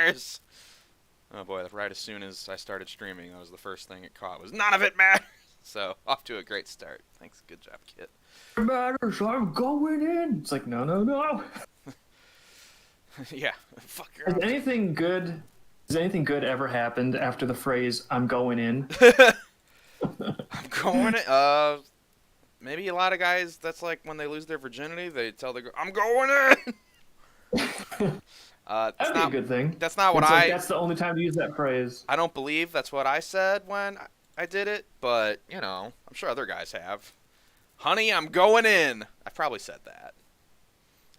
matters. Oh boy, right as soon as I started streaming, that was the first thing it caught was none of it matters. So off to a great start. Thanks, good job, Kit. It matters. I'm going in. It's like no. Yeah, fuck your. Has anything good? Has anything good ever happened after the phrase "I'm going in"? I'm going. Maybe a lot of guys. That's like when they lose their virginity, they tell the girl, "I'm going in." That'd be a good thing. That's not what it's like, that's the only time to use that phrase. I don't believe that's what I said when I did it, but you know, I'm sure other guys have. Honey, I'm going in. I probably said that.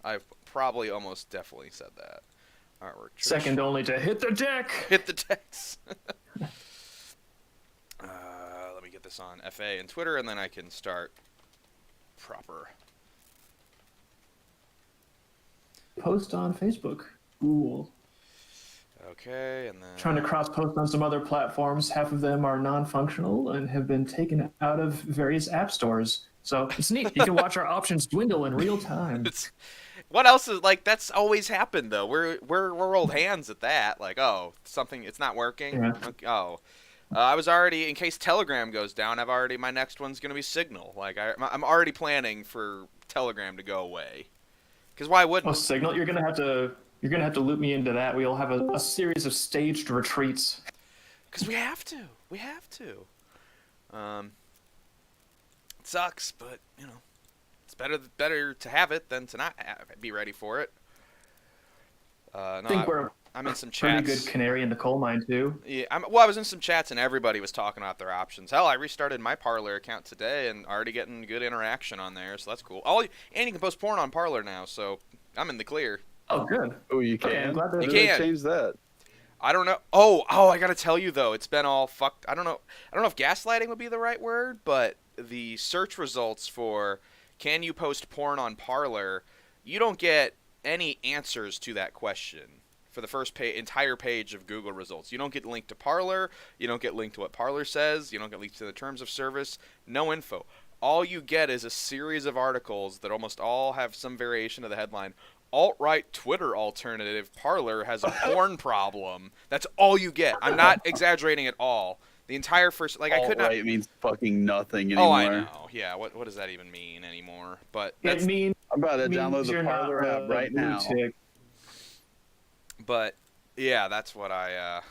I've probably almost definitely said that. Artwork. Second only to hit the deck. Hit the decks. Let me get this on FA and Twitter, and then I can start proper. Post on Facebook. Cool. Okay, and then trying to cross-post on some other platforms. Half of them are non-functional and have been taken out of various app stores. So it's neat. You can watch our options dwindle in real time. What else is like? That's always happened though. We're old hands at that. Like, oh, something it's not working. Yeah. Like, oh, I was already in case Telegram goes down. My next one's gonna be Signal. Like I'm already planning for Telegram to go away. Because why wouldn't? Oh, Signal. You're gonna have to loop me into that. We'll have a series of staged retreats. Because we have to. We have to. It sucks, but you know. It's better to have it than to not be ready for it. No, I think I'm in some chats. Pretty good canary in the coal mine too. Yeah, I was in some chats and everybody was talking about their options. Hell, I restarted my Parler account today and already getting good interaction on there, so that's cool. And you can post porn on Parler now, so I'm in the clear. Oh, good. Oh, you can. Okay, I'm glad you can change that. I don't know. Oh, I gotta tell you though, it's been all fucked. I don't know if gaslighting would be the right word, but the search results for can you post porn on Parler, you don't get any answers to that question for the first entire page of Google results. You don't get linked to Parler. You don't get linked to what Parler says. You don't get linked to the terms of service. No info. All you get is a series of articles that almost all have some variation of the headline. Alt-right Twitter alternative, Parler has a porn problem. That's all you get. I'm not exaggerating at all. The entire first, like, I could not. Alt-right means fucking nothing anymore. Oh, I know. Yeah, what does that even mean anymore? But it means I'm about to download the Parler app right now. But yeah, that's what I.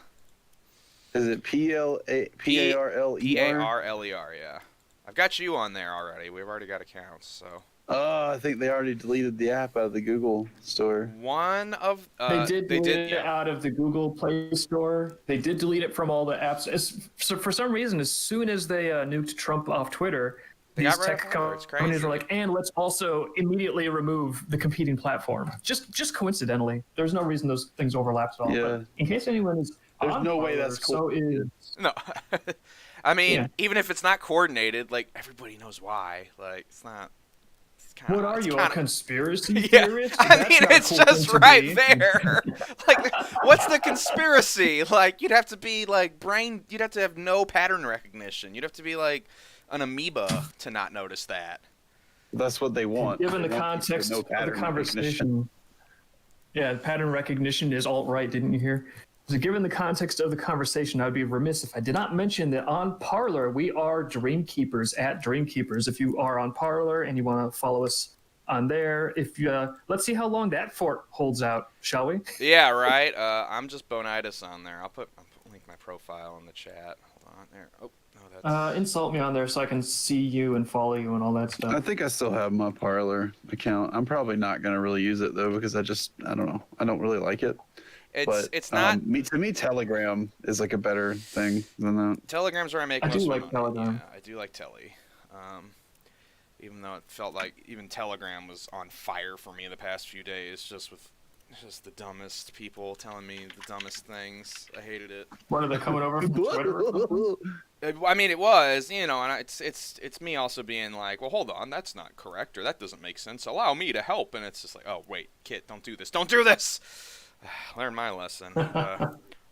Is it P-A-R-L-E-R? P-A-R-L-E-R, yeah. I've got you on there already. We've already got accounts, so. I think they already deleted the app out of the Google store. One of they did delete it out of the Google Play Store. They did delete it from all the apps. So for some reason, as soon as they nuked Trump off Twitter, these tech companies were like, and let's also immediately remove the competing platform. Just coincidentally, there's no reason those things overlap at all. Yeah. But in case anyone is, there's no way that's cool. So is no. I mean, even if it's not coordinated, like everybody knows why. Like it's not. What are you, a conspiracy theorist? I mean, it's just right there. Like, what's the conspiracy? Like, you'd have to be like you'd have to have no pattern recognition. You'd have to be like an amoeba to not notice that. That's what they want. Given the context of the conversation. Yeah, pattern recognition is alt-right, didn't you hear? So given the context of the conversation, I would be remiss if I did not mention that on Parler, we are Dreamkeepers at Dreamkeepers. If you are on Parler and you want to follow us on there, let's see how long that fort holds out, shall we? Yeah, right. I'm just Bonitis on there. I'll link my profile in the chat. Hold on there. Oh, no, that's... insult me on there so I can see you and follow you and all that stuff. I think I still have my Parler account. I'm probably not going to really use it, though, because I don't know. I don't really like it. It's not to me. Telegram is like a better thing than that. Telegram's where I make. I most do of like my Telegram. money. Yeah, I do like Telly. Even though it felt like even Telegram was on fire for me the past few days, just the dumbest people telling me the dumbest things. I hated it. What are they coming over from Twitter? I mean, it was, and it's me also being like, well, hold on, that's not correct, or that doesn't make sense. Allow me to help, and it's just like, oh wait, Kit, don't do this, don't do this. Learn my lesson.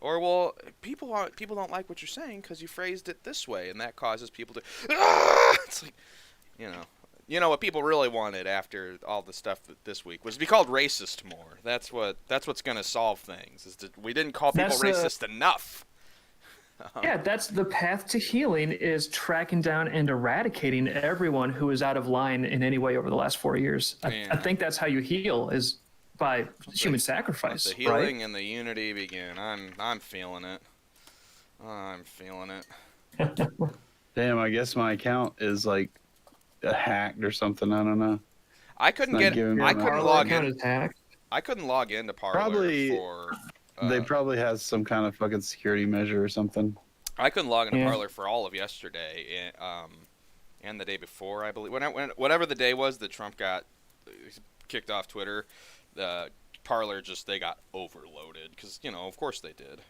Or well, people don't like what you're saying because you phrased it this way, and that causes people to. It's like, You know what people really wanted after all the stuff this week was to be called racist more. That's what's going to solve things. We didn't call people racist enough. Yeah, that's the path to healing is tracking down and eradicating everyone who is out of line in any way over the last 4 years. I think that's how you heal is by human sacrifice. The healing and the unity begin. I'm feeling it. I'm feeling it. Damn, I guess my account is like hacked or something. I don't know. I couldn't log in. I couldn't log into Parler Probably, for. They probably has some kind of fucking security measure or something. I couldn't log into Parler for all of yesterday, and the day before, I believe. Whatever the day was that Trump got kicked off Twitter, the Parler they got overloaded because of course they did.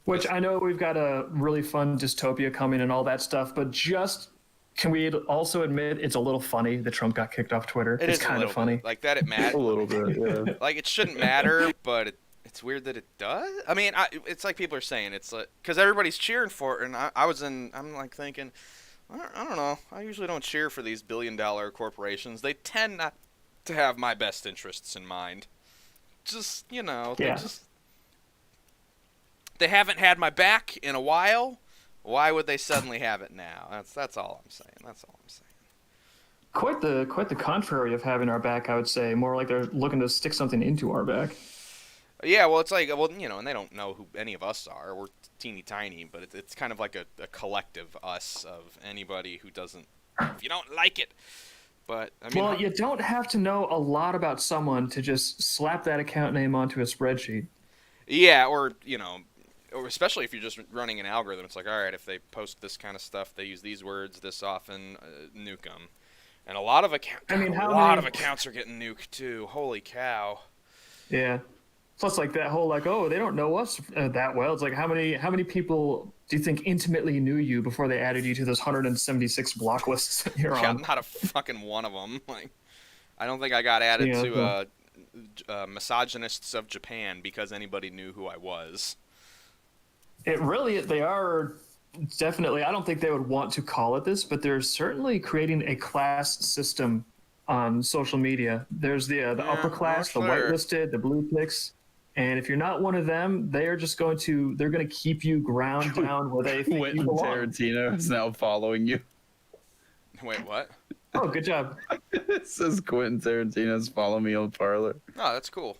Which I know we've got a really fun dystopia coming and all that stuff, but can we also admit it's a little funny that Trump got kicked off Twitter? It's kind of funny. Like that it matters. A little bit, yeah. Like it shouldn't matter, but it's weird that it does. I mean, it's like people are saying it's like because everybody's cheering for it, and I'm like thinking, I don't know. I usually don't cheer for these billion-dollar corporations. They tend not to have my best interests in mind. Just they haven't had my back in a while. Why would they suddenly have it now? That's all I'm saying. Quite the contrary of having our back, I would say. More like they're looking to stick something into our back. Yeah, well, it's like, and they don't know who any of us are. We're teeny tiny, but it's kind of like a collective us of anybody who doesn't, if you don't like it. But I mean, well, you don't have to know a lot about someone to just slap that account name onto a spreadsheet. Yeah, or especially if you're just running an algorithm, it's like, all right, if they post this kind of stuff, they use these words this often, nuke them. And a lot of accounts are getting nuked too. Holy cow! Yeah. Plus, like that whole they don't know us that well. It's like how many people do you think intimately knew you before they added you to those 176 block lists that you're on? Not a fucking one of them. Like, I don't think I got added to misogynists of Japan because anybody knew who I was. They are definitely, I don't think they would want to call it this, but they're certainly creating a class system on social media. There's the upper class, the whitelisted, the blue ticks. And if you're not one of them, they're going to keep you ground down where they think you belong. Tarantino is now following you. Wait, what? Oh, good job. It says Quentin Tarantino's follow me on Parler. Oh, that's cool.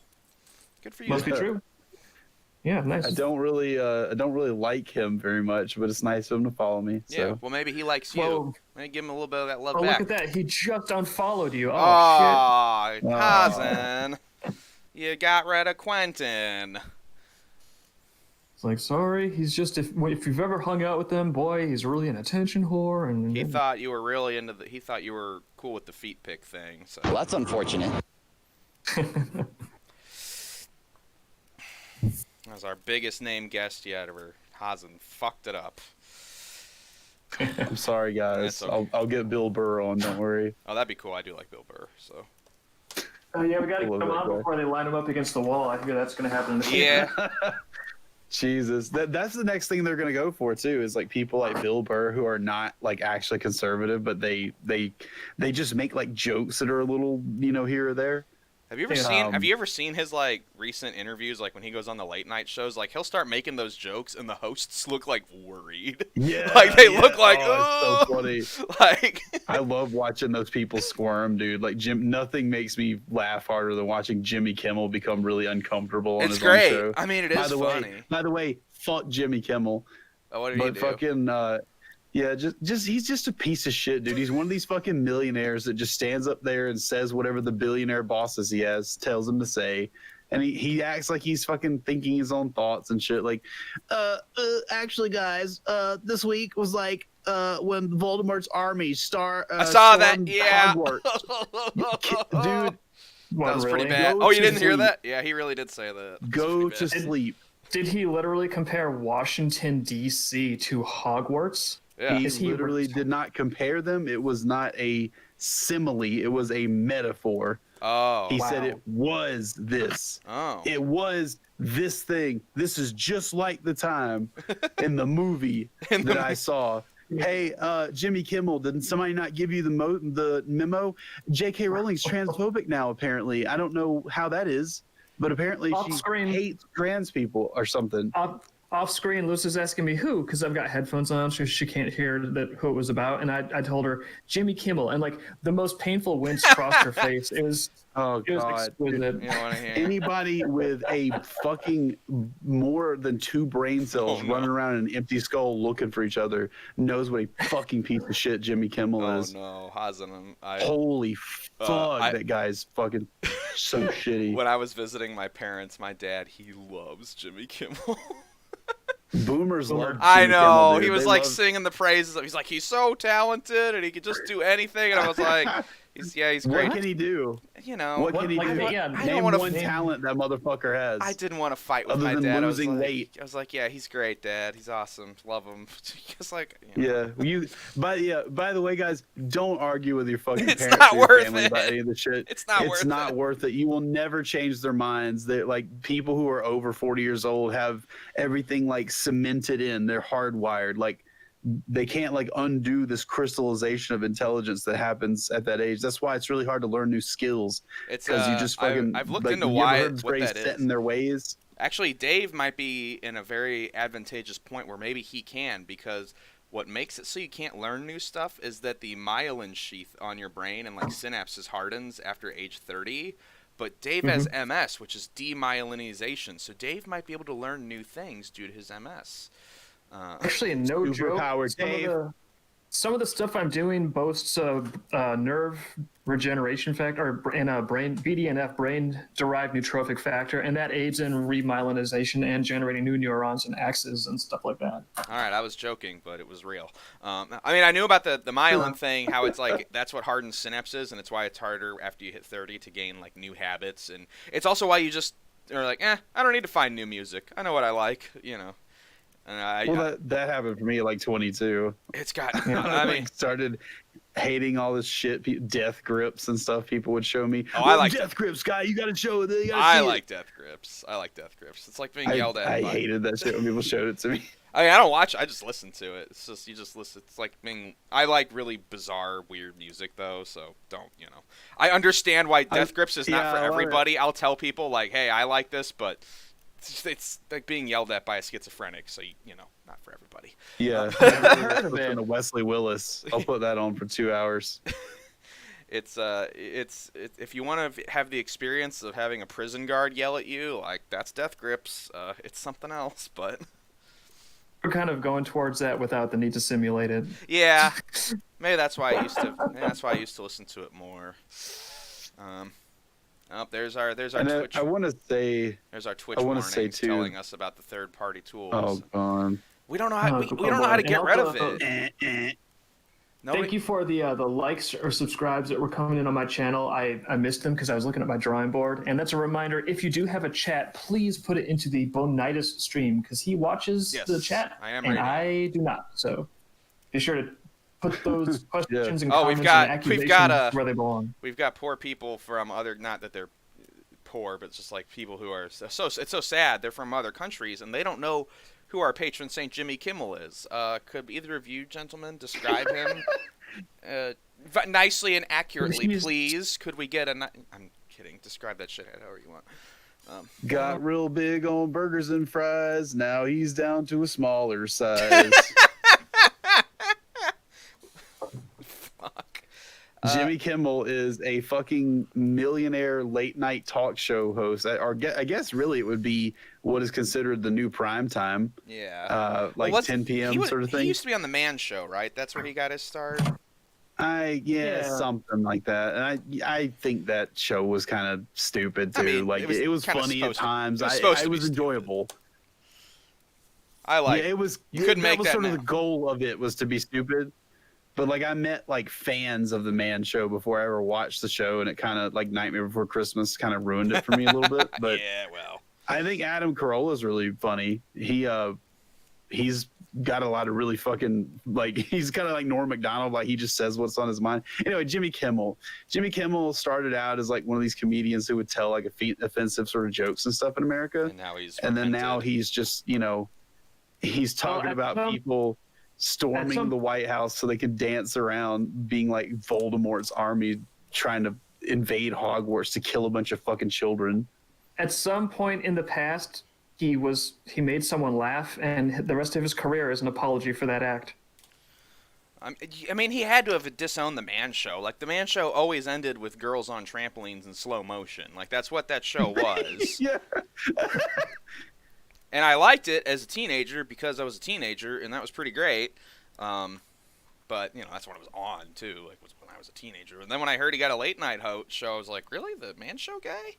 Good for you. Must be true. Yeah, nice. I don't really like him very much, but it's nice of him to follow me. So. Yeah, well, maybe he likes you. Well, maybe give him a little bit of that love Look back. at that. He just unfollowed you. Oh, shit. cousin. You got rid of Quentin. It's like, sorry, he's just, if you've ever hung out with them, boy, he's really an attention whore. And he thought you were really he thought you were cool with the feet pick thing. So. Well, that's unfortunate. That was our biggest name guest yet ever. Hazen fucked it up. I'm sorry, guys. Okay. I'll get Bill Burr on. Don't worry. Oh, that'd be cool. I do like Bill Burr. So. Yeah, we got to get him on before they line him up against the wall. I figure that's going to happen in the future. Yeah. Jesus, that's the next thing they're going to go for too. Is like people like Bill Burr who are not like actually conservative, but they just make like jokes that are a little here or there. Have you ever seen his like recent interviews, like when he goes on the late night shows? Like he'll start making those jokes and the hosts look like worried. Yeah, like they look like it's so funny. Like I love watching those people squirm, dude. Like nothing makes me laugh harder than watching Jimmy Kimmel become really uncomfortable on his own show. I mean, it is funny. By the way, fuck Jimmy Kimmel. Oh, what did he do? Fucking yeah, just he's just a piece of shit, dude. He's one of these fucking millionaires that just stands up there and says whatever the billionaire bosses he has tells him to say. And he acts like he's fucking thinking his own thoughts and shit. Like, actually, guys, this week was like when Voldemort's army I saw that, yeah. Dude. That was pretty bad. Oh, you didn't hear that? Yeah, he really did say that. Go to sleep. Did he literally compare Washington, D.C. to Hogwarts? Yeah. He literally did not compare them. It was not a simile. It was a metaphor. Oh. He said it was this. Oh. It was this thing. This is just like the time in the movie that I saw. hey, Jimmy Kimmel, didn't somebody not give you the memo? J.K. Rowling's transphobic now, apparently. I don't know how that is, but apparently Off she screen. hates trans people or something. Off screen, Lucy's asking me who, because I've got headphones on, so she can't hear who it was about. And I told her Jimmy Kimmel, and like the most painful wince crossed her face. It was exquisite. You want to hear? Anybody with a fucking more than 2 brain cells running around in an empty skull looking for each other knows what a fucking piece of shit Jimmy Kimmel is. Oh no, Hazanim. Holy fuck, that guy's fucking so shitty. When I was visiting my parents, my dad, he loves Jimmy Kimmel. Boomers love I Jimmy know. Kimmel, dude. He was They like love- singing the praises of. He's like, he's so talented and he could just do anything. And I was like, he's great. What can he do? You know, What can he do? Yeah, I Name don't want one to. talent that motherfucker has. I didn't want to fight with Other my than dad. losing weight. I was like, yeah, he's great, Dad. He's awesome. Love him. Just like, you know. Yeah. By the way, guys, don't argue with your fucking It's parents not or your worth family it. about any of the shit. It's not worth it. You will never change their minds. That like people who are over 40 years old have everything like cemented in. They're hardwired. Like they can't like undo this crystallization of intelligence that happens at that age. That's why it's really hard to learn new skills. It's Because you just fucking. I've looked like, into you ever why heard this what phrase, that set is. in their ways. Actually, Dave might be in a very advantageous point where maybe he can, because what makes it so you can't learn new stuff is that the myelin sheath on your brain and like synapses hardens after age 30. But Dave has MS, which is demyelinization. So Dave might be able to learn new things due to his MS. Actually, no joke. Superpower Dave. Some of the stuff I'm doing boasts nerve regeneration factor and a brain BDNF, brain derived neurotrophic factor, and that aids in remyelinization and generating new neurons and axes and stuff like that. All right, I was joking, but it was real. I mean, I knew about the myelin thing, how it's like that's what hardens synapses, and it's why it's harder after you hit 30 to gain like new habits, and it's also why you just are like, I don't need to find new music. I know what I like, you know. And that happened for me at like 22. it's got. I mean, started hating all this shit, death grips and stuff. People would show me. Oh, I like death grips, guy. You got to show it. I like death grips. It's like being yelled at. I hated that shit when people showed it to me. I mean, I don't watch. I just listen to it. It's just you just listen. It's like being. I like really bizarre, weird music though. So don't I understand why death grips is not for everybody. I'll tell people like, hey, I like this, but. It's like being yelled at by a schizophrenic, so not for everybody. Yeah, listen to Wesley Willis. I'll put that on for 2 hours. It's if you want to have the experience of having a prison guard yell at you, like that's death grips. It's something else, but we're kind of going towards that without the need to simulate it. Yeah, maybe that's why I used to. Maybe that's why I used to listen to it more. There's our Twitch. I want to say. There's our Twitch warning telling us about the third-party tools. Oh God. We don't know how we don't know how to get rid of it. Thank you for the likes or subscribes that were coming in on my channel. I missed them because I was looking at my drawing board. And that's a reminder, if you do have a chat, please put it into the Bonitis stream because he watches the chat and I do not. So be sure to put those questions and comments and accusations where they belong. We've got poor people from other, not that they're poor, but just like people who are it's so sad. They're from other countries and they don't know who our patron saint Jimmy Kimmel is. Could either of you gentlemen describe him nicely and accurately, please? Could we get I'm kidding. Describe that shit however you want. Got real big on burgers and fries. Now he's down to a smaller size. Fuck. Jimmy Kimmel is a fucking millionaire late night talk show host. I guess really it would be what is considered the new prime time. Yeah. Like 10 p.m. sort of thing. He used to be on the Man Show, right? That's where he got his start. Something like that. And I think that show was kind of stupid too. I mean, like it was funny at times. It was enjoyable. I like. Yeah, it was. You couldn't make that. Was that sort now. of the goal of it was to be stupid. But like I met like fans of the Man Show before I ever watched the show, and it kind of like Nightmare Before Christmas kind of ruined it for me a little bit. But yeah, well, I think Adam Carolla is really funny. He's got a lot of really fucking like he's kind of like Norm Macdonald, like he just says what's on his mind. Anyway, Jimmy Kimmel started out as like one of these comedians who would tell like offensive sort of jokes and stuff in America, and now he's he's just he's talking about people storming the White House so they could dance around being like Voldemort's army trying to invade Hogwarts to kill a bunch of fucking children. At some point in the past, he made someone laugh, and the rest of his career is an apology for that act. I mean, he had to have disowned the Man Show. Like, the Man Show always ended with girls on trampolines in slow motion. Like, that's what that show was. Yeah. And I liked it as a teenager because I was a teenager, and that was pretty great. But, you know, that's when it was on, too, like, was when I was a teenager. And then when I heard he got a late-night show, I was like, really? The Man Show guy?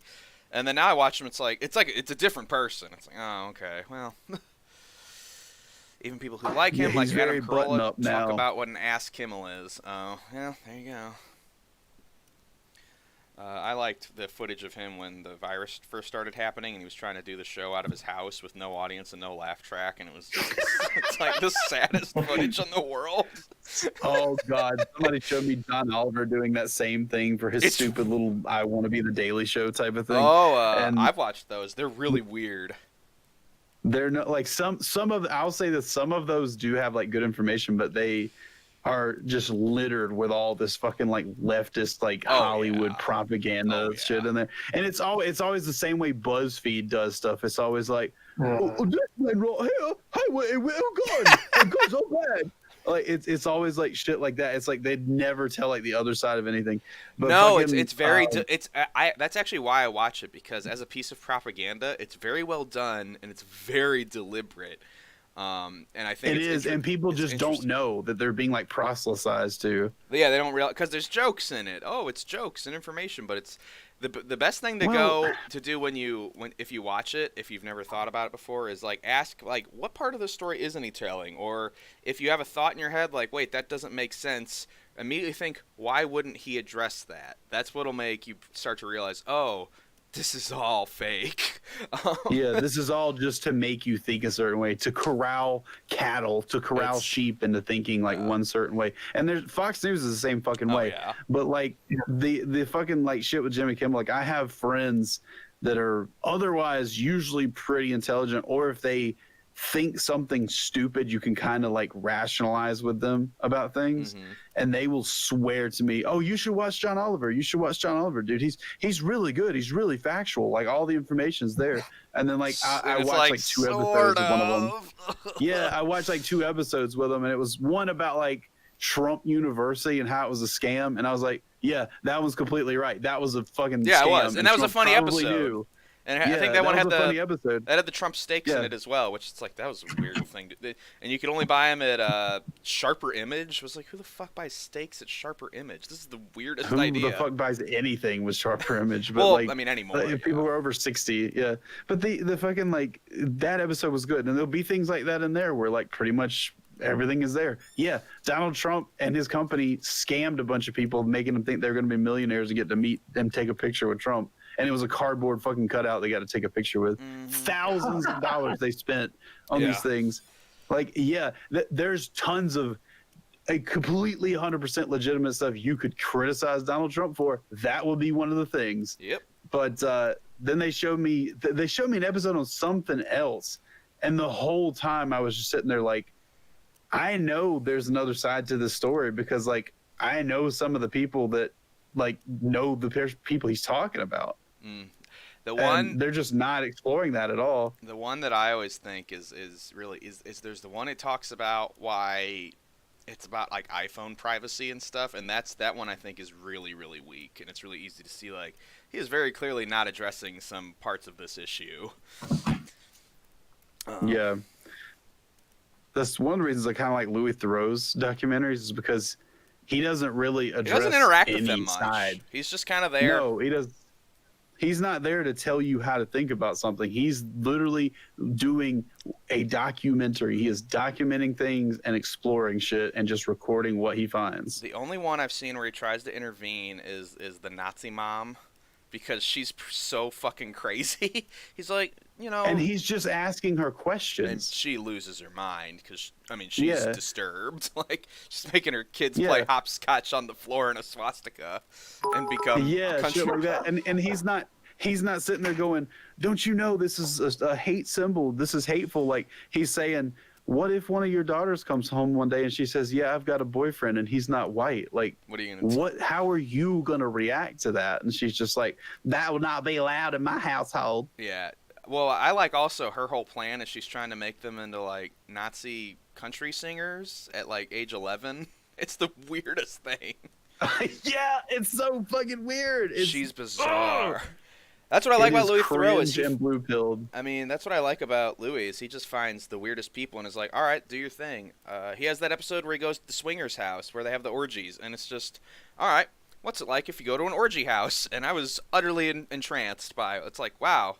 And then now I watch him, it's a different person. It's like, oh, okay, well... Even people who like him, like Adam Carolla, talk about what an ass Kimmel is. Oh, yeah, there you go. I liked the footage of him when the virus first started happening, and he was trying to do the show out of his house with no audience and no laugh track, and it was just, it's like the saddest footage in the world. Oh, God. Somebody showed me John Oliver doing that same thing for his stupid little I Want to Be the Daily Show type of thing. Oh, I've watched those. They're really weird. They're not like some of I'll say that some of those do have like good information, but they are just littered with all this fucking like leftist like Hollywood propaganda shit in there. And it's always the same way BuzzFeed does stuff. It's always like, this man right here, it goes so bad. Like it's always like shit like that. It's like they'd never tell like the other side of anything. But no, fucking, it's very that's actually why I watch it, because as a piece of propaganda, it's very well done and it's very deliberate. And I think it is, and people just don't know that they're being like proselytized to. Yeah, they don't realize because there's jokes in it. Oh, it's jokes and information, but it's the best thing to do if you watch it, if you've never thought about it before, is like ask like what part of the story isn't he telling, or if you have a thought in your head like wait, that doesn't make sense, immediately think why wouldn't he address that? That's what'll make you start to realize, oh, this is all fake. Yeah, this is all just to make you think a certain way, to corral cattle, to corral sheep into thinking like one certain way. And there's Fox News is the same fucking way. Yeah. But like the fucking like shit with Jimmy Kimmel, like I have friends that are otherwise usually pretty intelligent, or if they think something stupid, you can kind of like rationalize with them about things, and they will swear to me, oh, you should watch John Oliver, dude, he's really good, he's really factual, like all the information's there. And then like I watched like 2 episodes of one of them. Yeah, I watched like 2 episodes with them, and it was one about like Trump University and how it was a scam, and I was like, yeah, that was completely right, that was a fucking scam. It was, and that was a funny episode. Knew. And I think that one had that had the Trump stakes in it as well, which it's like that was a weird thing. And you could only buy them at Sharper Image. I was like, who the fuck buys steaks at Sharper Image? This is the weirdest idea. Who the fuck buys anything with Sharper Image? But well, like, I mean, anymore. If people were over 60, yeah. But the fucking like that episode was good, and there'll be things like that in there where like pretty much everything is there. Yeah, Donald Trump and his company scammed a bunch of people, making them think they're going to be millionaires and get to meet and take a picture with Trump. And it was a cardboard fucking cutout they got to take a picture with. Thousands of dollars they spent on these things. Like, yeah, there's tons of a completely 100% legitimate stuff you could criticize Donald Trump for. That will be one of the things. Yep. But then they showed me an episode on something else, and the whole time I was just sitting there like, I know there's another side to this story, because like I know some of the people that like know the people he's talking about. The one, and they're just not exploring that at all. The one that I always think is there's the one it talks about why it's about like iPhone privacy and stuff, and that one I think is really, really weak, and it's really easy to see like he is very clearly not addressing some parts of this issue. Yeah, that's one of the reasons I kind of like Louis Theroux's documentaries, is because he doesn't really address. He doesn't interact with them much. Side. He's just kind of there. No, he does. He's not there to tell you how to think about something. He's literally doing a documentary. He is documenting things and exploring shit and just recording what he finds. The only one I've seen where he tries to intervene is the Nazi mom, because she's so fucking crazy. He's like, you know... And he's just asking her questions. And she loses her mind because, I mean, she's disturbed. Like, she's making her kids play hopscotch on the floor in a swastika and become country shit like that. And he's not sitting there going, don't you know this is a hate symbol? This is hateful. Like, he's saying, what if one of your daughters comes home one day and she says, "Yeah, I've got a boyfriend and he's not white"? Like, What are you gonna? what? How are you gonna react to that? And she's just like, "That will not be allowed in my household." Yeah. Well, I like also her whole plan is she's trying to make them into like Nazi country singers at like age 11. It's the weirdest thing. Yeah, it's so fucking weird. She's bizarre. That's what I like about Louis Theroux is and blue pilled. I mean, that's what I like about Louis is he just finds the weirdest people and is like, all right, do your thing. He has that episode where he goes to the swingers house where they have the orgies, and it's just, all right, what's it like if you go to an orgy house? And I was utterly entranced by it. It's like, wow,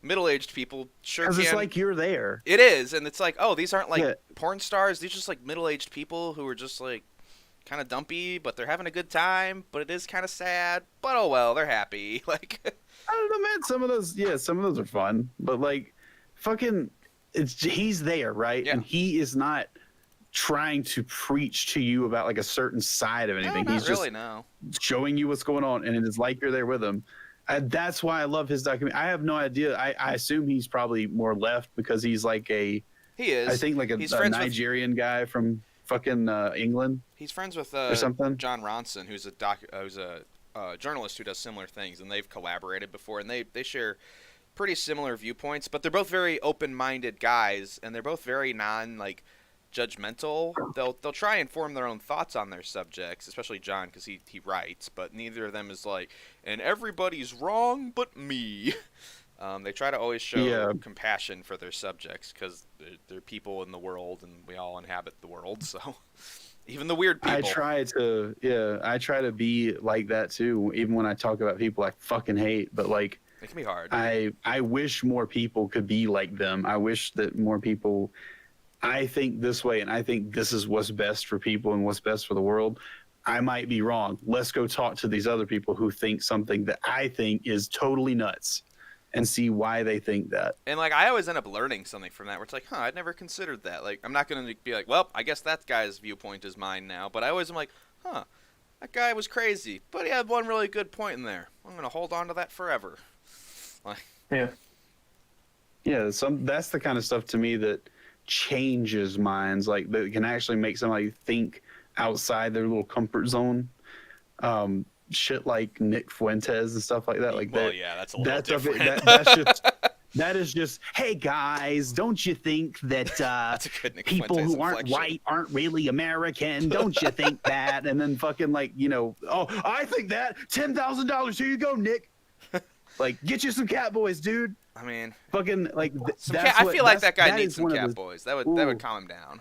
middle-aged people sure can. Because it's like you're there. It is, and it's like, oh, these aren't like porn stars. These are just like middle-aged people who are just like kind of dumpy, but they're having a good time. But it is kind of sad. But oh well, they're happy. Like. I don't know, man. Some of those are fun, but like, fucking, he's there, right? Yeah. And he is not trying to preach to you about like a certain side of anything. No, He's really, just no. showing you what's going on, and it is like you're there with him. That's why I love his documentary. I have no idea. I assume he's probably more left because he's like He is. I think like a Nigerian guy from fucking England. He's friends with or something. John Ronson, who's a journalist who does similar things, and they've collaborated before, and they share pretty similar viewpoints, but they're both very open-minded guys, and they're both very judgmental. They'll try and form their own thoughts on their subjects, especially John because he writes, but neither of them is like, and everybody's wrong but me. They try to always show compassion for their subjects because they're people in the world, and we all inhabit the world, so even the weird people. I try to be like that too, even when I talk about people I fucking hate, but like it can be hard. I wish more people could be like them. I wish that more people, I think this way and I think this is what's best for people and what's best for the world. I might be wrong. Let's go talk to these other people who think something that I think is totally nuts and see why they think that. And like I always end up learning something from that where it's like, I'd never considered that. Like I'm not gonna be like, well, I guess that guy's viewpoint is mine now. But I always am like, that guy was crazy, but he had one really good point in there. I'm gonna hold on to that forever. Like, yeah. That's the kind of stuff to me that changes minds, like that can actually make somebody think outside their little comfort zone. Shit like Nick Fuentes and stuff like that. Like well, that. Yeah, that's a little different. That is just, hey guys, don't you think that people who aren't white aren't really American? Don't you think that? And then fucking like, I think that $10,000. Here you go, Nick. Like, get you some Catboys, dude. I mean, fucking like. I feel like that guy needs some Catboys. That would calm him down.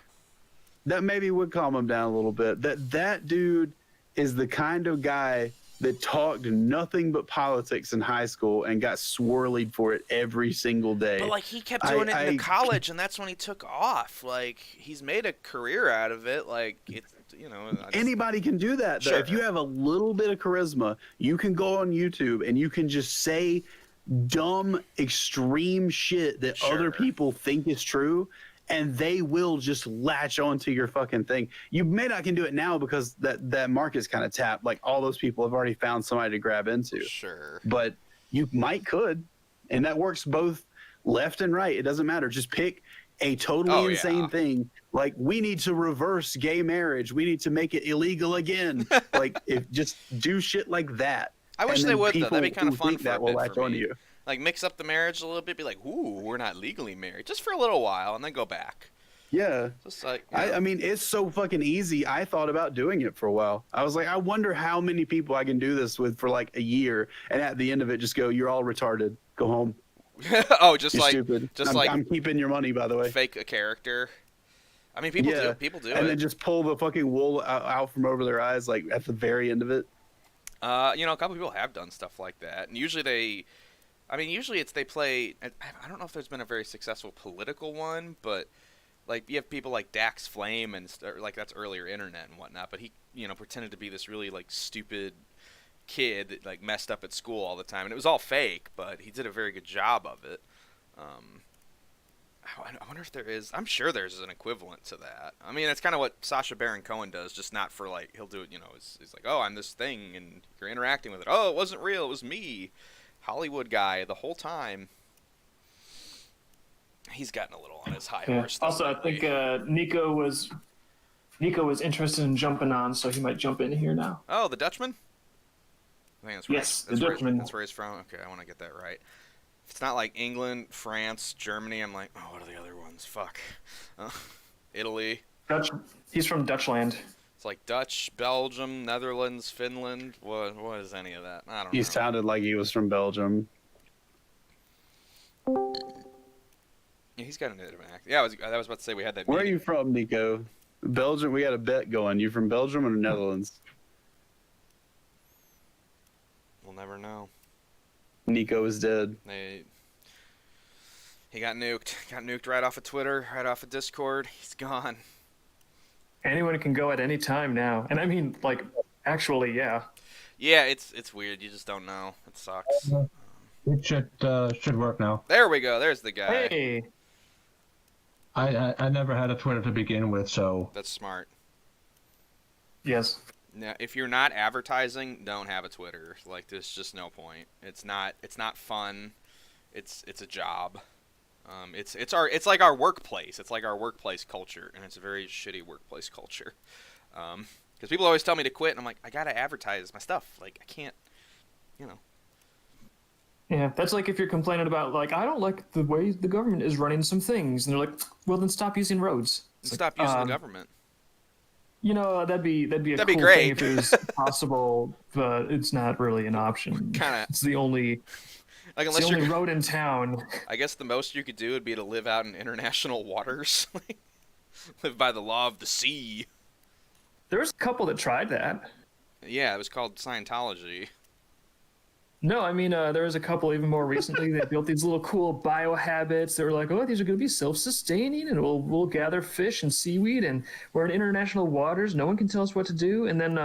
That maybe would calm him down a little bit. That dude is the kind of guy that talked nothing but politics in high school and got swirlied for it every single day. But like he kept doing it in college, and that's when he took off. Like he's made a career out of it. Like it's anybody can do that. Though. Sure. If you have a little bit of charisma, you can go on YouTube and you can just say dumb, extreme shit that other people think is true. And they will just latch onto your fucking thing. You may not can do it now because that market's kind of tapped. Like all those people have already found somebody to grab into. Sure. But you could. And that works both left and right. It doesn't matter. Just pick a totally insane thing. Like we need to reverse gay marriage. We need to make it illegal again. Like just do shit like that. I wish they would though. That'd be kind of fun for that will latch onto you. Like, mix up the marriage a little bit, be like, ooh, we're not legally married. Just for a little while, and then go back. Yeah. Just like, I mean, it's so fucking easy. I thought about doing it for a while. I was like, I wonder how many people I can do this with for like a year, and at the end of it, just go, you're all retarded. Go home. Oh, just you're like, stupid. I'm keeping your money, by the way. Fake a character. I mean, people do. People do. And then just pull the fucking wool out from over their eyes, like at the very end of it. A couple people have done stuff like that, and usually it's they play. I don't know if there's been a very successful political one, but like you have people like Dax Flame and like that's earlier internet and whatnot. But he, pretended to be this really like stupid kid that like messed up at school all the time, and it was all fake. But he did a very good job of it. I wonder if there is. I'm sure there's an equivalent to that. I mean, it's kind of what Sacha Baron Cohen does, just not for like he'll do it. He's like, oh, I'm this thing, and you're interacting with it. Oh, it wasn't real. It was me. Hollywood guy the whole time. He's gotten a little on his high Yeah. horse. Also, I think Nico was interested in jumping on, so he might jump in here now. Oh, the Dutchman. I think that's where Yes, the Dutchman. That's where he's from. Okay, I want to get that right. If it's not like England, France, Germany, I'm like, oh, what are the other ones? Fuck. Italy. Dutch. He's from Dutchland. It's like Dutch, Belgium, Netherlands, Finland. What is any of that? I don't know. He sounded like he was from Belgium. Yeah, he's got a native accent. Yeah, I was about to say we had that. Where are meeting. you from, Nico? Belgium. We got a bet going. You from Belgium or Netherlands? We'll never know. Nico is dead. He got nuked. Got nuked right off of Twitter, right off of Discord. He's gone. Anyone can go at any time now, and I mean, like, actually, yeah. Yeah, it's weird. You just don't know. It sucks. It should work now. There we go. There's the guy. Hey. I never had a Twitter to begin with, so That's smart. Yes. Now, if you're not advertising, don't have a Twitter. Like, there's just no point. It's not fun. It's a job. It's like our workplace. It's like our workplace culture, and it's a very shitty workplace culture. Because people always tell me to quit, and I'm like, I gotta advertise my stuff. Like, I can't, you know. Yeah, that's like if you're complaining about, like, I don't like the way the government is running some things, and they're like, well, then stop using roads. It's Stop like, using the government. You know, that'd be a That'd be cool thing great. if it was possible, but it's not really an option. Kinda. It's the only road in town. I guess the most you could do would be to live out in international waters, live by the law of the sea. There was a couple that tried that. Yeah, it was called Scientology. No, I mean, there was a couple even more recently that built these little cool biohabits. They were like, oh, these are going to be self-sustaining, and we'll gather fish and seaweed, and we're in international waters. No one can tell us what to do. And then,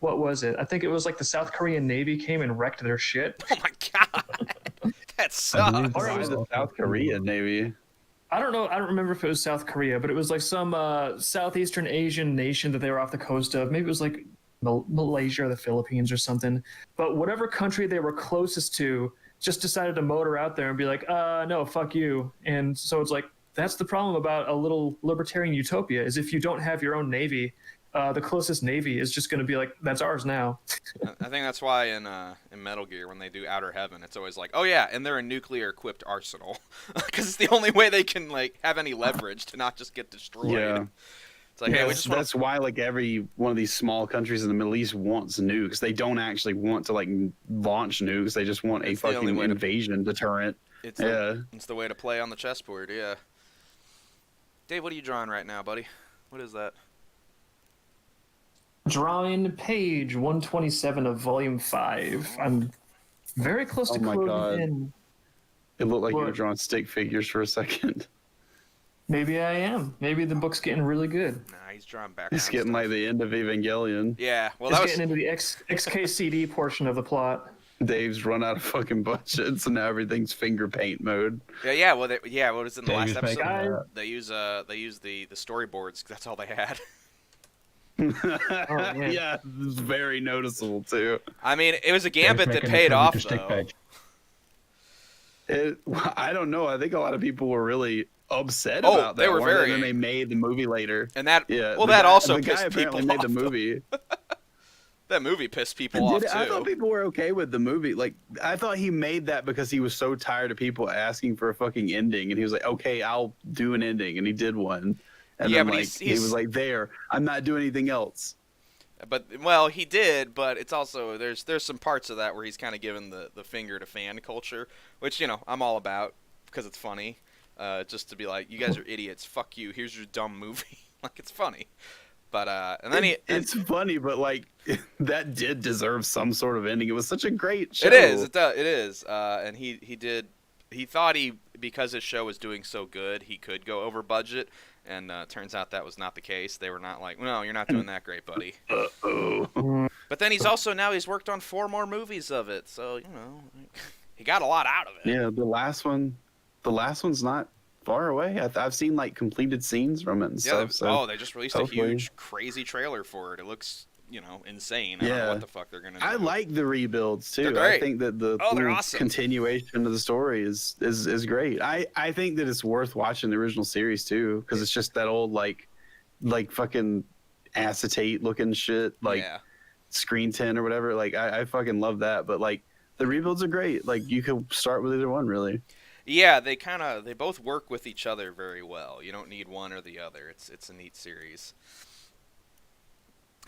what was it? I think it was like the South Korean Navy came and wrecked their shit. Oh my god, that sucks. Or it was the South Korea Navy. I don't know. I don't remember if it was South Korea, but it was like some Southeastern Asian nation that they were off the coast of. Maybe it was like Malaysia or the Philippines or something. But whatever country they were closest to just decided to motor out there and be like, no, fuck you. And so it's like, that's the problem about a little libertarian utopia, is if you don't have your own navy, the closest navy is just going to be like, that's ours now. I think that's why in Metal Gear, when they do Outer Heaven, it's always like, oh yeah, and they're a nuclear-equipped arsenal, because it's the only way they can like have any leverage to not just get destroyed. Yeah. It's like, Yeah, hey, we just want that's why like every one of these small countries in the Middle East wants nukes. They don't actually want to like launch nukes. They just want It's a the only fucking way to- invasion deterrent. it's Yeah. it's the way to play on the chessboard. Yeah. Dave, what are you drawing right now, buddy? What is that? Drawing page 127 of volume 5. I'm very close to Oh my God. closing in. It looked like you were What? drawing stick figures for a second. Maybe I am. Maybe the book's getting really good. Nah, he's drawing back. It's getting like the end of Evangelion. Yeah, well, It's that was getting into the XKCD portion of the plot. Dave's run out of fucking budget, so now everything's finger paint mode. yeah. Well, what was in the Dave last is episode? making Guys. that. They use the storyboards. 'Cause that's all they had. man. Yeah, it's very noticeable too. I mean, it was a gambit Dave's that making a paid tribute off to stick though. page. I don't know. I think a lot of people were really upset Oh, about that. they were weren't very And then angry. they made the movie later. And that Yeah. well, the that guy- also the guy pissed apparently people made off. the movie. That movie pissed people off too. I thought people were okay with the movie. Like, I thought he made that because he was so tired of people asking for a fucking ending, and he was like, "Okay, I'll do an ending," and he did one. And Yeah, then, but like, he's- he was like, "There, I'm not doing anything else." But well, he did, but it's also there's some parts of that where he's kind of giving the finger to fan culture, which I'm all about because it's funny. Just to be like, you guys are idiots. Fuck you. Here's your dumb movie. Like, it's funny. But and then It's funny, but like that did deserve some sort of ending. It was such a great show. it is. It does. It is. And he thought because his show was doing so good, he could go over budget. And turns out that was not the case. They were not like, no, you're not doing that great, buddy. Uh-oh. But then he's worked on 4 more movies of it. So, he got a lot out of it. Yeah, the last one's not far away. I've seen like completed scenes from it and Yeah, stuff. So they just released hopefully- a huge, crazy trailer for it. It looks insane. I don't know what the fuck they're gonna do. I like the rebuilds too. They're great. I think that the they're awesome. continuation of the story is great. I think that it's worth watching the original series too, because it's just that old like fucking acetate looking shit, like screen tint or whatever. Like I fucking love that. But like the rebuilds are great. Like you could start with either one really. Yeah, they both work with each other very well. You don't need one or the other. It's a neat series.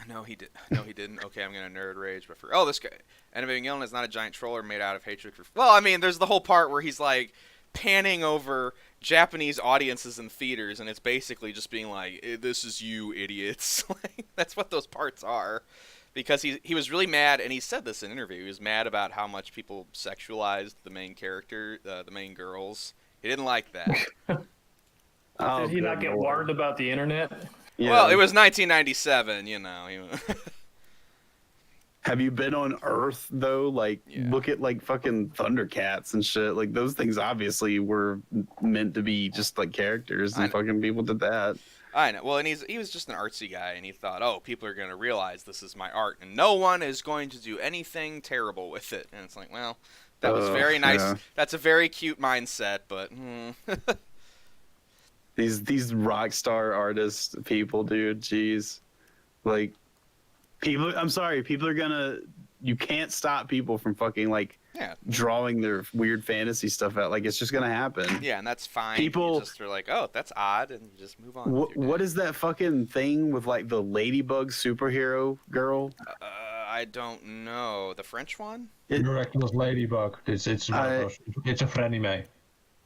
No, he did. No, he didn't. Okay, I'm gonna nerd rage, but this guy, Evangelion is not a giant troller made out of hatred for. Well, I mean, there's the whole part where he's like panning over Japanese audiences in theaters, and it's basically just being like, "This is you, idiots." Like, that's what those parts are. Because he was really mad, and he said this in an interview. He was mad about how much people sexualized the main character, the main girls. He didn't like that. Did he not get warned about the internet? Yeah. Well, it was 1997, Have you been on Earth though? Like, look at like fucking Thundercats and shit. Like those things obviously were meant to be just like characters, and fucking people did that. I know. Well, and he was just an artsy guy, and he thought, oh, people are going to realize this is my art, and no one is going to do anything terrible with it. And it's like, well, that was very nice. Yeah. That's a very cute mindset, but... These rock star artist people, dude, jeez. Like, people... I'm sorry, people are going to... You can't stop people from fucking, like... drawing their weird fantasy stuff out. Like, it's just gonna happen. Yeah, and that's fine. People you just are like, oh, that's odd, and you just move on. What is that fucking thing with like the ladybug superhero girl? I don't know. The French one? Miraculous Ladybug. It's a franime.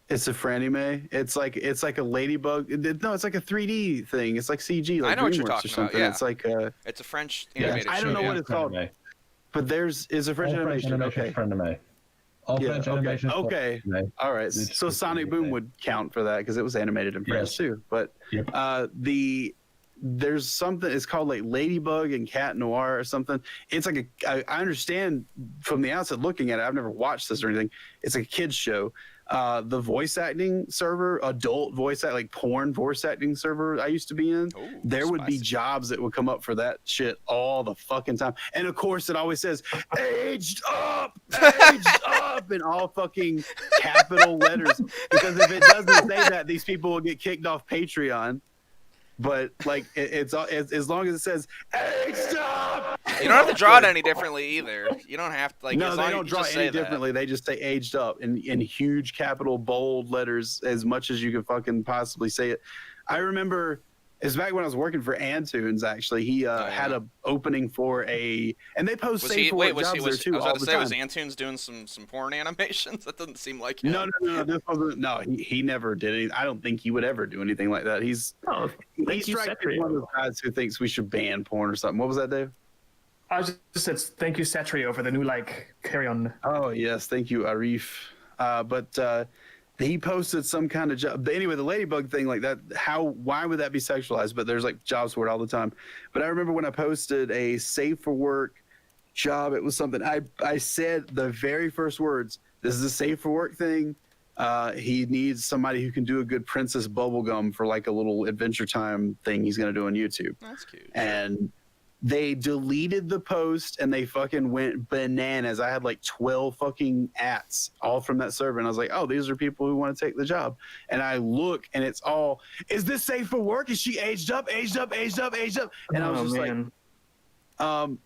It's a franime. It's like a ladybug. No, it's like a 3D thing. It's like CG. Like I know what you're DreamWorks talking or something. About. Yeah. It's like it's a French animated show. I don't know what it's called. But is a French animation. Okay. All French animation. Okay. All right. So Sonic Boom would count for that because it was animated in France too. But there's something. It's called like Ladybug and Cat Noir or something. It's like I understand from the outset looking at it. I've never watched this or anything. It's like a kids show. The voice acting server, adult voice act, like porn voice acting server I used to be in, there would be jobs that would come up for that shit all the fucking time. And of course it always says, aged up, in all fucking capital letters. Because if it doesn't say that, these people will get kicked off Patreon. But like it's as long as it says aged up. You don't have to draw it any differently either. You don't have to No, they don't draw any differently. They just say aged up in huge capital bold letters as much as you can fucking possibly say it. I remember it's back when I was working for Antunes. Actually, he had a opening for and they post safe for work jobs there too all the time. Was Antunes doing some porn animations? That doesn't seem like him. No. This wasn't. No, he never did anything. I don't think he would ever do anything like that. He strikes me as one of those guys who thinks we should ban porn or something. What was that, Dave? I just said thank you, Satrio, for the new carry on. Oh yes, thank you, Arif. But he posted some kind of job. Anyway, the ladybug thing, like that, why would that be sexualized? But there's like jobs for it all the time. But I remember when I posted a safe for work job, it was something I said the very first words, this is a safe for work thing. He needs somebody who can do a good Princess Bubblegum for like a little Adventure Time thing he's going to do on YouTube. That's cute. And they deleted the post and they fucking went bananas. I had like 12 fucking ats all from that server. And I was like, oh, these are people who want to take the job. And I look and it's all, is this safe for work? Is she aged up? And I was just like,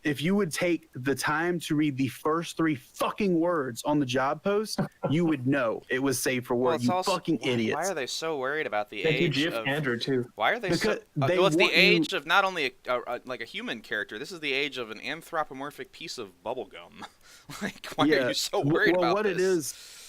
if you would take the time to read the first 3 fucking words on the job post, you would know it was safe for work. You fucking idiots. Why are they so worried about the Thank age you, Jeff of Andrew too? Why are they because so? Well, it's the age of not only like a human character. This is the age of an anthropomorphic piece of bubblegum. Like, why are you so worried about this?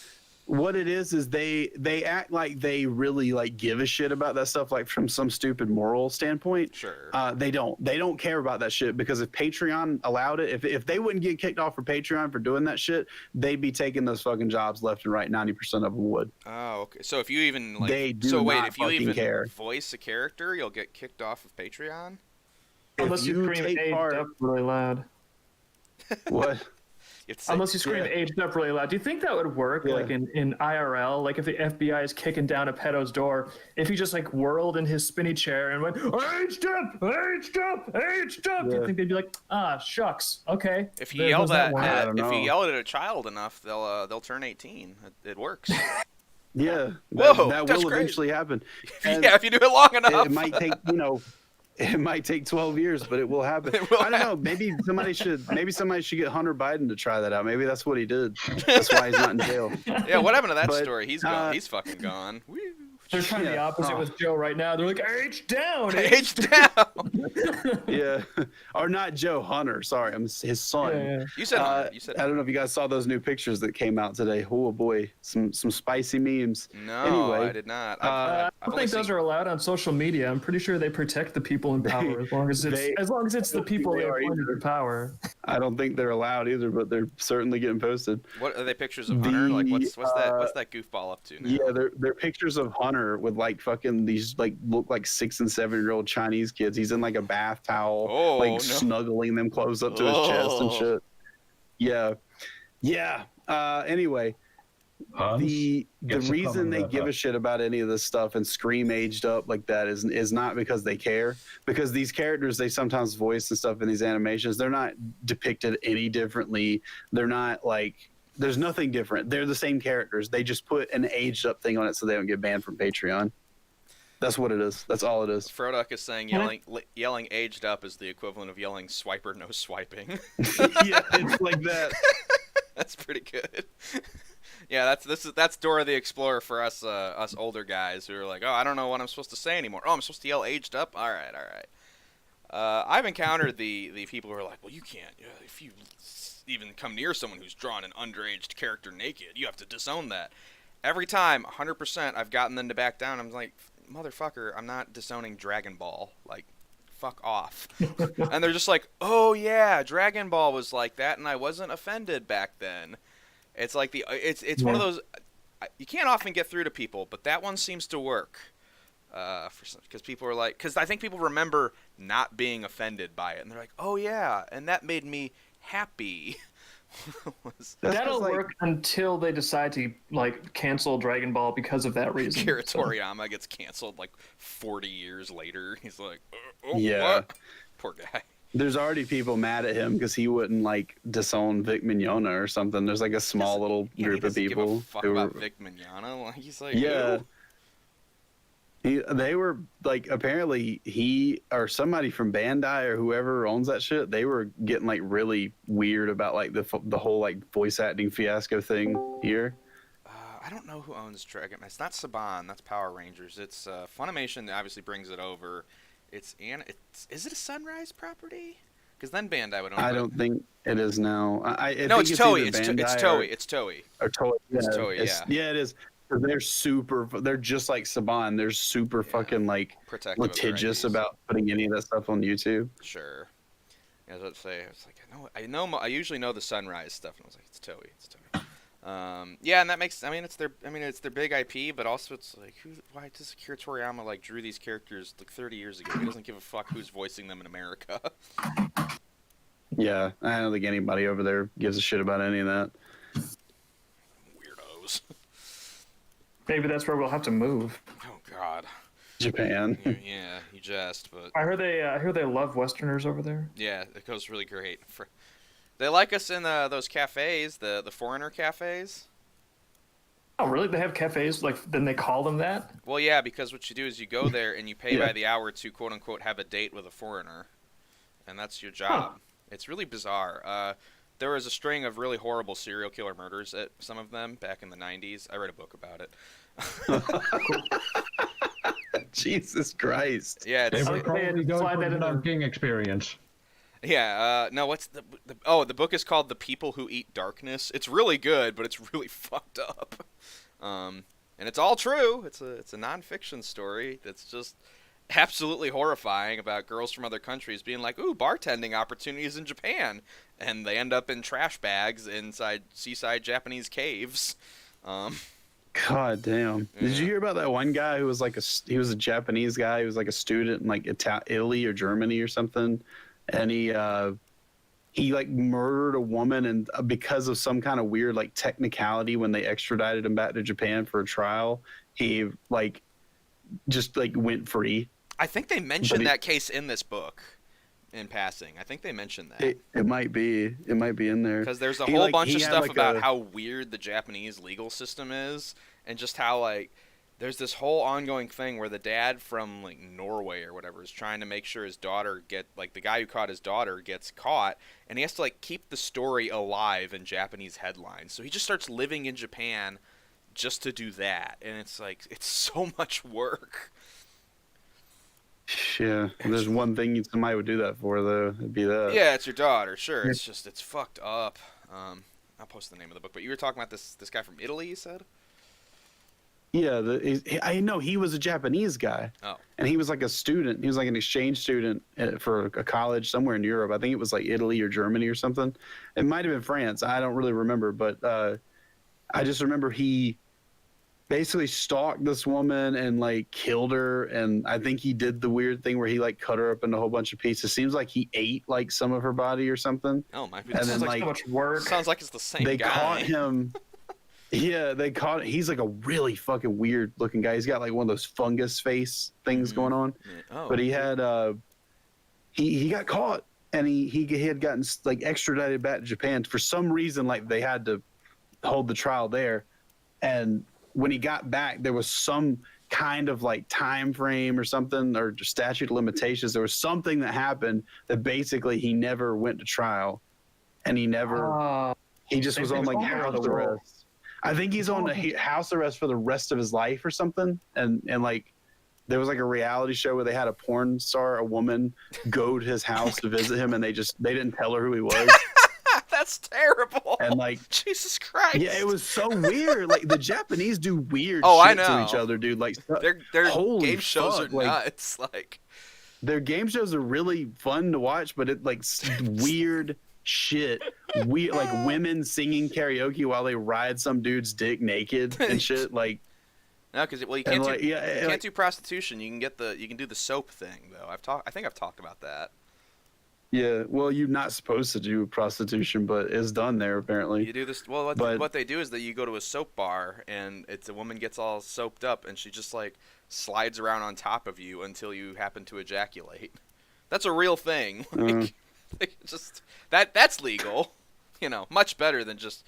What it is they act like they really like give a shit about that stuff, like from some stupid moral standpoint. Sure. They don't care about that shit, because if Patreon allowed it, if they wouldn't get kicked off for Patreon for doing that shit, they'd be taking those fucking jobs left and right. 90% of them would. Oh, okay. So if you even like, they do if you even care. voice a character, you'll get kicked off of Patreon. Unless you scream aged up really loud. What? Unless you scream aged up really loud. Do you think that would work like in IRL? Like if the FBI is kicking down a pedo's door, if he just like whirled in his spinny chair and went, aged up, aged up, aged up, do you think they'd be like, ah, shucks, okay. If you yell if you yell at a child enough, they'll turn 18. It works. Yeah. Whoa, that that's will great. eventually happen. Yeah, if you do it long enough. It might take, it might take 12 years, but it will happen. I don't know. Maybe somebody should get Hunter Biden to try that out. Maybe that's what he did. That's why he's not in jail. Yeah, what happened to that story? He's gone. He's fucking gone. Woo. They're trying the opposite with Joe right now. They're like, age down, age down. Yeah, or not Joe, Hunter. Sorry, I'm his son. Yeah. You said Hunter. You said. I don't know if you guys saw those new pictures that came out today. Oh boy, some spicy memes. No, anyway, I did not. I don't think those are allowed on social media. I'm pretty sure they protect the people in power as long as it's the people they appointed in power. I don't think they're allowed either, but they're certainly getting posted. What are they pictures of Hunter? Like what's that goofball up to now? Yeah, they're pictures of Hunter with like fucking these like look like 6 and 7 year old Chinese kids. He's in like a bath towel, snuggling them close up to his chest and shit. Yeah. Anyway, the reason they give a shit about any of this stuff and scream aged up like that is not because they care. Because these characters they sometimes voice and stuff in these animations, they're not depicted any differently. They're not like. There's nothing different. They're the same characters. They just put an aged up thing on it so they don't get banned from Patreon. That's what it is. That's all it is. Froduck is saying yelling aged up is the equivalent of yelling swiper no swiping. Yeah, it's like that. That's pretty good. Yeah, that's Dora the Explorer for us older guys who are like, oh, I don't know what I'm supposed to say anymore. Oh, I'm supposed to yell aged up? All right. I've encountered the people who are like, well, you can't. If you even come near someone who's drawn an underaged character naked, you have to disown that. Every time, 100%, I've gotten them to back down. I'm like, motherfucker, I'm not disowning Dragon Ball. Like, fuck off. And they're just like, oh yeah, Dragon Ball was like that, and I wasn't offended back then. It's like it's one of those. You can't often get through to people, but that one seems to work. Because people are like, because I think people remember not being offended by it, and they're like, oh yeah, and that made me happy. That'll work until they decide to like cancel Dragon Ball because of that reason. Akira Toriyama gets canceled like 40 years later. He's like, yeah, what? Poor guy. There's already people mad at him because he wouldn't like disown Vic Mignogna or something. There's like a small little group of people give a fuck about Vic Mignogna. Like, he's like, yeah. Ew. They were like, apparently he or somebody from Bandai or whoever owns that shit, they were getting like really weird about like the whole like voice acting fiasco thing here. I don't know who owns Dragon. It's not Saban. That's Power Rangers. It's Funimation that obviously brings it over. Is it a Sunrise property? Because then Bandai would own it. I don't think it is now. No, it's Toei. It's Toei. It's Toei. Or Toei. Yeah, it's Toei, yeah. Yeah, it is. They're just like Saban. They're super fucking like litigious about putting any of that stuff on YouTube. Sure. Yeah, I was about to say, it's like I usually know the Sunrise stuff, and I was like, it's Toei. It's Toei. Yeah, and that makes. It's their big IP, but also it's like, why does Akira Toriyama like drew these characters like 30 years ago? He doesn't give a fuck who's voicing them in America. Yeah, I don't think anybody over there gives a shit about any of that. Weirdos. Maybe that's where we'll have to move. Oh God. Japan. Yeah, you jest, but I heard they love Westerners over there. Yeah, it goes really great. They like us in those cafes, the foreigner cafes. Oh, really? They have cafes then they call them that? Well, yeah, because what you do is you go there and you pay by the hour to quote unquote have a date with a foreigner, and that's your job. Huh. It's really bizarre. There was a string of really horrible serial killer murders at some of them back in the 90s. I read a book about it. Jesus Christ. Yeah, they were probably going for the Nanking experience. Yeah, no, what's the book is called The People Who Eat Darkness. It's really good, but it's really fucked up. And it's all true. It's a nonfiction story that's just absolutely horrifying about girls from other countries being like, ooh, bartending opportunities in Japan. And they end up in trash bags inside seaside Japanese caves. God damn. Yeah. Did you hear about that one guy who was like he was a Japanese guy, he was like a student in like Italy or Germany or something, and he he like murdered a woman, and because of some kind of weird like technicality, when they extradited him back to Japan for a trial, he like just like went free. I think they mentioned that case in this book. In passing, I think they mentioned that. It might be in there because there's a whole bunch of stuff about how weird the Japanese legal system is, and just how like there's this whole ongoing thing where the dad from like Norway or whatever is trying to make sure his daughter the guy who caught his daughter gets caught, and he has to like keep the story alive in Japanese headlines. So he just starts living in Japan just to do that, and it's like it's so much work. Yeah, there's one thing somebody would do that for, though. It'd be that. Yeah, it's your daughter. Sure, it's just it's fucked up. I'll post the name of the book. But you were talking about this guy from Italy, you said? Yeah, I know he was a Japanese guy. Oh. And he was like a student. He was like an exchange student for a college somewhere in Europe. I think it was like Italy or Germany or something. It might have been France. I don't really remember, but I just remember he basically stalked this woman and like killed her, and I think he did the weird thing where he like cut her up into a whole bunch of pieces. Seems like he ate like some of her body or something. Oh, might be. And then like so much work. Sounds like it's the same they guy. Caught him. Yeah, they caught. He's like a really fucking weird looking guy. He's got like one of those fungus face things going on. Yeah. Oh, but he had he got caught, and he had gotten like extradited back to Japan for some reason. Like they had to hold the trial there, and when he got back, there was some kind of like time frame or something, or statute of limitations. There was something that happened that basically he never went to trial, and he never. He just was on like house arrest. I think he's on house arrest for the rest of his life or something, and like there was like a reality show where they had a porn star, a woman, go to his house to visit him, and they didn't tell her who he was. That's terrible. And like Jesus Christ. Yeah, it was so weird. Like the Japanese do weird I shit know. to each other, dude. Like their game shows are nuts. Like their game shows are really fun to watch, but it like weird shit. We like women singing karaoke while they ride some dude's dick naked and shit. Like no, because you can't do prostitution. You can do the soap thing though. I think I've talked about that. Yeah, well, you're not supposed to do prostitution, but it's done there apparently. You do this. Well, what they do is that you go to a soap bar, and it's a woman gets all soaped up, and she just like slides around on top of you until you happen to ejaculate. That's a real thing. Like, just that's legal. You know, much better than just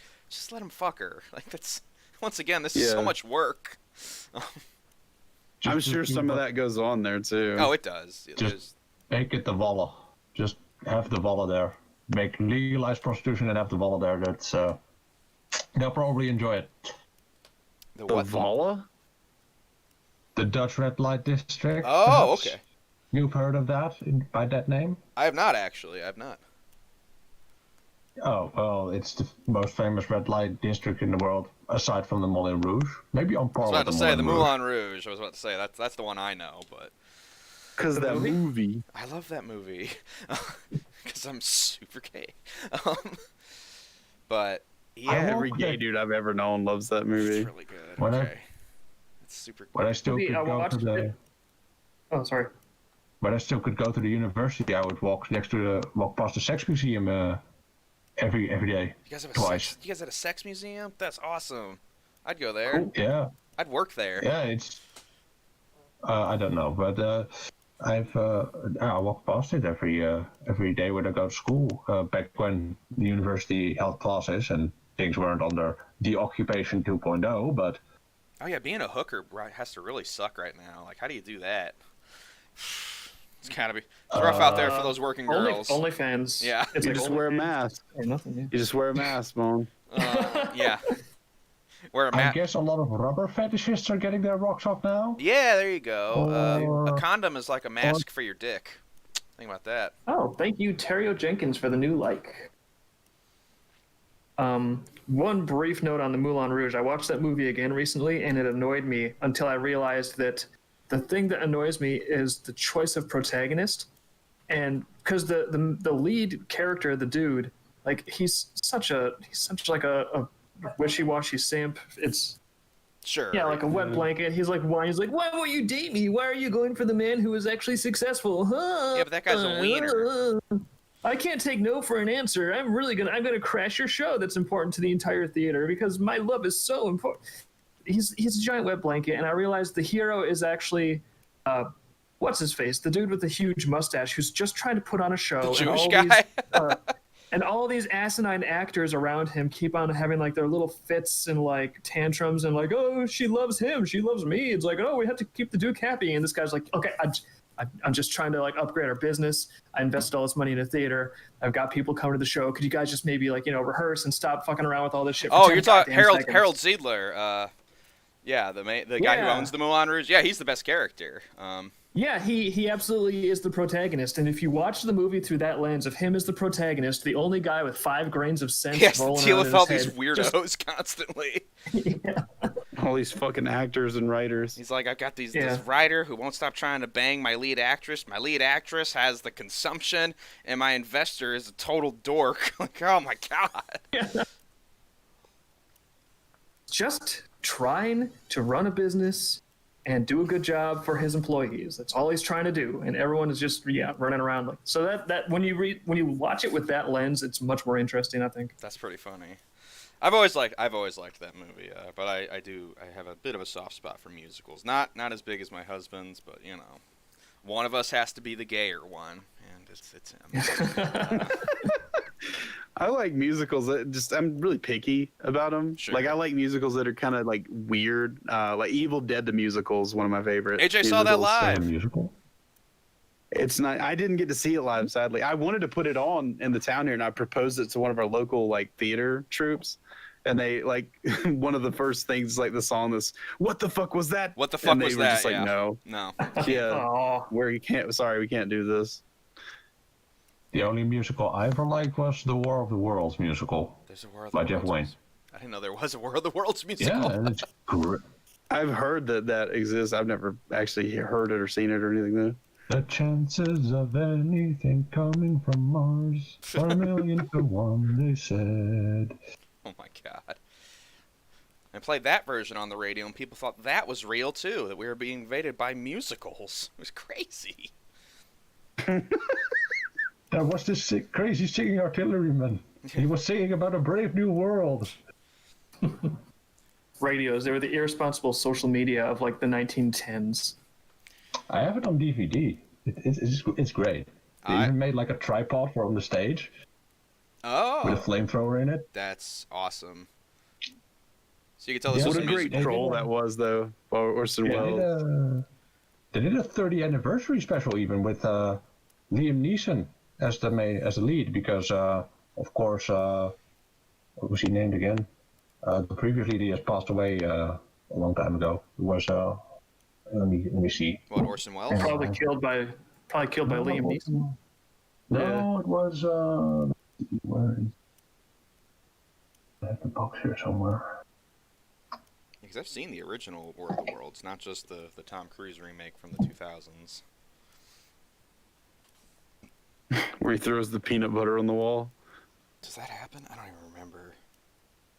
let him fuck her. Like that's once again, this is so much work. I'm sure some of that goes on there too. Oh, it does. Just make it the Volla. Just have the Volla there. Make legalized prostitution and have the Volla there. That's they'll probably enjoy it. The Volla? The Dutch red light district. Oh, perhaps. okay. You've heard of that by that name? I have not actually. I have not. Oh well, it's the most famous red light district in the world, aside from the Moulin Rouge. Maybe on par with the Moulin Rouge. I was about to say the Moulin Rouge. I was about to say that's the one I know, but. Because of that movie. I love that movie. Because I'm super gay. But yeah, every gay dude I've ever known loves that movie. It's really good. It's super good. When I still could go to the. Oh, sorry. When I still could go to the university, I would walk past the sex museum every day. You guys have twice. You guys had a sex museum? That's awesome. I'd go there. Cool. Yeah. I'd work there. Yeah, it's. I don't know, but I walk past it every day when I go to school. Back when the university held classes and things weren't under the occupation 2.0, but. Oh yeah, being a hooker has to really suck right now. Like, how do you do that? It's gotta be rough out there for those working girls. OnlyFans. Yeah. You just wear a mask. Or nothing. Yeah. You just wear a mask, man. Yeah. Wear a I guess a lot of rubber fetishists are getting their rocks off now. Yeah, there you go. A condom is like a mask for your dick. Think about that. Oh, thank you, Terrio Jenkins, for the new like. One brief note on the Moulin Rouge. I watched that movie again recently, and it annoyed me until I realized that the thing that annoys me is the choice of protagonist, and because the lead character, the dude, like he's such like a wishy-washy simp. It's sure, yeah, like a wet blanket. He's like, why won't you date me? Why are you going for the man who is actually successful? Huh? Yeah, but that guy's a wiener. I can't take no for an answer. I'm gonna crash your show that's important to the entire theater because my love is so important. He's a giant wet blanket, and I realized the hero is actually what's his face? The dude with the huge mustache who's just trying to put on a show. The Jewish and guy. And all these asinine actors around him keep on having like their little fits and like tantrums and like, oh, she loves him, she loves me. It's like, oh, we have to keep the Duke happy. And this guy's like, okay, I'm just trying to like upgrade our business. I invested all this money in a theater. I've got people coming to the show. Could you guys just maybe like, rehearse and stop fucking around with all this shit? Oh, you're talking Harold Ziedler. Yeah, the guy who owns the Moulin Rouge. Yeah, he's the best character. Yeah, he absolutely is the protagonist, and if you watch the movie through that lens of him as the protagonist, the only guy with 5 grains of sense, he has to deal with all these head, weirdos constantly. Yeah. All these fucking actors and writers. He's like, I've got this writer who won't stop trying to bang my lead actress. My lead actress has the consumption, and my investor is a total dork. Like, oh my god. Yeah. Just trying to run a business and do a good job for his employees. That's all he's trying to do, and everyone is just running around like. So that when you watch it with that lens, it's much more interesting, I think. That's pretty funny. I've always liked that movie, but I have a bit of a soft spot for musicals. Not as big as my husband's, but one of us has to be the gayer one, and it's him. I like musicals that I'm really picky about them. Sure. Like I like musicals that are kind of like weird. Like Evil Dead the musical is one of my favorites. AJ saw that live. Musical? It's not. I didn't get to see it live, sadly. I wanted to put it on in the town here, and I proposed it to one of our local like theater troops. And they like one of the first things like the song is "What the fuck was that?" What the fuck and they was were that? Just like, yeah. no. Yeah. Aww. Where you can't. Sorry, we can't do this. The only musical I ever liked was the War of the Worlds musical. There's a War of the by Worlds Jeff Wayne. I didn't know there was a War of the Worlds musical. Yeah, and it's great. I've heard that exists. I've never actually heard it or seen it or anything though. The chances of anything coming from Mars are 1,000,000 to 1, they said. Oh my god. I played that version on the radio, and people thought that was real too, that we were being invaded by musicals. It was crazy. There was this crazy singing artilleryman. He was singing about a brave new world. Radios, they were the irresponsible social media of like the 1910s. I have it on DVD. It's great. They even made like a tripod for on the stage Oh. with a flamethrower in it. That's awesome. So you can tell this What was a a great musical. troll that was though, Orson Welles. They did a 30th anniversary special even with Liam Neeson as the lead because of course what was he named again? The previous lead he has passed away a long time ago. It was let me see. What, Orson Welles? Probably killed by Liam Neeson. No, it was where is I have the box here somewhere. Because I've seen the original War of the Worlds, not just the Tom Cruise remake from the 2000s. Where he throws the peanut butter on the wall. Does that happen? I don't even remember.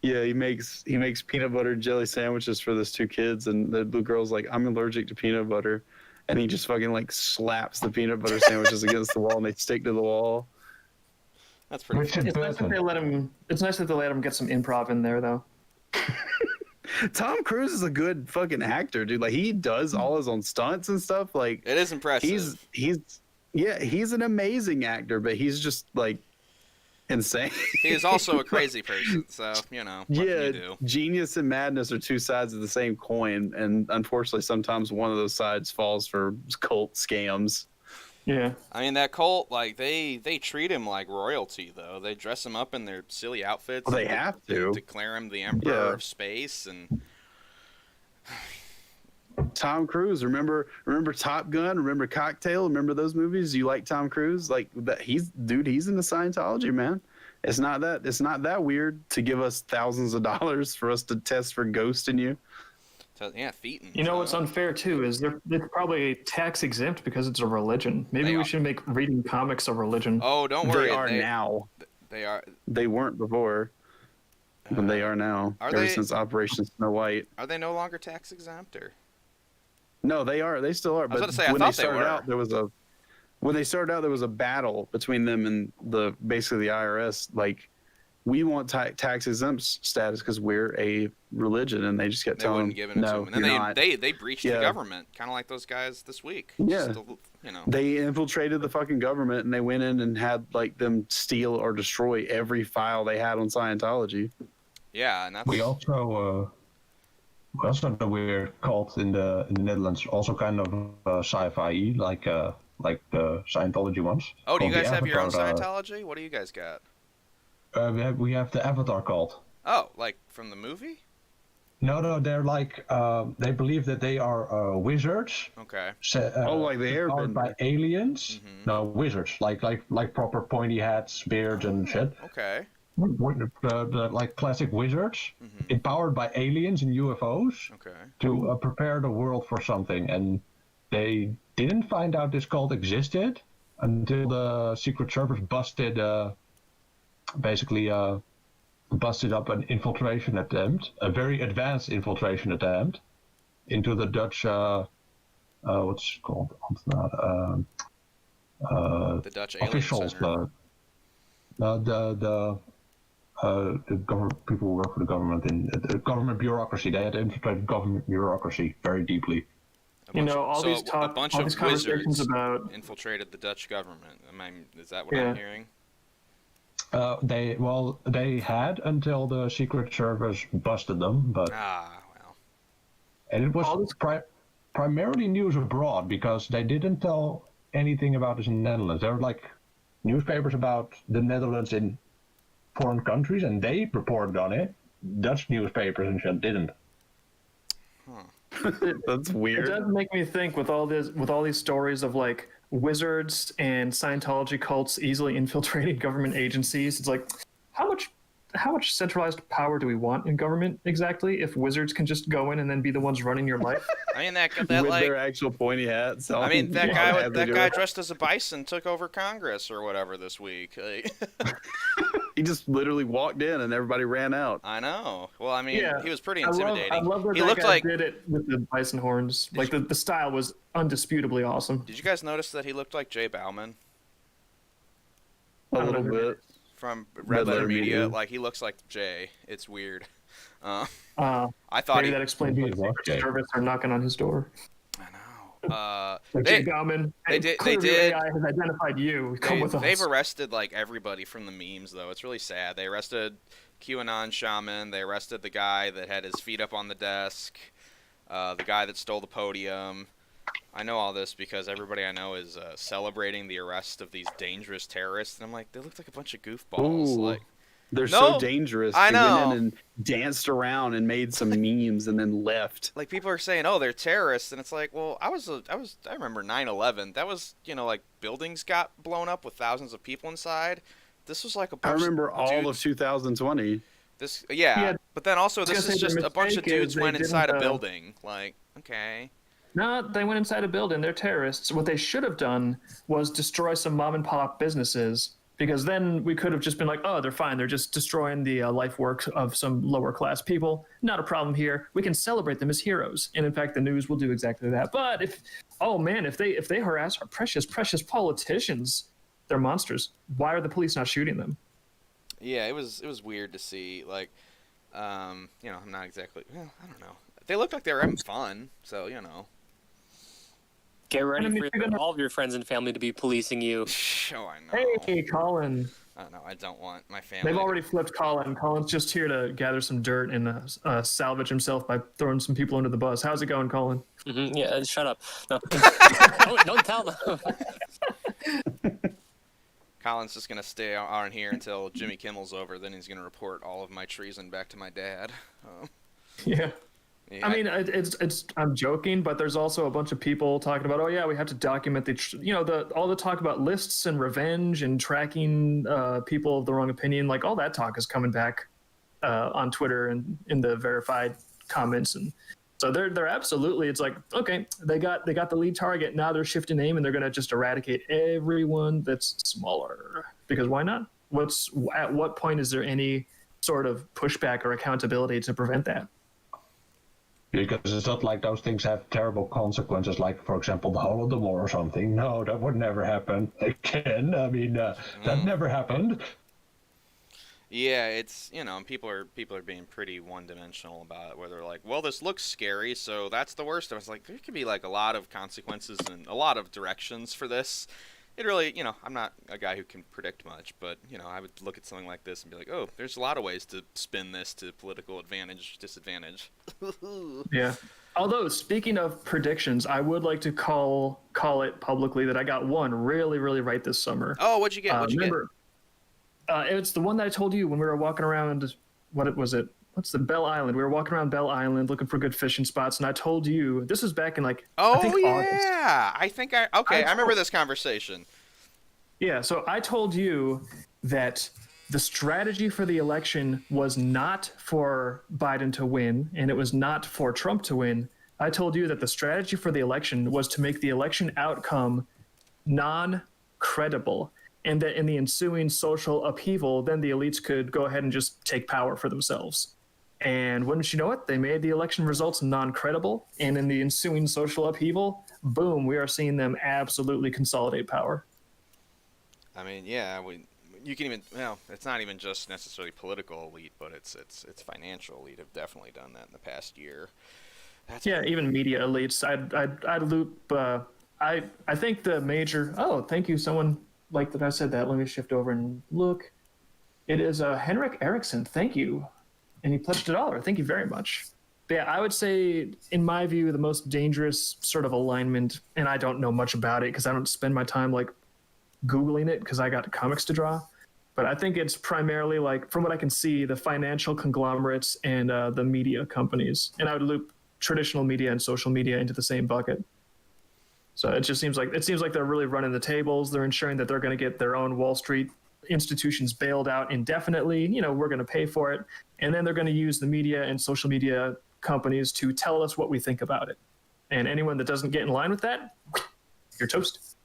Yeah, he makes peanut butter and jelly sandwiches for those 2 kids, and the little girl's like, "I'm allergic to peanut butter," and he just fucking like slaps the peanut butter sandwiches against the wall, and they stick to the wall. That's pretty Richard funny. It's nice that they let him. It's nice that they let him get some improv in there, though. Tom Cruise is a good fucking actor, dude. Like he does all his own stunts and stuff. Like It is impressive. he's an amazing actor, but he's just like insane. He is also a crazy person, so, what can you do? Genius and madness are 2 sides of the same coin, and unfortunately, sometimes one of those sides falls for cult scams. Yeah. I mean, that cult, like, they treat him like royalty, though. They dress him up in their silly outfits. Well, they and have to. declare him the Emperor of Space, and... Tom Cruise, remember Top Gun, remember Cocktail, remember those movies? You like Tom Cruise? Like that he's into Scientology, man. It's not that weird to give us thousands of dollars for us to test for ghost in you. Yeah, Thetan. You know what's unfair too is they're probably tax exempt because it's a religion. Maybe They we are. should make reading comics a religion. Oh, don't worry. They are now. They are. They weren't before. But they are now. Are Ever they- since Operation Snow White. Are they no longer tax exempt, or? No, they are. They still are. I was But about to say, I when thought they they started were. out, there was a when they started out, there was a battle between them and basically the IRS. Like, we want tax exempt status because we're a religion, and they just kept telling them, giving it to no, them. And then they breached the government, kind of like those guys this week. Yeah, Still, you know, they infiltrated the fucking government, and they went in and had like them steal or destroy every file they had on Scientology. Yeah, and that's we also know we're called in the Netherlands also kind of sci-fi, like the Scientology ones. Oh, do you guys have your own Avatar, Scientology? What do you guys got? we have the Avatar cult. Oh, like from the movie? No, they're like they believe that they are wizards. Okay. Like the powered by Airbender. aliens. Mhm. No, wizards, like proper pointy hats, beards, and shit. Okay. The like classic wizards, Mhm. empowered by aliens and UFOs Okay. to prepare the world for something. And they didn't find out this cult existed until the Secret Service busted up an infiltration attempt, a very advanced infiltration attempt, into the Dutch, what's it called? The Dutch Alien Officials, Center. the government, people who work for the government in the government bureaucracy. They had infiltrated government bureaucracy very deeply. A bunch of conversations wizards about infiltrated the Dutch government. Is that what I'm hearing? They had until the Secret Service busted them, but well. And it was primarily news abroad because they didn't tell anything about this in the Netherlands. There were like newspapers about the Netherlands in foreign countries, and they reported on it. Dutch newspapers and shit didn't. That's weird. It does make me think with all these stories of like wizards and Scientology cults easily infiltrating government agencies. It's like, how much centralized power do we want in government exactly? If wizards can just go in and then be the ones running your life. I mean that With like their actual pointy hats. I mean that guy dressed as a bison took over Congress or whatever this week. Like, he just literally walked in and everybody ran out. I know. Well, I mean, he was pretty intimidating. I love that he that looked guy like did it with the bison horns. Like the style was undisputably awesome. Did you guys notice that he looked like Jay Bauman A little bit. from Red Letter Media? Like he looks like Jay. It's weird. I thought maybe that explains why the Secret Service are knocking on his door. I know. Jay Bauman, they did. AI has identified you. Come with us. They've arrested like everybody from the memes, though. It's really sad. They arrested QAnon shaman. They arrested the guy that had his feet up on the desk. The guy that stole the podium. I know all this because everybody I know is celebrating the arrest of these dangerous terrorists, and I'm like, they look like a bunch of goofballs. Ooh. Like, They're so dangerous. I know. They went in and danced around and made some memes and then left. Like people are saying, "Oh, they're terrorists," and it's like, well, I remember 9/11. That was, like buildings got blown up with thousands of people inside. This was like a bunch. I remember of all dudes. of 2020. But then also this is just a bunch of dudes went inside a didn't, building. Like, okay. No, they went inside a building. They're terrorists. What they should have done was destroy some mom and pop businesses, because then we could have just been like, oh, they're fine. They're just destroying the life work of some lower class people. Not a problem here. We can celebrate them as heroes. And in fact, the news will do exactly that. But if they harass our precious politicians, they're monsters. Why are the police not shooting them? Yeah, it was weird to see. Like, I'm not exactly. Well, I don't know. They looked like they were having fun. So Get ready for all of your friends and family to be policing you. Oh, I know. Hey, Colin. I don't know. I don't want my family. They've already flipped Colin. Colin's just here to gather some dirt and salvage himself by throwing some people under the bus. How's it going, Colin? Mm-hmm, yeah, shut up. No. don't tell them. Colin's just gonna stay on here until Jimmy Kimmel's over. Then he's gonna report all of my treason back to my dad. Yeah. Yeah. I mean, it's. I'm joking, but there's also a bunch of people talking about, oh yeah, we have to document all the talk about lists and revenge and tracking people of the wrong opinion. Like all that talk is coming back on Twitter and in the verified comments, and so they're absolutely. It's like, okay, they got the lead target. Now they're shifting aim and they're gonna just eradicate everyone that's smaller, because why not? At what point is there any sort of pushback or accountability to prevent that? Because it's not like those things have terrible consequences, like, for example, the Holodomor or something. No, that would never happen again. I mean, that never happened. Yeah, it's people are being pretty one-dimensional about it, where they're like, well, this looks scary, so that's the worst. I was like, there could be like a lot of consequences and a lot of directions for this. It really, I'm not a guy who can predict much, but I would look at something like this and be like, oh, there's a lot of ways to spin this to political advantage, disadvantage. Yeah. Although, speaking of predictions, I would like to call it publicly that I got one really, really right this summer. Oh, what'd you get? What'd you get? It's the one that I told you when we were walking around. What was it? What's the Bell Island? We were walking around Bell Island looking for good fishing spots, and I told you this was back in I think August. I remember this conversation. Yeah, so I told you that the strategy for the election was not for Biden to win, and it was not for Trump to win. I told you that the strategy for the election was to make the election outcome non-credible, and that in the ensuing social upheaval, then the elites could go ahead and just take power for themselves. And wouldn't you know it, they made the election results non-credible, and in the ensuing social upheaval, boom, we are seeing them absolutely consolidate power. I mean, yeah, you can even it's not even just necessarily political elite, but it's financial elite have definitely done that in the past year. Even media elites. I'd loop. I think the major. Oh, thank you. Someone like that. I said that. Let me shift over and look. It is Henrik Eriksson. Thank you, and he pledged $1. Thank you very much. But yeah, I would say, in my view, the most dangerous sort of alignment, and I don't know much about it because I don't spend my time Googling it because I got comics to draw. But I think it's primarily from what I can see, the financial conglomerates and the media companies. And I would loop traditional media and social media into the same bucket. So it just seems like they're really running the tables. They're ensuring that they're going to get their own Wall Street institutions bailed out indefinitely. We're going to pay for it. And then they're going to use the media and social media companies to tell us what we think about it. And anyone that doesn't get in line with that, you're toast.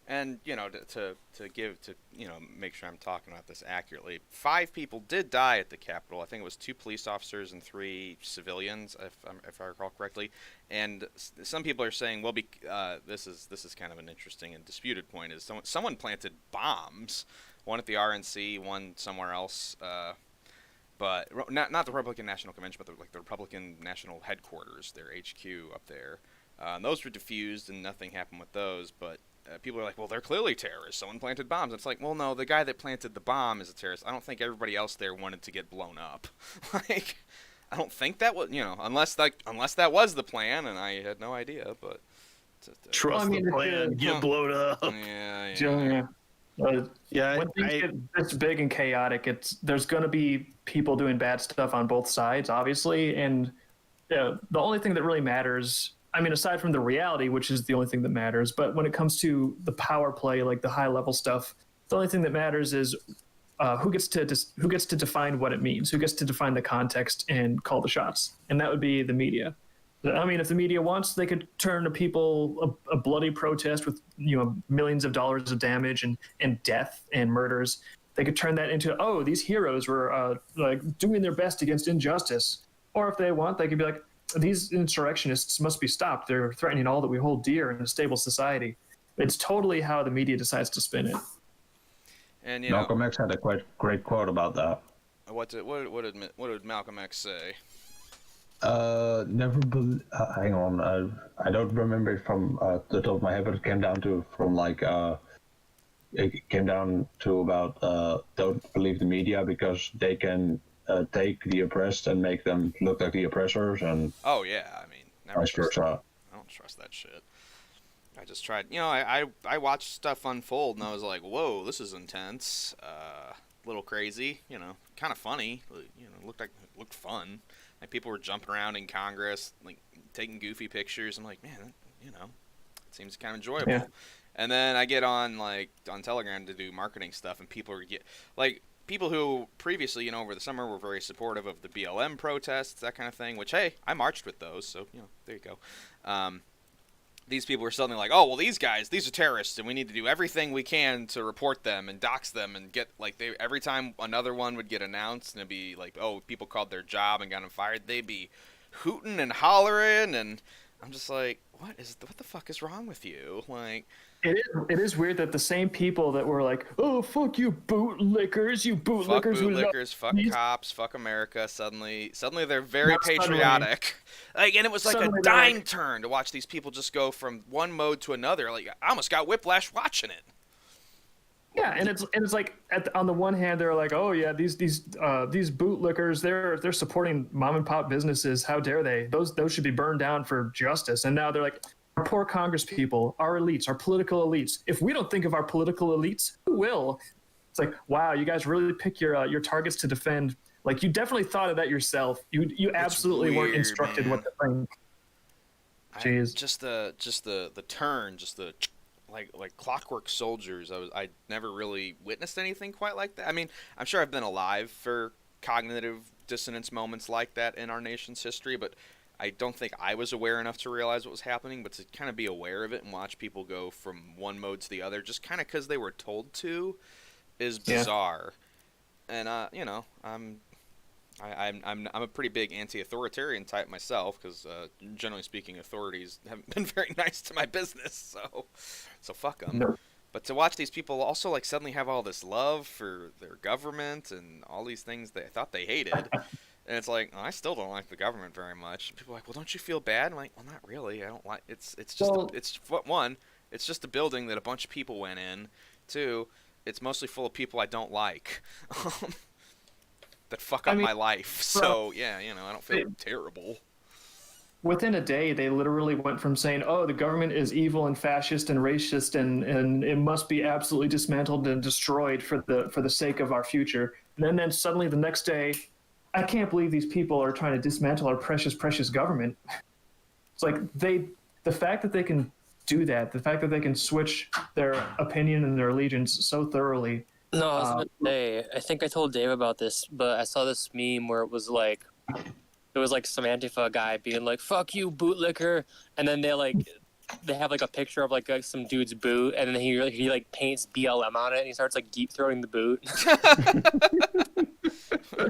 And to make sure I'm talking about this accurately, 5 people did die at the Capitol. I think it was 2 police officers and 3 civilians, if I recall correctly. And some people are saying, well, this is kind of an interesting and disputed point. Is someone planted bombs, one at the RNC, one somewhere else, but not the Republican National Convention, but the Republican National Headquarters, their HQ up there. Those were defused, and nothing happened with those, but. People are like, well, they're clearly terrorists. Someone planted bombs. It's like, well, no, the guy that planted the bomb is a terrorist. I don't think everybody else there wanted to get blown up. I don't think that was, unless that was the plan, and I had no idea. But trust the plan, get blown up. Yeah. When things get this big and chaotic, there's going to be people doing bad stuff on both sides, obviously, and the only thing that really matters. I mean, aside from the reality, which is the only thing that matters, but when it comes to the power play, the high level stuff, the only thing that matters is who gets to define what it means, who gets to define the context and call the shots, and that would be the media. I mean, if the media wants, they could turn to people a bloody protest with millions of dollars of damage and death and murders. They could turn that into, oh, these heroes were doing their best against injustice. Or if they want, they could be like, these insurrectionists must be stopped. They're threatening all that we hold dear in a stable society. It's totally how the media decides to spin it. And Malcolm X had a great quote about that. What did Malcolm X say? Hang on. I don't remember it from the top of my head, but it came down to about don't believe the media because they can take the oppressed and make them look like the oppressors, and I mean, vice versa. I don't trust that shit. I just tried, I watched stuff unfold and I was like, whoa, this is intense, a little crazy, kind of funny, looked fun. Like people were jumping around in Congress, taking goofy pictures. I'm like, man, it seems kind of enjoyable. Yeah. And then I get on Telegram to do marketing stuff, and people who previously, over the summer were very supportive of the BLM protests, that kind of thing, which, hey, I marched with those, so, there you go. These people were suddenly like, oh, well, these are terrorists, and we need to do everything we can to report them and dox them and get, every time another one would get announced, and it'd be like, oh, people called their job and got them fired, they'd be hooting and hollering, and I'm just like, what the fuck is wrong with you? Like, It is weird that the same people that were like, "Oh fuck you bootlickers, you fuck bootlickers who love bootlickers, fuck these," cops, fuck America. Suddenly they're very Now suddenly- patriotic. Like, and it was like a Suddenly they're dime like- turn to watch these people just go from one mode to another. Like, I almost got whiplash watching it. Yeah, and it's like on the one hand they're like, "Oh yeah, these bootlickers, they're supporting mom and pop businesses. How dare they? Those should be burned down for justice." And now they're like, our poor Congress people, our elites, our political elites. If we don't think of our political elites, who will? It's like, wow, you guys really pick your targets to defend. Like, you definitely thought of that yourself. You absolutely weren't weird, instructed man. what to think. Jeez. Just the turn, just the like Clockwork Soldiers. I never really witnessed anything quite like that. I mean, I'm sure I've been alive for cognitive dissonance moments like that in our nation's history, but I don't think I was aware enough to realize what was happening. But to kind of be aware of it and watch people go from one mode to the other, just kind of because they were told to, is bizarre. And I'm a pretty big anti-authoritarian type myself, because generally speaking, authorities haven't been very nice to my business. So fuck them. No. But to watch these people also like suddenly have all this love for their government and all these things they thought they hated, and it's like, I still don't like the government very much. People are like, well, don't you feel bad? I'm like, well, not really. I don't like. It's just one. It's just a building that a bunch of people went in. Two, it's mostly full of people I don't like. That fuck up my life. So yeah, I don't feel terrible. Within a day, they literally went from saying, "Oh, the government is evil and fascist and racist, and it must be absolutely dismantled and destroyed for the sake of our future." And then suddenly the next day, I can't believe these people are trying to dismantle our precious government. It's like the fact that they can do that, the fact that they can switch their opinion and their allegiance so thoroughly. No, I was gonna say, I think I told Dave about this, but I saw this meme where it was like some Antifa guy being like, "Fuck you, bootlicker," and then they have like a picture of like some dude's boot, and then he like paints BLM on it, and he starts like deep throwing the boot.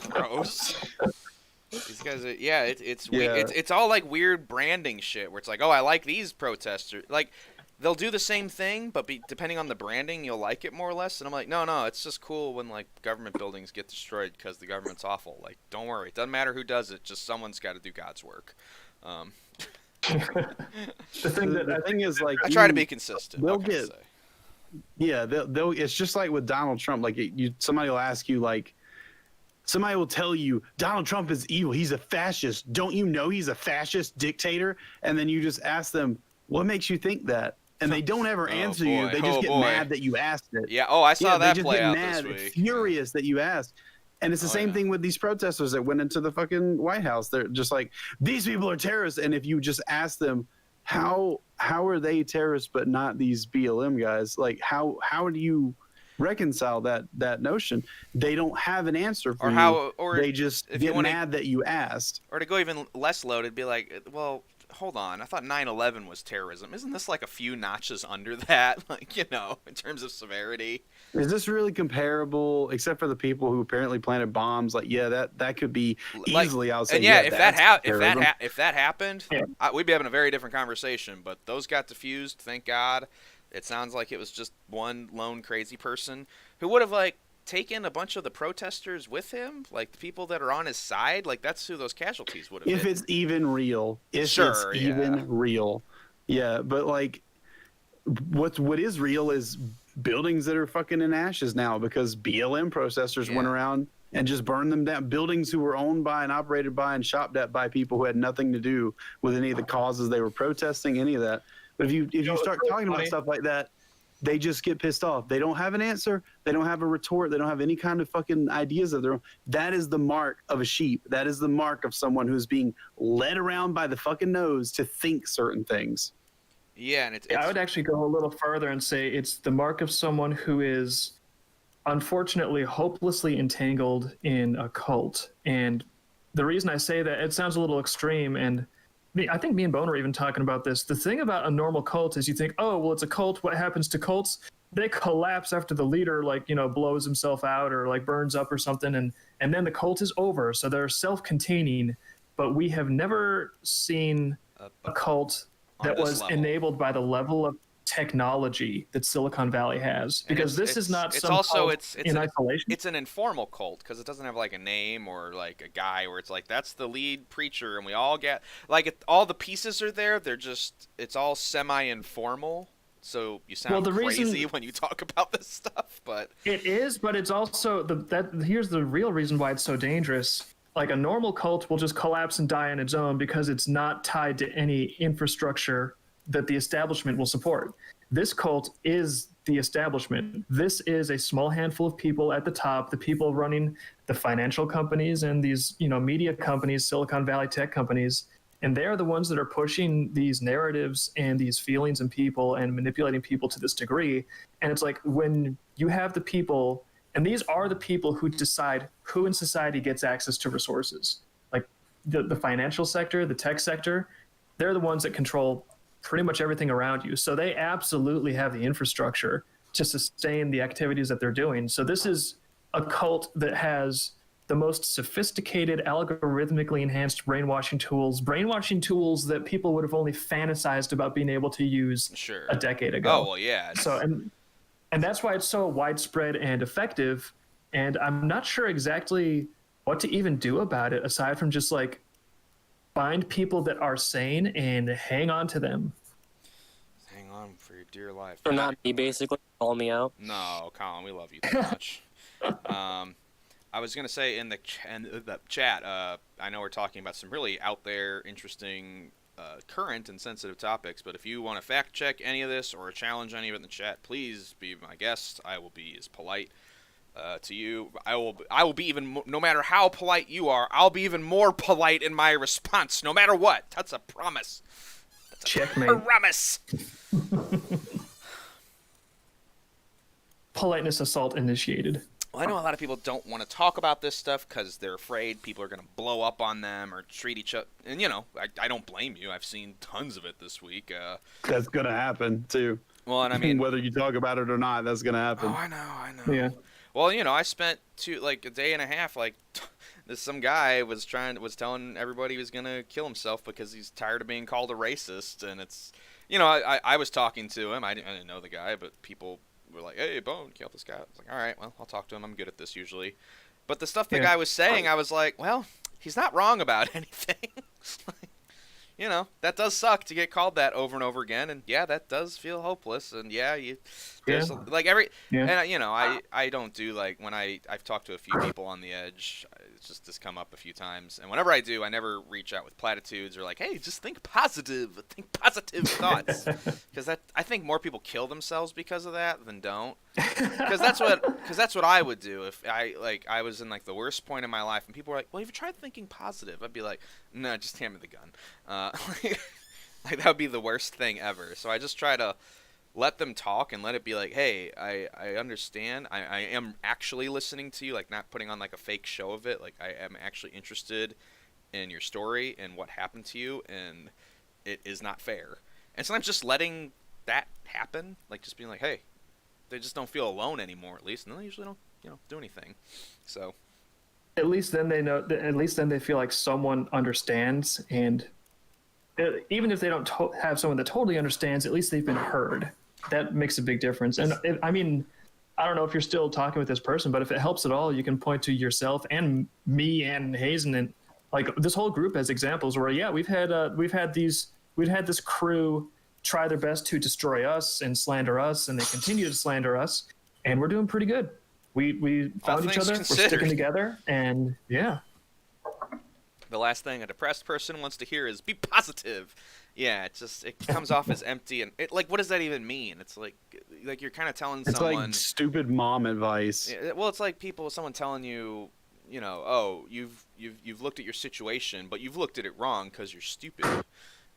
Gross. These guys are, it's all like weird branding shit where it's like, oh, I like these protesters. Like, they'll do the same thing, but depending on the branding, you'll like it more or less. And I'm like, no, it's just cool when like government buildings get destroyed because the government's awful. Like, don't worry, it doesn't matter who does it. Just someone's got to do God's work. The thing is, like, I try to be consistent. They'll it's just like with Donald Trump. Like, somebody will ask you, like, somebody will tell you Donald Trump is evil. He's a fascist. Don't you know he's a fascist dictator? And then you just ask them, what makes you think that? And they don't ever answer you. They just get mad that you asked it. Yeah. Oh, I saw that they just play get out mad, this week. furious that you asked. And it's the same thing with these protesters that went into the fucking White House. They're just like, these people are terrorists. And if you just ask them, how are they terrorists but not these BLM guys? Like, how do you reconcile that notion? They don't have an answer for you. They just get mad that you asked. Or to go even less loaded, be like, well, hold on, I thought 9/11 was terrorism. Isn't this like a few notches under that? Like, in terms of severity. Is this really comparable, except for the people who apparently planted bombs? Like, yeah, that could be easily. I'll say, and if that happened, we'd be having a very different conversation. But those got diffused, thank God. It sounds like it was just one lone crazy person who would have like taken a bunch of the protesters with him, like the people that are on his side. Like, that's who those casualties would have been. If it's even real. Real. Yeah, but like, what is real is buildings that are fucking in ashes now because BLM protesters went around and just burned them down. Buildings who were owned by and operated by and shopped at by people who had nothing to do with any of the causes they were protesting, any of that. But if you start talking about stuff like that, they just get pissed off. They don't have an answer. They don't have a retort. They don't have any kind of fucking ideas of their own. That is the mark of a sheep. That is the mark of someone who's being led around by the fucking nose to think certain things. Yeah, and I would actually go a little further and say it's the mark of someone who is unfortunately hopelessly entangled in a cult. And the reason I say that, it sounds a little extreme, and I think me and Bone are even talking about this. The thing about a normal cult is you think, oh, well, it's a cult. What happens to cults? They collapse after the leader, blows himself out or burns up or something. And then the cult is over. So they're self-containing. but we have never seen a cult On that this was level. enabled by the level of technology that Silicon Valley has, because this is not it's some also cult it's in isolation. it's an informal cult because it doesn't have like a name or like a guy where it's like that's the lead preacher and we all get like all the pieces are there. They're just it's all semi-informal. So you sound the crazy reason- when you talk about this stuff, but It is, but it's also here's the real reason why it's so dangerous. Like a normal cult will just collapse and die on its own because it's not tied to any infrastructure that the establishment will support. This cult is the establishment. This is a small handful of people at the top, the people running the financial companies and these, media companies, Silicon Valley tech companies, and they're the ones that are pushing these narratives and these feelings in people and manipulating people to this degree. And it's like when you have the people, and these are the people who decide who in society gets access to resources, like the financial sector, the tech sector, they're the ones that control pretty much everything around you. So they absolutely have the infrastructure to sustain the activities that they're doing. So this is a cult that has the most sophisticated, algorithmically enhanced brainwashing tools that people would have only fantasized about being able to use sure. a decade ago. Oh well, yeah. So and that's why it's so widespread and effective. And I'm not sure exactly what to even do about it aside from just like find people that are sane and hang on to them. Hang on for your dear life. So not me, basically. Call me out. No, Colin, we love you too much. I was gonna say in the chat. I know we're talking about some really out there, interesting, current and sensitive topics. But if you want to fact check any of this or challenge any of it in the chat, please be my guest. I will be as polite to you. I will be even no matter how polite you are. I'll be even more polite in my response, no matter what. That's a promise. That's a Checkmate. promise. Politeness assault initiated. Well, I know a lot of people don't want to talk about this stuff because they're afraid people are going to blow up on them or treat each other. And, I don't blame you. I've seen tons of it this week. That's going to happen, too. Well, and I mean... whether you talk about it or not, that's going to happen. Oh, I know. Yeah. Well, I spent a day and a half, some guy was telling everybody he was going to kill himself because he's tired of being called a racist. And it's, I was talking to him. I didn't know the guy, but people... we're like, hey, Bone, kill this guy. I was like, all right, well, I'll talk to him. I'm good at this usually. But the stuff the guy was saying, I was like, well, he's not wrong about anything. That does suck to get called that over and over again. And yeah, that does feel hopeless. And yeah, and I don't do when I've talked to a few people on the edge. It's just this come up a few times. And whenever I do, I never reach out with platitudes or hey, just think positive thoughts. Because I think more people kill themselves because of that than don't. Because that's what I would do if I was in the worst point in my life and people were like, well, have you tried thinking positive? I'd be like, no, just hand me the gun. That would be the worst thing ever. So I just try to let them talk and let it be hey, I understand. I am actually listening to you, not putting on a fake show of it. I am actually interested in your story and what happened to you, and it is not fair. And sometimes just letting that happen, just being hey, they just don't feel alone anymore, at least, and they usually don't, do anything. So at least then they know. At least then they feel like someone understands, and even if they don't have someone that totally understands, at least they've been heard. That makes a big difference. And I don't know if you're still talking with this person, but if it helps at all, you can point to yourself and me and Hazen and this whole group as examples where we've had this crew try their best to destroy us and slander us, and they continue to slander us, and we're doing pretty good. We found each other, we're sticking together, and yeah. The last thing a depressed person wants to hear is be positive. Yeah, it comes off as empty, and what does that even mean? It's you're kind of telling someone. It's stupid mom advice. Well, it's someone telling you, oh, you've looked at your situation, but you've looked at it wrong because you're stupid.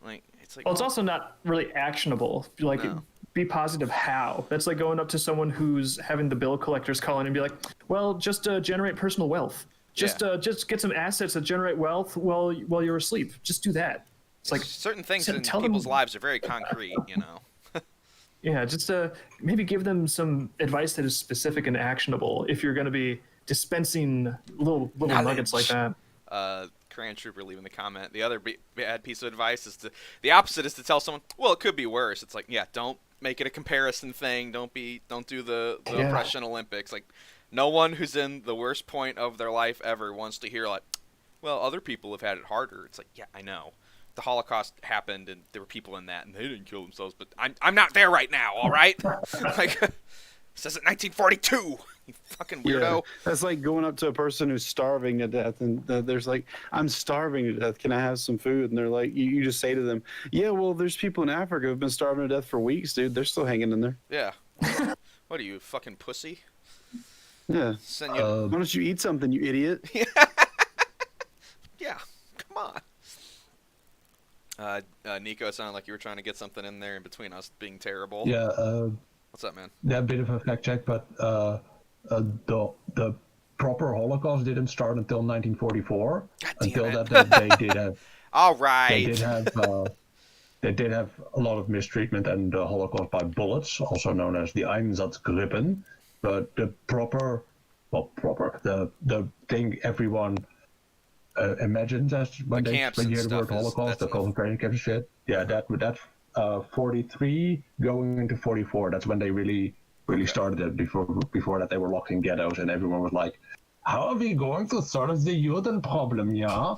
Well, it's also not really actionable. No. Be positive. How? That's like going up to someone who's having the bill collectors call in and be like, well, just generate personal wealth. Just get some assets that generate wealth while you're asleep. Just do that. It's certain things in people's lives are very concrete, Yeah, just maybe give them some advice that is specific and actionable if you're going to be dispensing little nuggets like that. Crayon Trooper leaving the comment. The other bad piece of advice is the opposite is to tell someone, well, it could be worse. It's like, yeah, don't make it a comparison thing. Don't do the oppression Olympics. Like, no one who's in the worst point of their life ever wants to hear like, well, other people have had it harder. It's like, yeah, I know. The Holocaust happened, and there were people in that, and they didn't kill themselves. But I'm not there right now. All right, like it says it 1942. You fucking weirdo. Yeah, that's like going up to a person who's starving to death, and there's like, I'm starving to death. Can I have some food? And they're like, you just say to them, yeah, well, there's people in Africa who've been starving to death for weeks, dude. They're still hanging in there. Yeah. What are you, fucking pussy? Yeah. Send you... Why don't you eat something, you idiot? Yeah. Come on. Nico, it sounded like you were trying to get something in there in between us being terrible. Yeah. What's up, man? Yeah, a bit of a fact check, but the proper Holocaust didn't start until 1944. God until damn it. that, they did have. All right. They did have a lot of mistreatment and the Holocaust by bullets, also known as the Einsatzgruppen. But the the thing everyone imagines as when you hear the word Holocaust, the concentration camp shit. Yeah, that's 43 going into 44. That's when they really started it. Before that, they were locked in ghettos, and everyone was like, "How are we going to solve the Juden problem?" Yeah.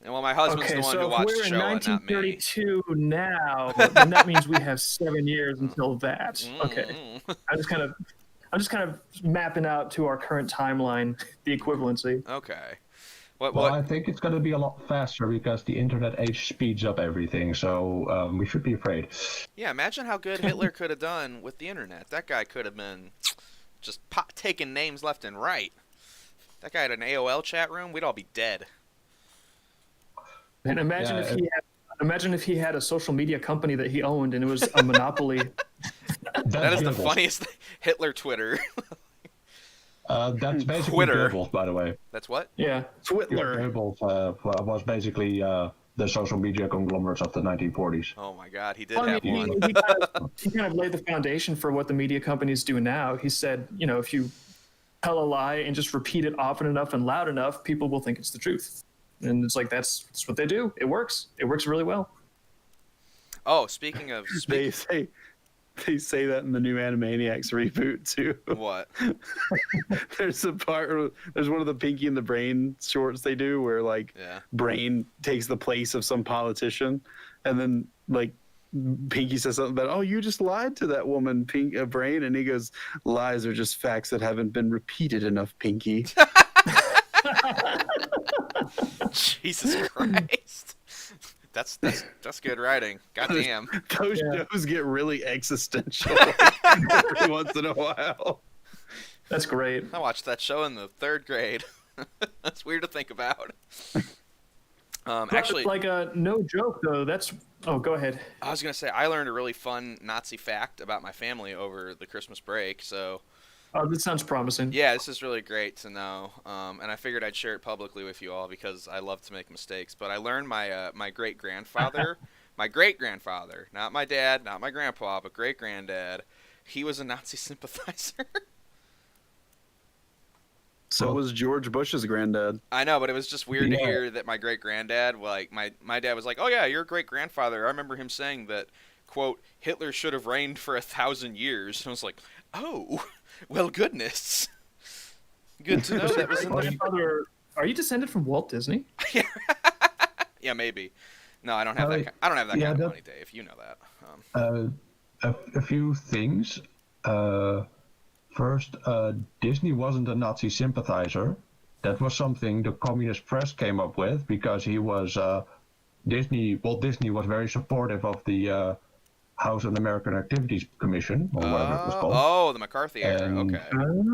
And well, my husband's the one who watched the show, and not me. We're in 1932 now, then that means we have 7 years until that. Okay, I'm just kind of mapping out to our current timeline the equivalency. Okay. Well, I think it's going to be a lot faster because the internet age speeds up everything, so we should be afraid. Yeah, imagine how good Hitler could have done with the internet. That guy could have been just taking names left and right. That guy had an AOL chat room, we'd all be dead. And imagine if he had a social media company that he owned and it was a monopoly. That is the funniest thing. Hitler Twitter. That's basically Twitter. Goebbels, by the way. That's what? Yeah. Twitter. Goebbels was basically the social media conglomerates of the 1940s. Oh my God, he did have one. He kind of laid the foundation for what the media companies do now. He said, if you tell a lie and just repeat it often enough and loud enough, people will think it's the truth. And it's like that's what they do. It works. It works really well. Oh, speaking of... They say that in the new Animaniacs reboot too. What? There's a part where there's one of the Pinky and the Brain shorts they do where Brain takes the place of some politician, and then Pinky says something about, oh, you just lied to that woman, Brain, and he goes, lies are just facts that haven't been repeated enough, Pinky. Jesus Christ. That's good writing. Goddamn. Those shows get really existential every once in a while. That's great. I watched that show in the 3rd grade. That's weird to think about. Actually, no joke though. Go ahead. I was gonna say I learned a really fun Nazi fact about my family over the Christmas break. So. Oh, this sounds promising. Yeah, this is really great to know, and I figured I'd share it publicly with you all because I love to make mistakes. But I learned my great-grandfather, not my dad, not my grandpa, but great-granddad, he was a Nazi sympathizer. So was George Bush's granddad. I know, but it was just weird to hear that my great-granddad, my dad was like, oh yeah, your great-grandfather, I remember him saying that, quote, Hitler should have reigned for 1,000 years. And I was like, oh... Well, goodness. Good to know that was in the... Are you descended from Walt Disney? Yeah, maybe. No, I don't have that. I don't have that kind of money, Dave. You know that. A few things. First, Disney wasn't a Nazi sympathizer. That was something the communist press came up with because he was Walt Disney was very supportive of the House Un-American Activities Commission, or whatever it was called. Oh, the McCarthy era. Okay.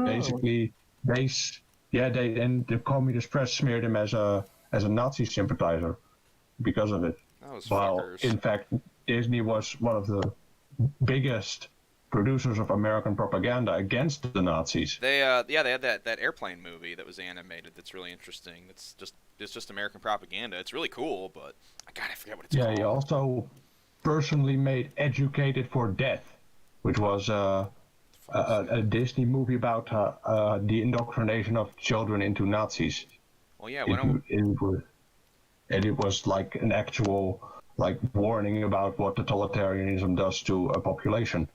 Basically, the communist press smeared him as a Nazi sympathizer because of it. Those While fuckers. in fact, Disney was one of the biggest producers of American propaganda against the Nazis. They had that airplane movie that was animated. That's really interesting. It's just American propaganda. It's really cool, but I forget what it's called. Yeah, he also personally made Educated for Death, which was a Disney movie about the indoctrination of children into Nazis. Well, yeah. and it was like an actual like warning about what totalitarianism does to a population.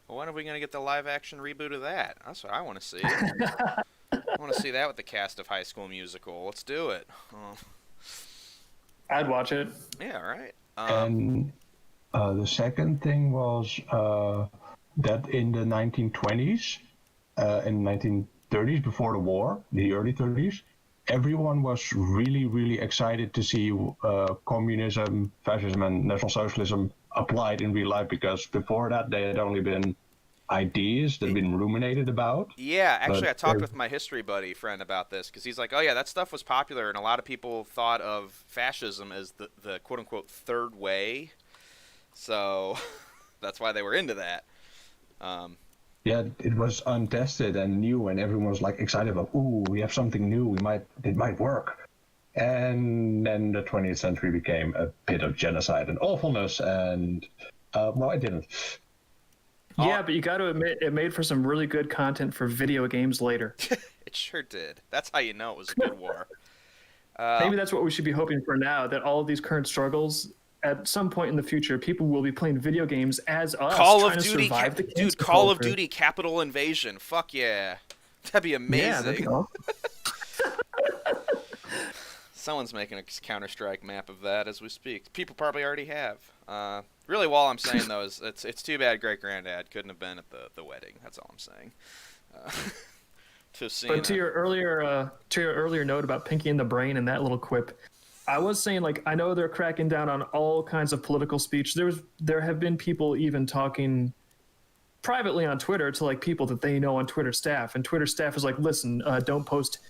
Well, when are we going to get the live action reboot of that? That's what I want to see. I want to see that with the cast of High School Musical. Let's do it. I'd watch it. Yeah, right. And the second thing was that in the 1920s and 1930s, before the war, the early 30s, everyone was really, really excited to see communism, fascism, and National Socialism applied in real life, because before that they had only been ideas that had been ruminated about. Yeah, actually, I talked with my history buddy friend about this, because he's like, oh yeah, that stuff was popular, and a lot of people thought of fascism as the quote-unquote third way, so that's why they were into that. Yeah, it was untested and new, and everyone was like excited about, ooh, we have something new, it might work. And then the 20th century became a bit of genocide and awfulness, and well, it didn't. Yeah, but you got to admit, it made for some really good content for video games later. It sure did. That's how you know it was a good war. Maybe that's what we should be hoping for now, that all of these current struggles, at some point in the future, people will be playing video games as us, Call of trying to Duty, survive the dude, cancel Call of culture. Duty Capital Invasion. Fuck yeah. That'd be amazing. Yeah, that'd be awesome. Someone's making a Counter-Strike map of that as we speak. People probably already have. Really, all I'm saying, though, is it's too bad Great-Granddad couldn't have been at the wedding. That's all I'm saying. To your earlier note about Pinky and the Brain and that little quip, I was saying, like, I know they're cracking down on all kinds of political speech. There have been people even talking privately on Twitter to like people that they know on Twitter staff, and Twitter staff is like, listen, don't post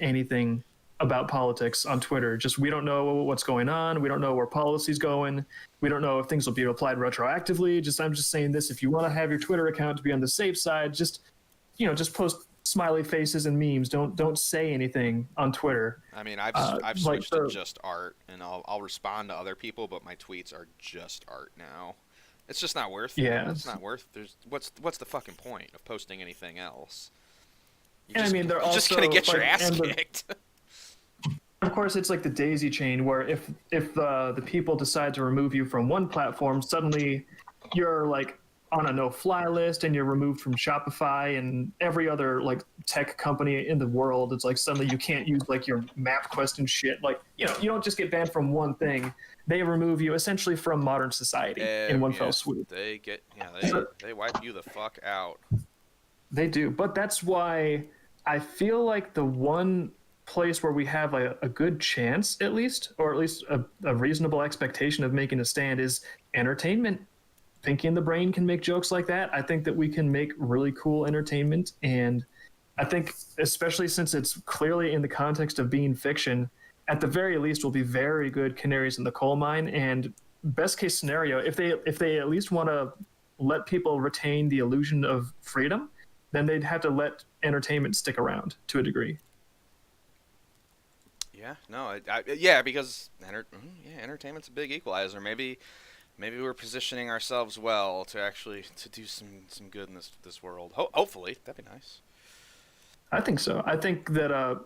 anything about politics on Twitter. Just, we don't know what's going on. We don't know where policy's going. We don't know if things will be applied retroactively. I'm just saying this. If you want to have your Twitter account to be on the safe side, just post smiley faces and memes. Don't say anything on Twitter. I mean, I've switched to just art, and I'll respond to other people, but my tweets are just art now. It's just not worth it. Yeah. It's not worth. What's the fucking point of posting anything else? I mean, they're you're just also, gonna get your like, ass and kicked. Of course, it's like the daisy chain where if the people decide to remove you from one platform, suddenly you're like on a no-fly list and you're removed from Shopify and every other like tech company in the world. It's like suddenly you can't use like your MapQuest and shit. Like, you don't just get banned from one thing. They remove you essentially from modern society in one fell swoop. They wipe you the fuck out. They do, but that's why I feel like the one place where we have a good chance, at least, or at least a reasonable expectation of making a stand, is entertainment. Pinky and the Brain can make jokes like that. I think that we can make really cool entertainment, and I think, especially since it's clearly in the context of being fiction, at the very least will be very good canaries in the coal mine. And best case scenario, if they at least want to let people retain the illusion of freedom, then they'd have to let entertainment stick around to a degree. Yeah, no, because entertainment's a big equalizer. Maybe we're positioning ourselves well to do some good in this world. Hopefully, that'd be nice. I think so. I think that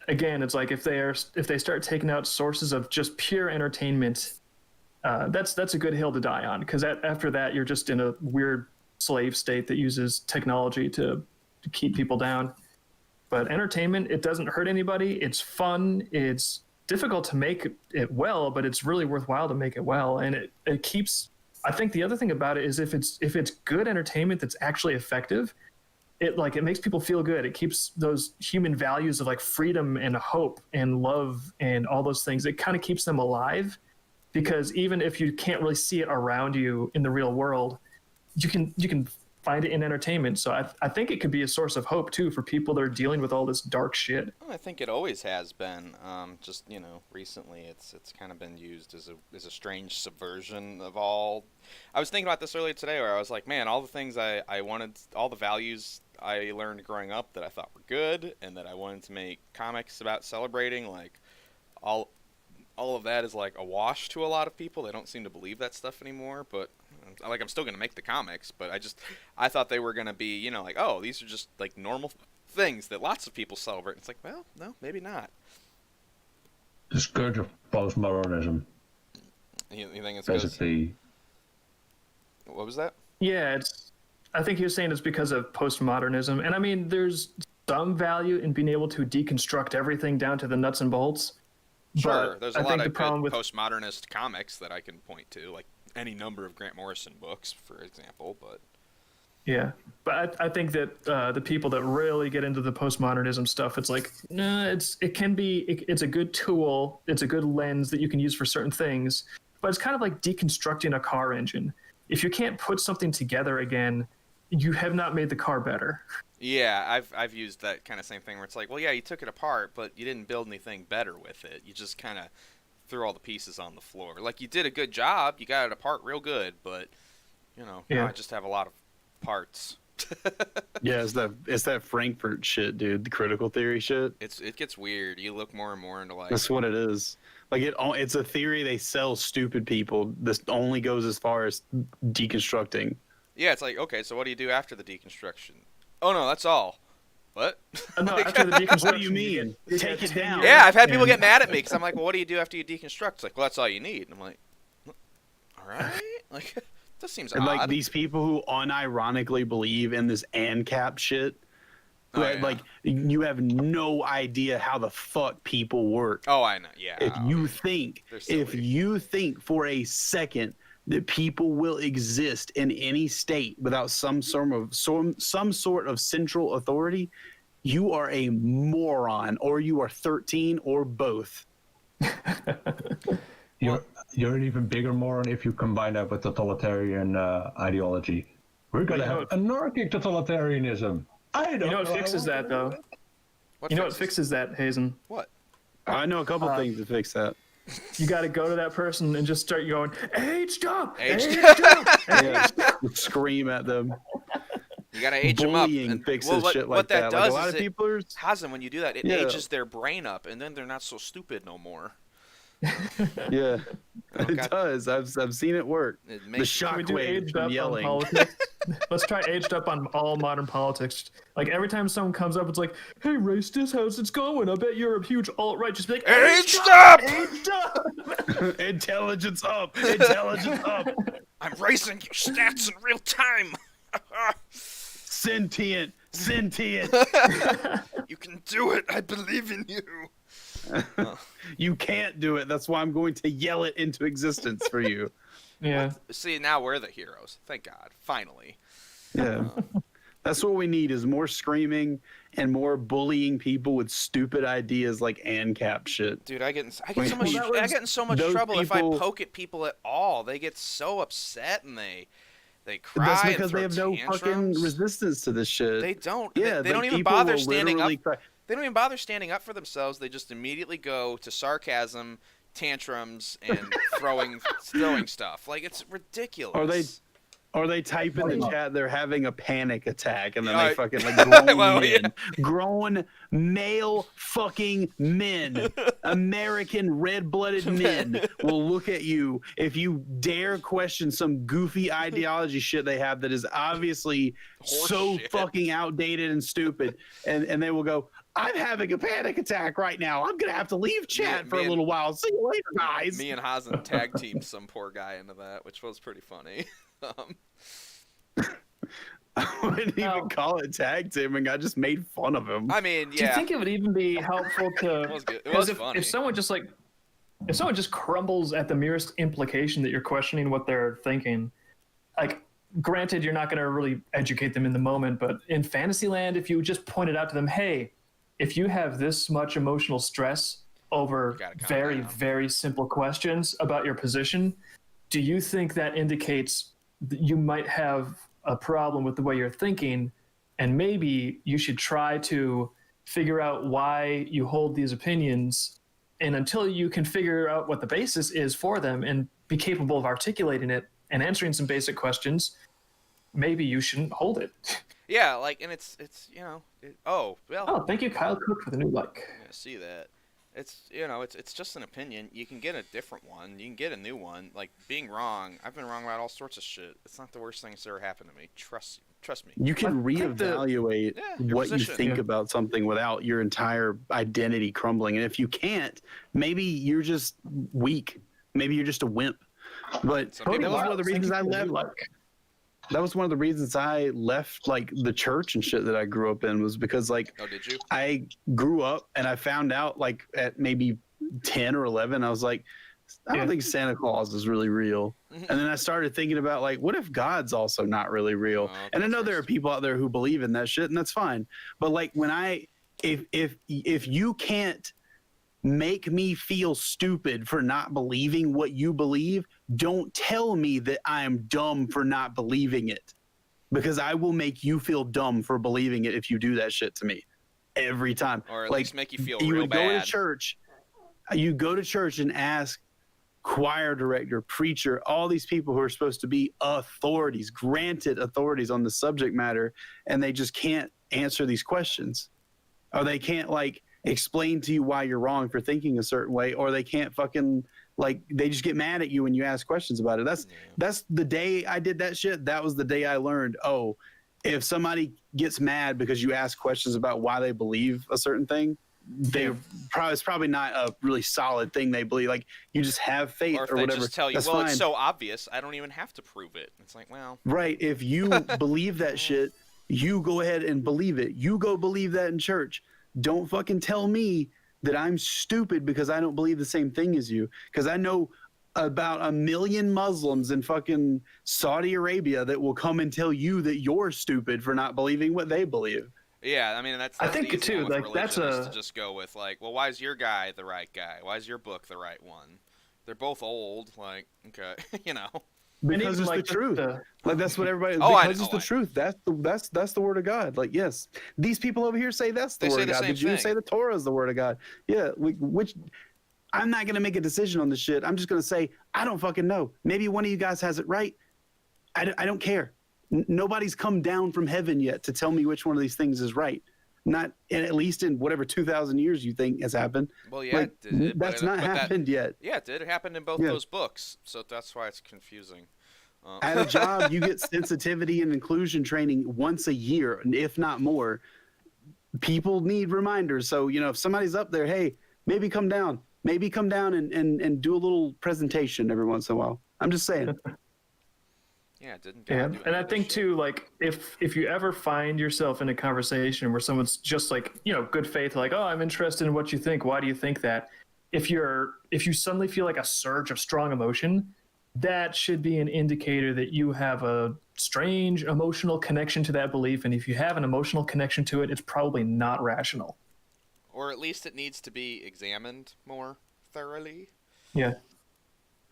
again, it's like if they start taking out sources of just pure entertainment, that's a good hill to die on, because after that you're just in a weird slave state that uses technology to keep people down. But entertainment, it doesn't hurt anybody. It's fun. It's difficult to make it well, but it's really worthwhile to make it well. And it keeps, I think the other thing about it is if it's good entertainment that's actually effective, it makes people feel good. It keeps those human values of like freedom and hope and love and all those things. It kind of keeps them alive, because even if you can't really see it around you in the real world, you can find it in entertainment. So I think it could be a source of hope too for people that are dealing with all this dark shit. Well, I think it always has been. Just recently it's kind of been used as a strange subversion of all. I was thinking about this earlier today, where I was like, man, all the things I wanted, all the values I learned growing up that I thought were good and that I wanted to make comics about celebrating, like all of that is like a wash to a lot of people. They don't seem to believe that stuff anymore, but I'm still going to make the comics, but I thought they were going to be, like, oh, these are just like normal things that lots of people celebrate. It's like, well, no, maybe not. The scourge of postmodernism, You think it's because... basically. What was that? Yeah, I think he was saying it's because of postmodernism, and I mean, there's some value in being able to deconstruct everything down to the nuts and bolts. Sure, But there's I a lot think of the good problem with postmodernist comics that I can point to, like any number of Grant Morrison books, for example. But yeah, but I think that the people that really get into the postmodernism stuff, it's like, nah, it's a good tool, it's a good lens that you can use for certain things, but it's kind of like deconstructing a car engine. If you can't put something together again, you have not made the car better. yeah, I've used that kind of same thing where it's like, well, yeah, you took it apart, but you didn't build anything better with it. You just kind of threw all the pieces on the floor. Like, you did a good job, you got it apart real good, but now I just have a lot of parts. Yeah, it's that Frankfurt shit, dude. The critical theory shit. It gets weird. You look more and more into like... That's what it is. Like it's a theory they sell stupid people. This only goes as far as deconstructing. Yeah, it's like, okay, so what do you do after the deconstruction? Oh no, that's all. What? No, Like, after the deconstruction, What do you mean? Take it down. yeah, I've had people get mad at me because I'm like, well, what do you do after you deconstruct? It's like, well, that's all you need. And I'm like, all right, like, this seems And odd. like these people who unironically believe in this ANCAP shit, Oh, yeah. like you have no idea how the fuck people work. Oh, I know. Yeah. If you think for a second that people will exist in any state without some sort of central authority, you are a moron, or you are 13, or both. You're an even bigger moron if you combine that with totalitarian ideology. We're gonna have anarchic totalitarianism. I don't know. What fixes that, though? What fixes that, Hazen? What? I know a couple things to fix that. You got to go to that person and just start going, aged up, Aged Yeah, scream at them. You gotta age them up. Bullying And, fixes shit like what that that. Like does a lot is of people are... Hazen, when you do that, it Yeah. ages their brain up, and then they're not so stupid no more. Yeah, Oh, it God. does. I've seen it work. It The makes Can we do shockwave aged from up yelling. on politics? Let's try aged up on all modern politics. Like every time someone comes up, it's like, "Hey, racist, how's it going? I bet you're a huge alt-right." Just be like, Aged up! aged up. Intelligence up! Intelligence up! I'm raising your stats in real time. Sentient! Sentient! You can do it. I believe in you. You can't do it. That's why I'm going to yell it into existence for you. Yeah. See, now we're the heroes. Thank God. Finally. Yeah. That's what we need is more screaming and more bullying people with stupid ideas like ANCAP shit. Dude, I get in so much those trouble if I people- poke at people at all. They get so upset and they cry. That's and because throw they have no fucking tantrums. resistance to this shit. They don't. Yeah, They don't like, even people bother will standing up. literally cry. They don't even bother standing up for themselves. They just immediately go to sarcasm, tantrums, and throwing stuff. Like, it's ridiculous. Or they type in the chat they're having a panic attack, and then Yeah, they fucking like grown Well, men, yeah. grown male fucking men, American red-blooded men will look at you if you dare question some goofy ideology shit they have that is obviously Horse so shit. fucking outdated and stupid, and they will go, "I'm having a panic attack right now. I'm gonna have to leave chat for a me and- little while. See you later, guys." Me and Hazen tag teamed some poor guy into that, which was pretty funny. I wouldn't even call it tag teaming. I just made fun of him. I mean, Do you yeah. think it would even be helpful to? It was good. It 'cause was funny. If someone just crumbles at the merest implication that you're questioning what they're thinking, like, granted, you're not going to really educate them in the moment, but in Fantasyland, if you just pointed out to them, hey, if you have this much emotional stress over You gotta calm very, down. very simple questions about your position, do you think that indicates that you might have a problem with the way you're thinking, and maybe you should try to figure out why you hold these opinions, and until you can figure out what the basis is for them and be capable of articulating it and answering some basic questions, maybe you shouldn't hold it. Yeah, like, and it's oh, well, Oh, thank you, Kyle Cook, for the new like. I see that. It's just an opinion. You can get a different one. You can get a new one. Like, being wrong, I've been wrong about all sorts of shit. It's not the worst thing that's ever happened to me. Trust Trust me. You can reevaluate your what position. you think about something without your entire identity crumbling. And if you can't, maybe you're just weak. Maybe you're just a wimp. But Some that people was are. one of the reasons I left. That was one of the reasons I left like the church and shit that I grew up in, was because like Oh, did you? I grew up and I found out like at maybe 10 or 11, I was like, I don't think Santa Claus is really real. And then I started thinking about like, what if God's also not really real? And I know there are people out there who believe in that shit, and that's fine. But like when if you can't make me feel stupid for not believing what you believe, don't tell me that I am dumb for not believing it, because I will make you feel dumb for believing it if you do that shit to me every time. Or at like, least make you feel you real would bad. go to church, you go to church and ask choir director, preacher, all these people who are supposed to be authorities, granted authorities on the subject matter, and they just can't answer these questions, or they can't like explain to you why you're wrong for thinking a certain way, or they can't fucking like, they just get mad at you when you ask questions about it. That's the day I did that shit. That was the day I learned, oh, if somebody gets mad because you ask questions about why they believe a certain thing, it's probably not a really solid thing they believe. Like, you just have faith Or if or they whatever. just tell you, That's well, fine. it's so obvious, I don't even have to prove it. It's like, well, Right. If you believe that shit, you go ahead and believe it. You go believe that in church. Don't fucking tell me that I'm stupid because I don't believe the same thing as you. Because I know about 1 million Muslims in fucking Saudi Arabia that will come and tell you that you're stupid for not believing what they believe. yeah, I mean, that's I the think easy too, one with like, religion, that's is to just go with like, well, why is your guy the right guy? Why is your book the right one? They're both old, like, okay, you know. Because even, it's like, the truth. Like, that's what everybody. Oh, I because it's know, the truth. That's the word of God. Like, yes, these people over here say that's the They word say of the God. same The Jews thing. say the Torah is the word of God. Yeah, which I'm not gonna make a decision on this shit. I'm just gonna say I don't fucking know. Maybe one of you guys has it right. I don't care. Nobody's come down from heaven yet to tell me which one of these things is right. Not at least in whatever 2,000 years you think has happened. Well, yeah, like, it did, that's not happened yet. Yeah, it did. It happened in both Yeah. those books, so that's why it's confusing. At a job, you get sensitivity and inclusion training once a year, if not more. People need reminders. So, you know, if somebody's up there, hey, maybe come down. Maybe come down and do a little presentation every once in a while. I'm just saying. Yeah, it didn't. Yeah, do and I any of this think shit. too, like if you ever find yourself in a conversation where someone's just like, you know, good faith, like, oh, I'm interested in what you think. Why do you think that? If you suddenly feel like a surge of strong emotion, that should be an indicator that you have a strange emotional connection to that belief. And if you have an emotional connection to it, it's probably not rational. Or at least it needs to be examined more thoroughly. Yeah.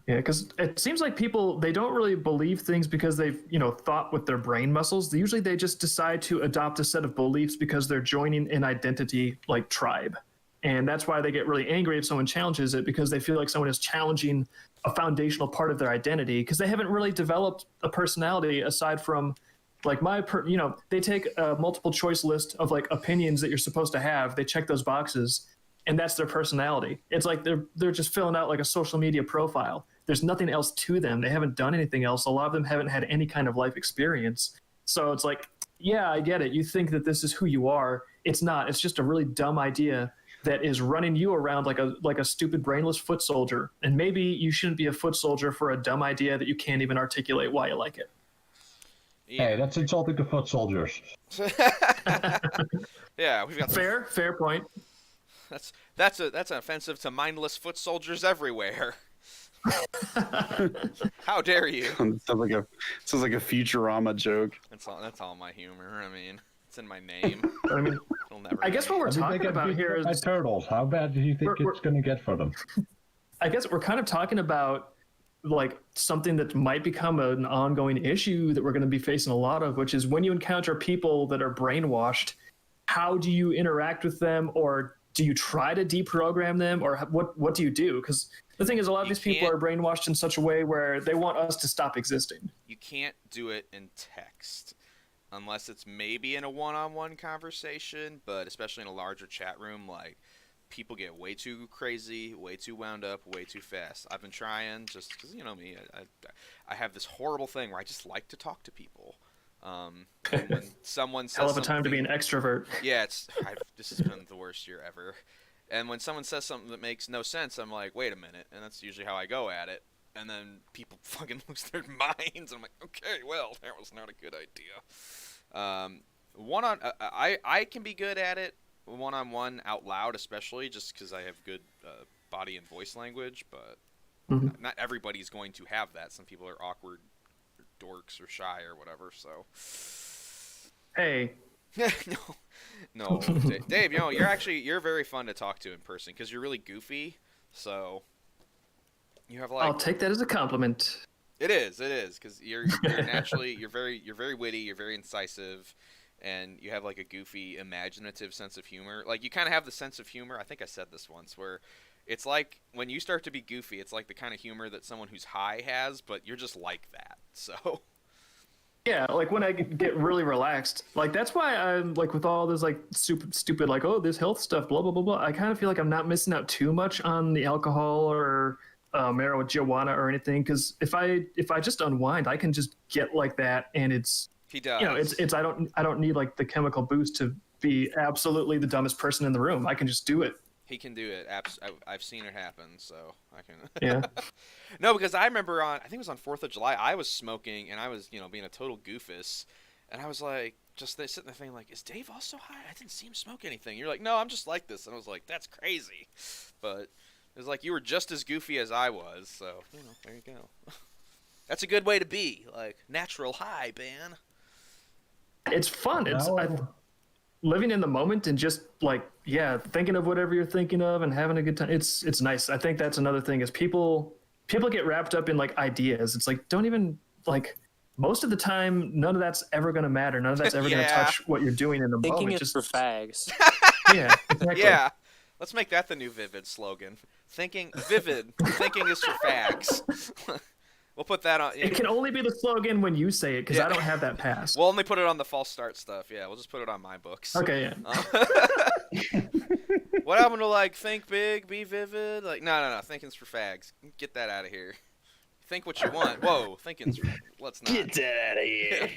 Yeah, because it seems like people, they don't really believe things because they've, you know, thought with their brain muscles. Usually they just decide to adopt a set of beliefs because they're joining an identity like tribe. And that's why they get really angry if someone challenges it, because they feel like someone is challenging a foundational part of their identity, because they haven't really developed a personality aside from like you know, they take a multiple choice list of like opinions that you're supposed to have. They check those boxes and that's their personality. It's like they're just filling out like a social media profile. There's nothing else to them. They haven't done anything else. A lot of them haven't had any kind of life experience. So it's like, yeah, I get it. You think that this is who you are. It's not. It's just a really dumb idea that is running you around like a stupid brainless foot soldier. And maybe you shouldn't be a foot soldier for a dumb idea that you can't even articulate why you like it. Yeah. Hey, that's insulting to foot soldiers. Yeah, we've got Fair point. that's offensive to mindless foot soldiers everywhere. How dare you? Sounds like a Futurama joke. That's all my humor. I mean, it's in my name. I mean, It'll never. I guess what we're talking about here is turtles. How bad do you think it's going to get for them? I guess we're kind of talking about like something that might become an ongoing issue that we're going to be facing a lot of, which is when you encounter people that are brainwashed, how do you interact with them, or do you try to deprogram them, or what do you do? Because the thing is, a lot of these people are brainwashed in such a way where they want us to stop existing. You can't do it in text unless it's maybe in a one-on-one conversation, but especially in a larger chat room, like, people get way too crazy, way too wound up, way too fast. I've been trying, just because, you know me, I have this horrible thing where I just like to talk to people. And when someone says Hell of a something, time to be an extrovert. yeah, this has been the worst year ever. And when someone says something that makes no sense, I'm like, wait a minute, and that's usually how I go at it. And then people fucking lose their minds. I'm like, okay, well, that was not a good idea. I can be good at it one-on-one out loud, especially just because I have good body and voice language. But not everybody's going to have that. Some people are awkward, dorks, or shy, or whatever. So. Hey. no, Dave. You know, you're very fun to talk to in person because you're really goofy. So you have like. I'll take that as a compliment. It is, because you're naturally you're very witty, you're very incisive, and you have like a goofy, imaginative sense of humor. Like you kind of have the sense of humor. I think I said this once, where it's like when you start to be goofy, it's like the kind of humor that someone who's high has, but you're just like that. So. Yeah, like when I get really relaxed, like that's why I'm like with all this like super stupid like, oh, this health stuff, blah blah blah blah. I kind of feel like I'm not missing out too much on the alcohol or marijuana or anything, because if I just unwind, I can just get like that, and it's he does. You know, it's I don't need like the chemical boost to be absolutely the dumbest person in the room. I can just do it. He can do it. I've seen it happen, so I can. Yeah. No, because I remember I think it was on 4th of July, I was smoking, and I was, being a total goofus, and I was like, just sitting there thinking, like, is Dave also high? I didn't see him smoke anything. You're like, no, I'm just like this. And I was like, that's crazy. But it was like, you were just as goofy as I was, so, there you go. That's a good way to be, like, natural high, man. It's fun. Living in the moment and just like, yeah, thinking of whatever you're thinking of and having a good time. It's nice. I think that's another thing is people get wrapped up in like ideas. It's like, don't even like, most of the time, none of that's ever going to matter. None of that's ever going to touch what you're doing in the Thinking moment. is for fags. Yeah, exactly. Yeah. Let's make that the new Vivid slogan. Thinking is for fags. We'll put that on. It can only be the slogan when you say it, because I don't have that pass. We'll only put it on the false start stuff. Yeah, we'll just put it on my books. Okay, yeah. What happened to like think big, be vivid? Like no. Thinking's for fags. Get that out of here. Think what you want. Whoa, thinking's for. Let's not. Get that out of here.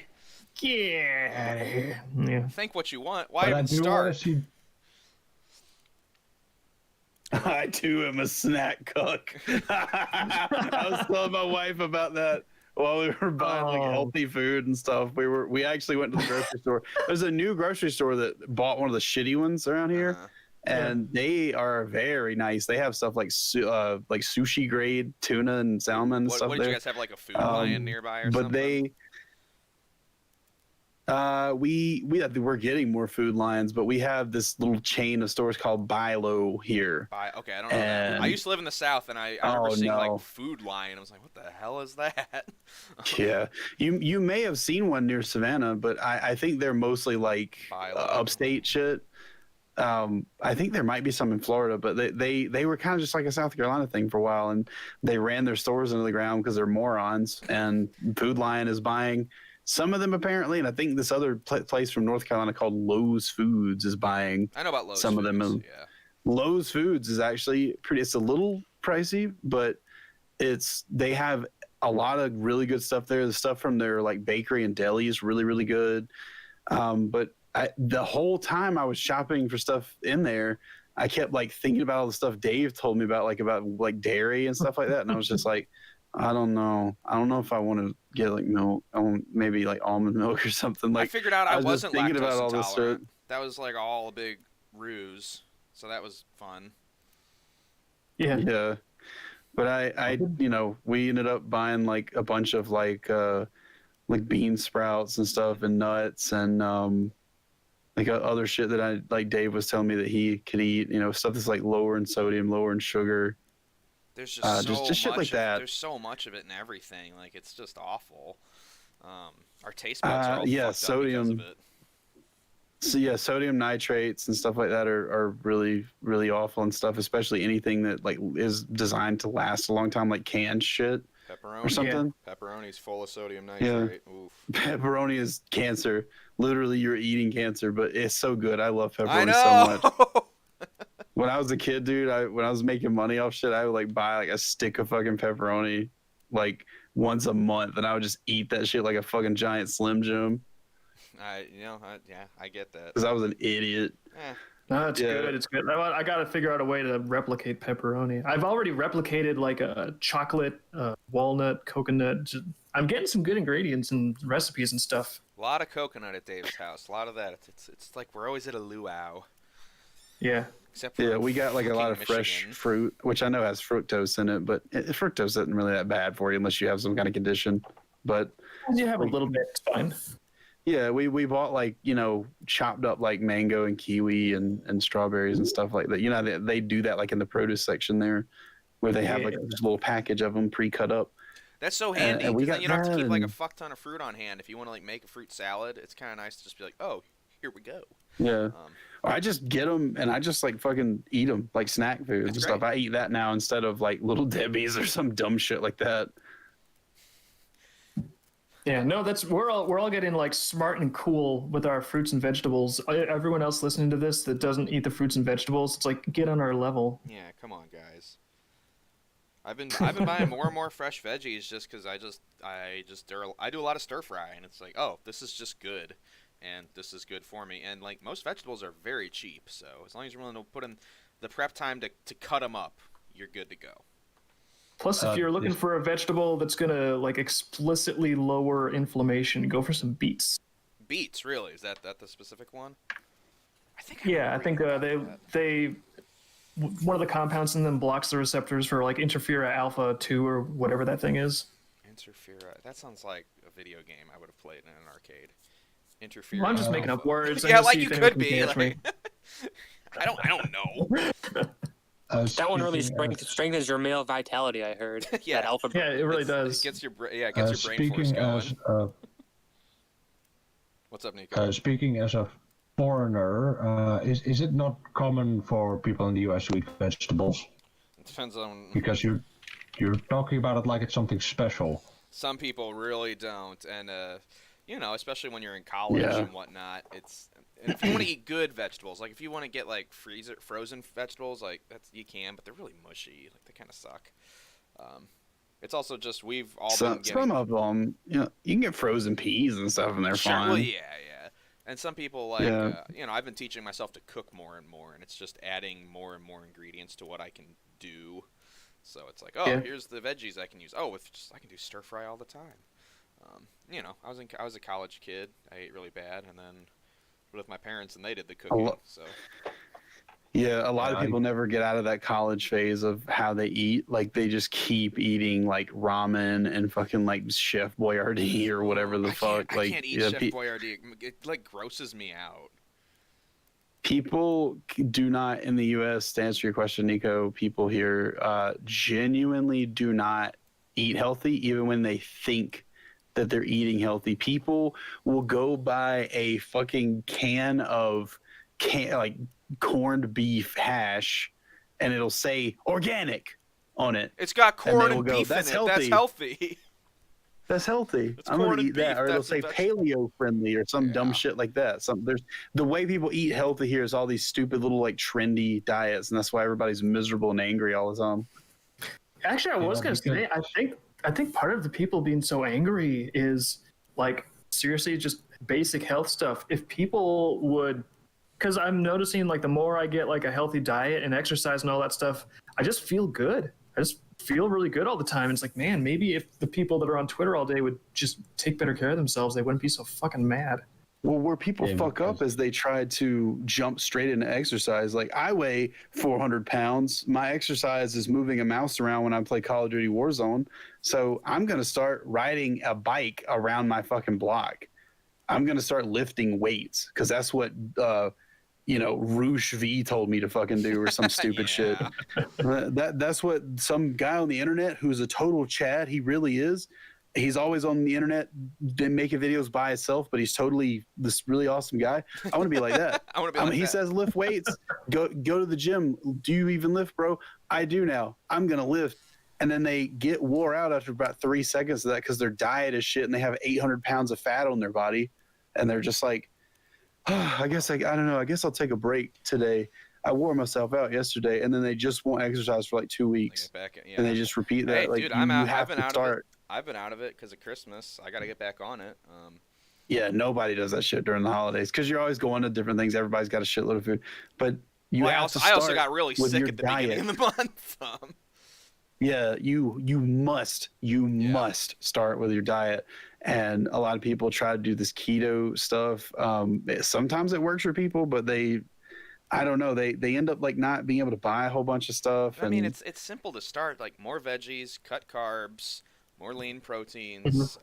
Get out of here. Yeah. Think what you want. Why even start? I too am a snack cook. I was telling my wife about that while we were buying like healthy food and stuff. We actually went to the grocery store. There's a new grocery store that bought one of the shitty ones around here, and they are very nice. They have stuff like sushi grade tuna and salmon and stuff. What did you guys have, like a Food Lion nearby or something? We're getting more Food Lions, but we have this little chain of stores called Buy Low here. Okay, I don't know that. I used to live in the South, and I remember seeing like Food Lion. I was like, what the hell is that? Yeah, you may have seen one near Savannah, but I think they're mostly like upstate shit. I think there might be some in Florida, but they were kind of just like a South Carolina thing for a while, and they ran their stores into the ground because they're morons. And Food Lion is buying some of them apparently, and I think this other place from North Carolina called Lowe's Foods is buying. I know about Lowe's. Some of them. Yeah. Lowe's Foods is actually pretty. It's a little pricey, but they have a lot of really good stuff there. The stuff from their like bakery and deli is really really good. But the whole time I was shopping for stuff in there, I kept like thinking about all the stuff Dave told me about like dairy and stuff like that, and I was just like, I don't know if I want to get like milk. I want maybe like almond milk or something. Like I figured out I wasn't thinking lactose about all this intolerant. shit. That was like all a big ruse, so that was fun. Yeah. But we ended up buying like a bunch of like bean sprouts and stuff and nuts and like other shit that I like Dave was telling me that he could eat, stuff that's like lower in sodium, lower in sugar. There's just just shit like that. There's so much of it in everything. Like it's just awful. Our taste buds are all fucked up because of it. So yeah, sodium nitrates and stuff like that are really really awful and stuff. Especially anything that like is designed to last a long time, like canned shit or something. Yeah. Pepperoni's full of sodium nitrate. Yeah. Oof. Pepperoni is cancer. Literally, you're eating cancer, but it's so good. I love pepperoni so much. When I was a kid, dude, when I was making money off shit, I would like buy like a stick of fucking pepperoni like once a month, and I would just eat that shit like a fucking giant Slim Jim. Yeah, I get that. Because I was an idiot. Eh, No, it's Yeah. good. It's good. I got to figure out a way to replicate pepperoni. I've already replicated like a chocolate, walnut, coconut. I'm getting some good ingredients and recipes and stuff. a lot of coconut at Dave's house. A lot of that. It's like we're always at a luau. Yeah. Except for Yeah, we got like a lot of fucking fresh Michigan. fruit, which I know has fructose in it, but fructose isn't really that bad for you unless you have some kind of condition. But You have a little bit. It's fine. yeah, we bought like, chopped up like mango and kiwi and strawberries and stuff like that. They do that like in the produce section there where they have like Yeah. this little package of them pre-cut up. That's so handy and we because then got you don't have to that keep like a and- fuck ton of fruit on hand if you want to like make a fruit salad. It's kind of nice to just be like, oh, here we go. Yeah. Um, Or I just get them and I just like fucking eat them like snack food and That's stuff. great. I eat that now instead of like Little Debbie's or some dumb shit like that. Yeah, no, we're all getting like smart and cool with our fruits and vegetables. Everyone else listening to this that doesn't eat the fruits and vegetables, it's like get on our level. yeah, come on, guys. I've been buying more and more fresh veggies just because I do a lot of stir fry and it's like, oh, this is just good, and this is good for me. And like most vegetables are very cheap, so as long as you're willing to put in the prep time to cut them up, you're good to go. Plus, if you're looking for a vegetable that's gonna like explicitly lower inflammation, go for some beets. Beets, really? Is that the specific one? I think. Yeah, I remember think reading about that. they one of the compounds in them blocks the receptors for like interferon alpha 2 or whatever that thing is. Interfera. That sounds like a video game I would have played in an arcade. Interfera. Well, I'm just making up words. Yeah, and like see you if could anyone be. can catch me. Like, I don't know. That one really Speaking strengthens your male vitality. I heard. Yeah. That alpha. Yeah, it really It does. gets your it gets your brain force speaking going. as What's up, Nico? speaking as a foreigner, is it not common for people in the U.S. to eat vegetables? It depends on. Because you're talking about it like it's something special. Some people really don't, and especially when you're in college Yeah. and whatnot. And if you want to eat good vegetables, like if you want to get like frozen vegetables, like you can, but they're really mushy. Like they kind of suck. It's also just we've all been getting. Some of them, you can get frozen peas and stuff and they're Sure, fine. well, yeah. And some people like, Yeah. I've been teaching myself to cook more and more, and it's just adding more and more ingredients to what I can do. So it's like, oh, Yeah. here's the veggies I can use. Oh, I can do stir fry all the time. I was a college kid. I ate really bad, and then with my parents, and they did the cooking. So Yeah, a lot of Yeah, people never get out of that college phase of how they eat. Like they just keep eating like ramen and fucking like Chef Boyardee or whatever the fuck. I can't eat yeah, Chef Boyardee. It like grosses me out. people do not in the U.S. To answer your question, Nico, people here genuinely do not eat healthy, even when they think that they're eating healthy. People will go buy a fucking can of like corned beef hash, and it'll say organic on it. It's got And corn they and will go, beef in it. "That's That's healthy." healthy. That's healthy. It's I'm corn gonna and eat that, beef, or it'll that's a say vegetable. paleo friendly or some dumb Yeah. shit like that. There's the way people eat healthy here is all these stupid little like trendy diets, and that's why everybody's miserable and angry all the time. Actually, I was Yeah, gonna say, I think part of the people being so angry is like seriously just basic health stuff. If people would, because I'm noticing like the more I get like a healthy diet and exercise and all that stuff, I just feel good. I just feel really good all the time. And it's like, man, maybe if the people that are on Twitter all day would just take better care of themselves, they wouldn't be so fucking mad. Well, where people Yeah, fuck up is they try to jump straight into exercise. Like I weigh 400 pounds. My exercise is moving a mouse around when I play Call of Duty Warzone. So I'm gonna start riding a bike around my fucking block. I'm gonna start lifting weights because that's what Roosh V told me to fucking do or some stupid shit. That's what some guy on the internet who's a total Chad, he really is. He's always on the internet making videos by himself, but he's totally this really awesome guy. I want to be like that. I want to be like He that. says lift weights. Go to the gym. Do you even lift, bro? I do now. I'm gonna lift. And then they get wore out after about 3 seconds of that because their diet is shit and they have 800 pounds of fat on their body, and they're just like, I don't know. I guess I'll take a break today. I wore myself out yesterday, and then they just won't exercise for like 2 weeks, and they just repeat that. Hey, like, dude, I'm you out. have I've been to out start. of it. I've been out of it because of Christmas. I got to get back on it. Yeah, nobody does that shit during the holidays because you're always going to different things. Everybody's got a shitload of food, but you Well, have to I also start got really with sick your at the diet. beginning of the month. Yeah, you must Yeah. start with your diet, and a lot of people try to do this keto stuff. Sometimes it works for people, but I don't know, they end up like not being able to buy a whole bunch of stuff, I mean, and it's simple to start. Like more veggies, cut carbs, more lean Mhm. proteins,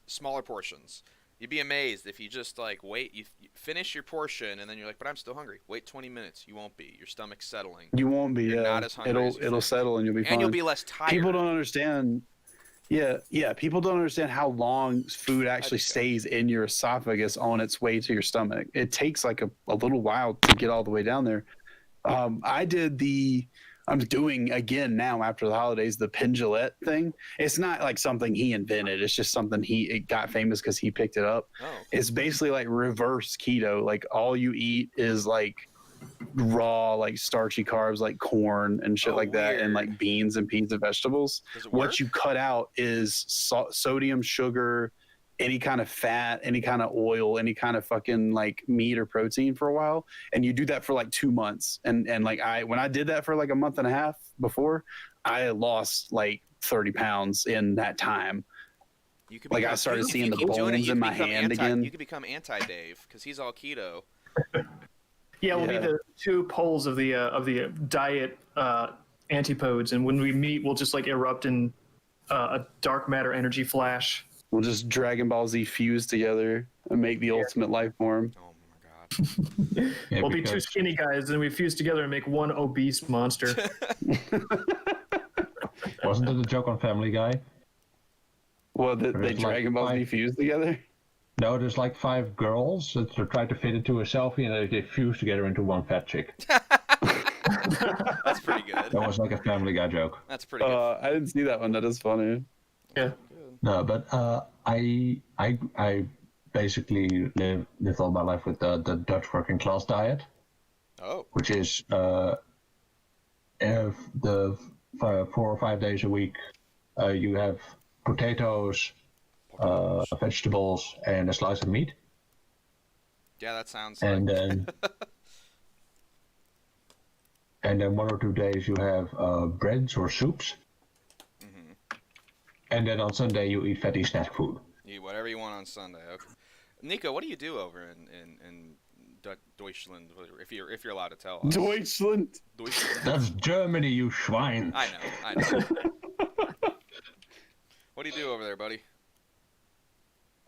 smaller portions. You'd be amazed if you just like wait. You finish your portion and then you're like, but I'm still hungry. Wait 20 minutes. You won't be. Your stomach's settling. you won't be. You're Yeah, not as hungry as you it'll think, settle and you'll be and you'll fine. be less People tired. don't understand. Yeah, people don't understand how long food actually discuss. stays in your esophagus on its way to your stomach. It takes like a little while to get all the way down there. I'm doing again now after the holidays the pendulette thing. It's not like something he invented. It's just something it got famous because he picked it up. Oh, It's basically like reverse keto. Like all you eat is like raw, like starchy carbs, like corn and shit Oh, like that, and weird. like beans and peas and vegetables. does it What work? you cut out is sodium, sugar, any kind of fat, any kind of oil, any kind of fucking like meat or protein for a while, and you do that for like 2 months. And like when I did that for like a month and a half before, I lost like 30 pounds in that time. You could Like become, I started if seeing you the keep doing it, bones you in could my become hand anti. again. You could become anti-Dave because he's all keto. Yeah, we'll be Yeah. the two poles of the diet antipodes, and when we meet, we'll just like erupt in a dark matter energy flash. We'll just Dragon Ball Z fuse together and make the ultimate life form. Oh my god. Yeah, We'll be two because skinny guys, and we fuse together and make one obese monster. wasn't it a joke on Family Guy? Well, they There's like Dragon Ball Z 5 fuse together. No, there's like 5 girls that try to fit into a selfie and they fuse together into one fat chick. That's pretty good. That was like a Family Guy joke. That's pretty good. I didn't see that one. That is funny. Yeah. Good. No, but I basically lived all my life with the Dutch working class diet, Oh. which is if the 4 or 5 days a week you have potatoes, vegetables, and a slice of meat, Yeah, that sounds and like. then and then 1 or 2 days you have breads or soups, and then on Sunday you eat fatty snack food. You eat whatever you want on Sunday. Okay. Nico, what do you do over in Deutschland? If you're allowed to tell us. Deutschland. Deutschland. That's Germany, you swine. I know. What do you do over there, buddy?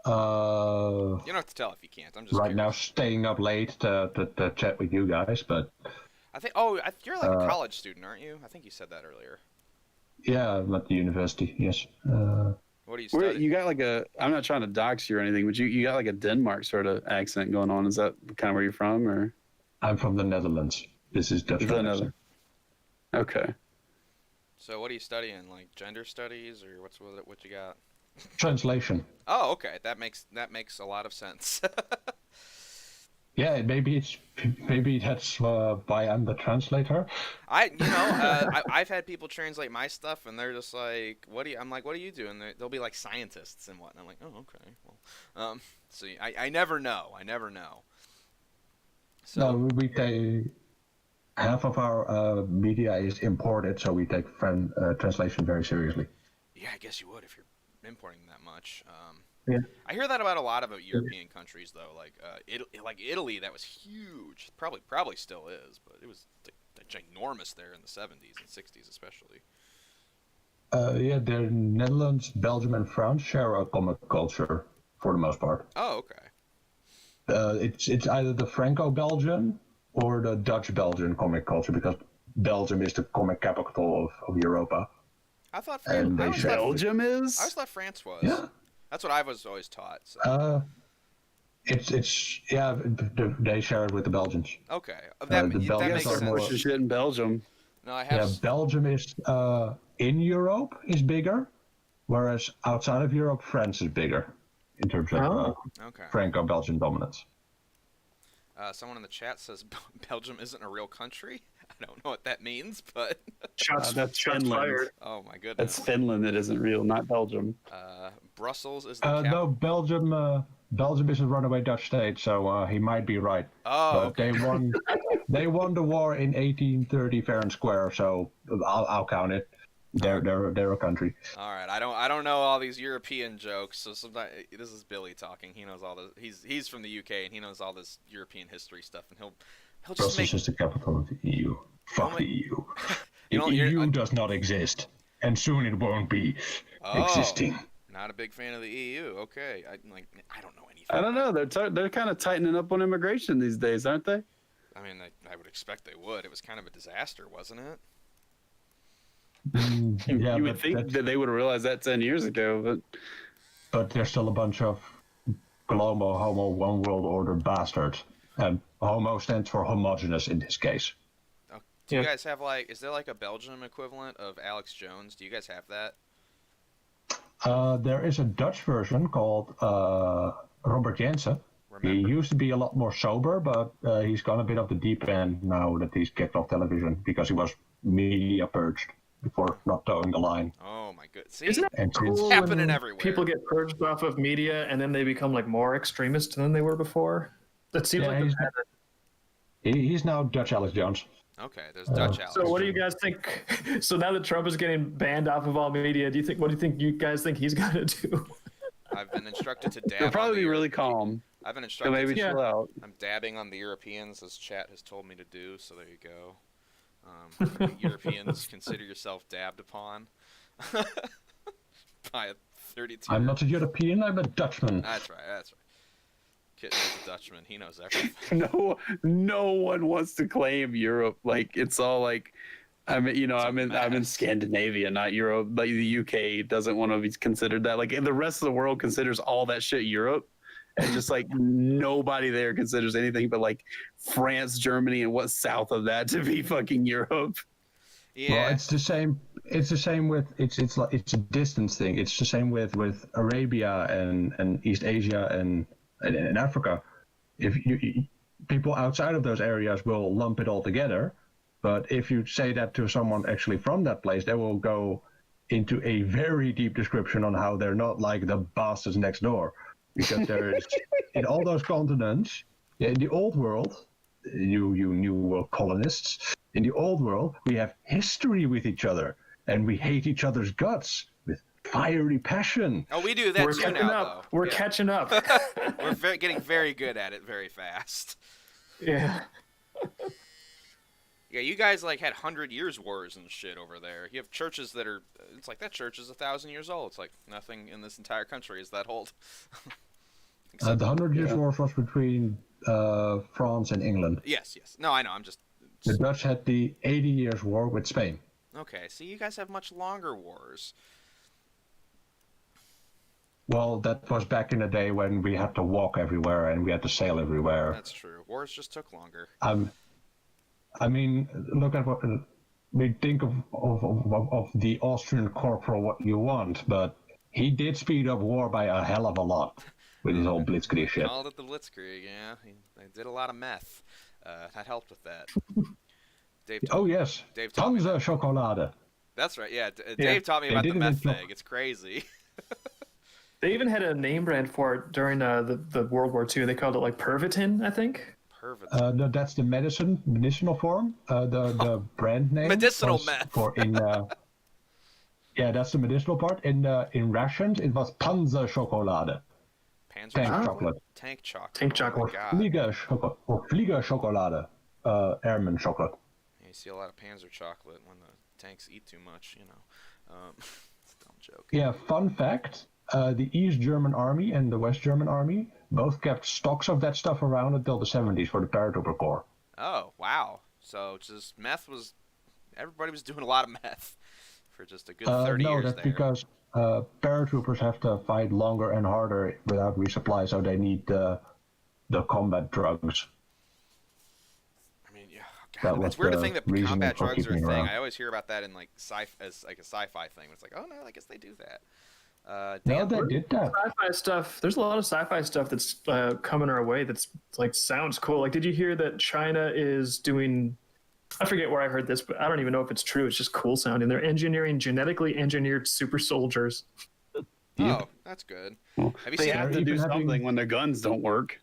You don't have to tell if you can't. I'm just Right now curious. staying up late to chat with you guys, but I think. Oh, you're like a college student, aren't you? I think you said that earlier. yeah, I'm at the university, yes. What do you study? You got like I'm not trying to dox you or anything, but you got like a Denmark sort of accent going on. Is that kind of where you're from, or? I'm from the Netherlands. This is Dutch. Another. Okay. So what are you studying? Like gender studies, or what you got? Translation. Oh, okay. That makes a lot of sense. Yeah, maybe that's why I'm the translator. I've had people translate my stuff, and they're just like, I'm like, what do you do? And they'll be like scientists and whatnot. I'm like, oh, okay. Well, so I never know. So No, we take half of our media is imported, so we take translation very seriously. yeah, I guess you would if you're importing that much. Yeah. I hear that about a lot of European countries, though. Like Italy, that was huge. Probably still is, but it was ginormous there in the 70s and 60s, especially. Yeah, the Netherlands, Belgium, and France share a comic culture for the most part. Oh, okay. It's either the Franco-Belgian or the Dutch-Belgian comic culture, because Belgium is the comic capital of Europa. I thought And I they always share- thought, Belgium I is. always thought France was. Yeah. That's what I was always taught. So. They share it with the Belgians. Okay, the that Belgians makes are sense. more- Pushing shit in Belgium. No, I Yeah, have. Belgium is in Europe is bigger, whereas outside of Europe, France is bigger in terms of Okay. Franco-Belgian dominance. Someone in the chat says Belgium isn't a real country. I don't know what that means, but Shots, That's shots Finland. fired. oh my goodness. That's Finland. That isn't real, not Belgium. Brussels is the No, Belgium. Belgium is a runaway Dutch state, so he might be right. Oh, But okay. they won the war in 1830 fair and square, so I'll count it. They're a country. All right. I don't know all these European jokes, so sometimes this is Billy talking. He knows all the he's from the UK and he knows all this European history stuff, and he'll just Brussels make. is the capital of the EU. Fuck the EU. You The know, you're- EU does not exist, and soon it won't be existing. Not a big fan of the EU. Okay, I don't know anything. I don't know. They're kind of tightening up on immigration these days, aren't they? I mean, I would expect they would. It was kind of a disaster, wasn't it? You would think that they would have realized that 10 years ago, But there's still a bunch of global homo one world order bastards, and homo stands for homogenous in this case. Oh, do you guys have is there like a Belgium equivalent of Alex Jones? Do you guys have that? There is a Dutch version called Robert Jensen. He used to be a lot more sober, but he's gone a bit off the deep end now that he's kicked off television because he was media purged before not towing the line. Oh my god! See, Isn't it cool happening when everywhere. people get purged off of media and then they become like more extremist than they were before? That seems like the pattern. He's now Dutch Alex Jones. Okay, there's Dutch Alex. So what do you guys think? So now that Trump is getting banned off of all media, what do you guys think he's gonna do? I've been instructed to dab. they'll probably on be the really calm. I've been So instructed. maybe to, chill out. I'm dabbing on the Europeans, as chat has told me to do. So there you go. Europeans, consider yourself dabbed upon by a 32. I'm not a European, I'm a Dutchman. That's right. That's right. Kitten is a Dutchman. He knows everything. No one wants to claim Europe. Like it's all like, I'm in Scandinavia, not Europe. Like the UK doesn't want to be considered that. Like the rest of the world considers all that shit Europe, and just like nobody there considers anything but like France, Germany, and what's south of that to be fucking Europe. Yeah. Well, it's the same. It's the same with it's a distance thing. It's the same with Arabia and East Asia and Africa. If people outside of those areas will lump it all together, but if you say that to someone actually from that place, they will go into a very deep description on how they're not like the bastards next door, because there's in all those continents, in the old world, you new world colonists, in the old world we have history with each other and we hate each other's guts with fiery passion. Oh, we do that We're too catching now, up. though. We're catching up. We're getting very good at it very fast. Yeah. Yeah, you guys like had 100 years wars and shit over there. You have churches that are. It's like that church is 1,000 years old. It's like nothing in this entire country is that old. The 100 Years' War was between France and England. Yes. No, I know. I'm just. The Dutch had the 80 Years' War with Spain. Okay, see, you guys have much longer wars. Well, that was back in the day when we had to walk everywhere and we had to sail everywhere. That's true. Wars just took longer. I mean, look at what we think of the Austrian corporal what you want, but he did speed up war by a hell of a lot with his old blitzkrieg shit. Called it the Blitzkrieg, yeah. They did a lot of meth. That helped with that. Dave Yes. Dave taught me Panzer Chocolade. That's right, yeah. Dave taught me about the meth thing. It's crazy. They even had a name brand for it during the World War II. They called it like Pervitin, I think. Pervitin. No, that's the medicinal form. The brand name. Medicinal meth. Yeah, that's the medicinal part. In rations, it was Panzer Chocolade. Panzer Tank chocolate. Tank chocolate. Tank chocolate. Oh my God. Flieger Chocolade. Airman chocolate. You see a lot of Panzer chocolate when the tanks eat too much, you know. It's a dumb joke. Yeah, fun fact. The East German Army and the West German Army both kept stocks of that stuff around until the 70s for the Paratrooper Corps. Oh, wow. So just meth was... Everybody was doing a lot of meth for just a good 30 years that's there. because paratroopers have to fight longer and harder without resupply, so they need the combat drugs. I mean, yeah, God, it's weird to think that reason combat for drugs are a keeping thing. around. I always hear about that in like as like a sci-fi thing. It's like, oh no, I guess they do that. No, Dan, they did that. Sci-fi stuff. There's a lot of sci-fi stuff that's coming our way. That's like sounds cool. Like, did you hear that China is doing? I forget where I heard this, but I don't even know if it's true. It's just cool sounding. They're engineering genetically engineered super soldiers. Yep. Oh, that's good. Well, Have you they seen? have to They're do even something having- when their guns don't work.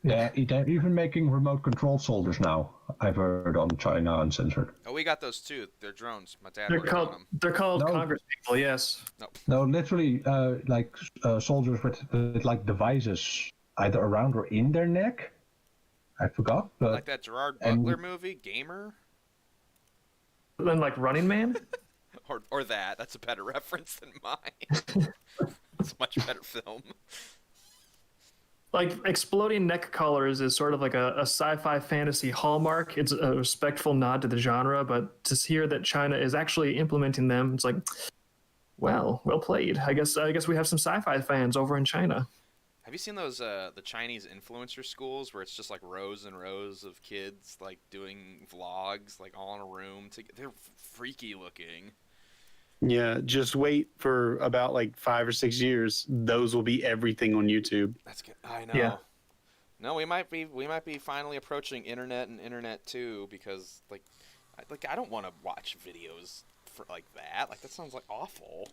Yeah, they're even making remote control soldiers now. I've heard on China Uncensored. Oh, we got those too. They're drones. My dad They're worked on called them. they're called No. Congress people. Yes. No, literally, soldiers with like devices either around or in their neck. I forgot, but Like that Gerard and- Butler movie, Gamer, Then like Running Man. or that. That's a better reference than mine. It's a much better film. Like exploding neck collars is sort of like a sci-fi fantasy hallmark. It's a respectful nod to the genre, but to hear that China is actually implementing them, it's like, well played. I guess we have some sci-fi fans over in China. Have you seen those the Chinese influencer schools where it's just like rows and rows of kids like doing vlogs like all in a room? They're freaky looking. Yeah, just wait for about like 5 or 6 years. Those will be everything on YouTube. That's good. I know. Yeah. No, we might be finally approaching internet and internet too, because I don't want to watch videos for like that. Like that sounds like awful.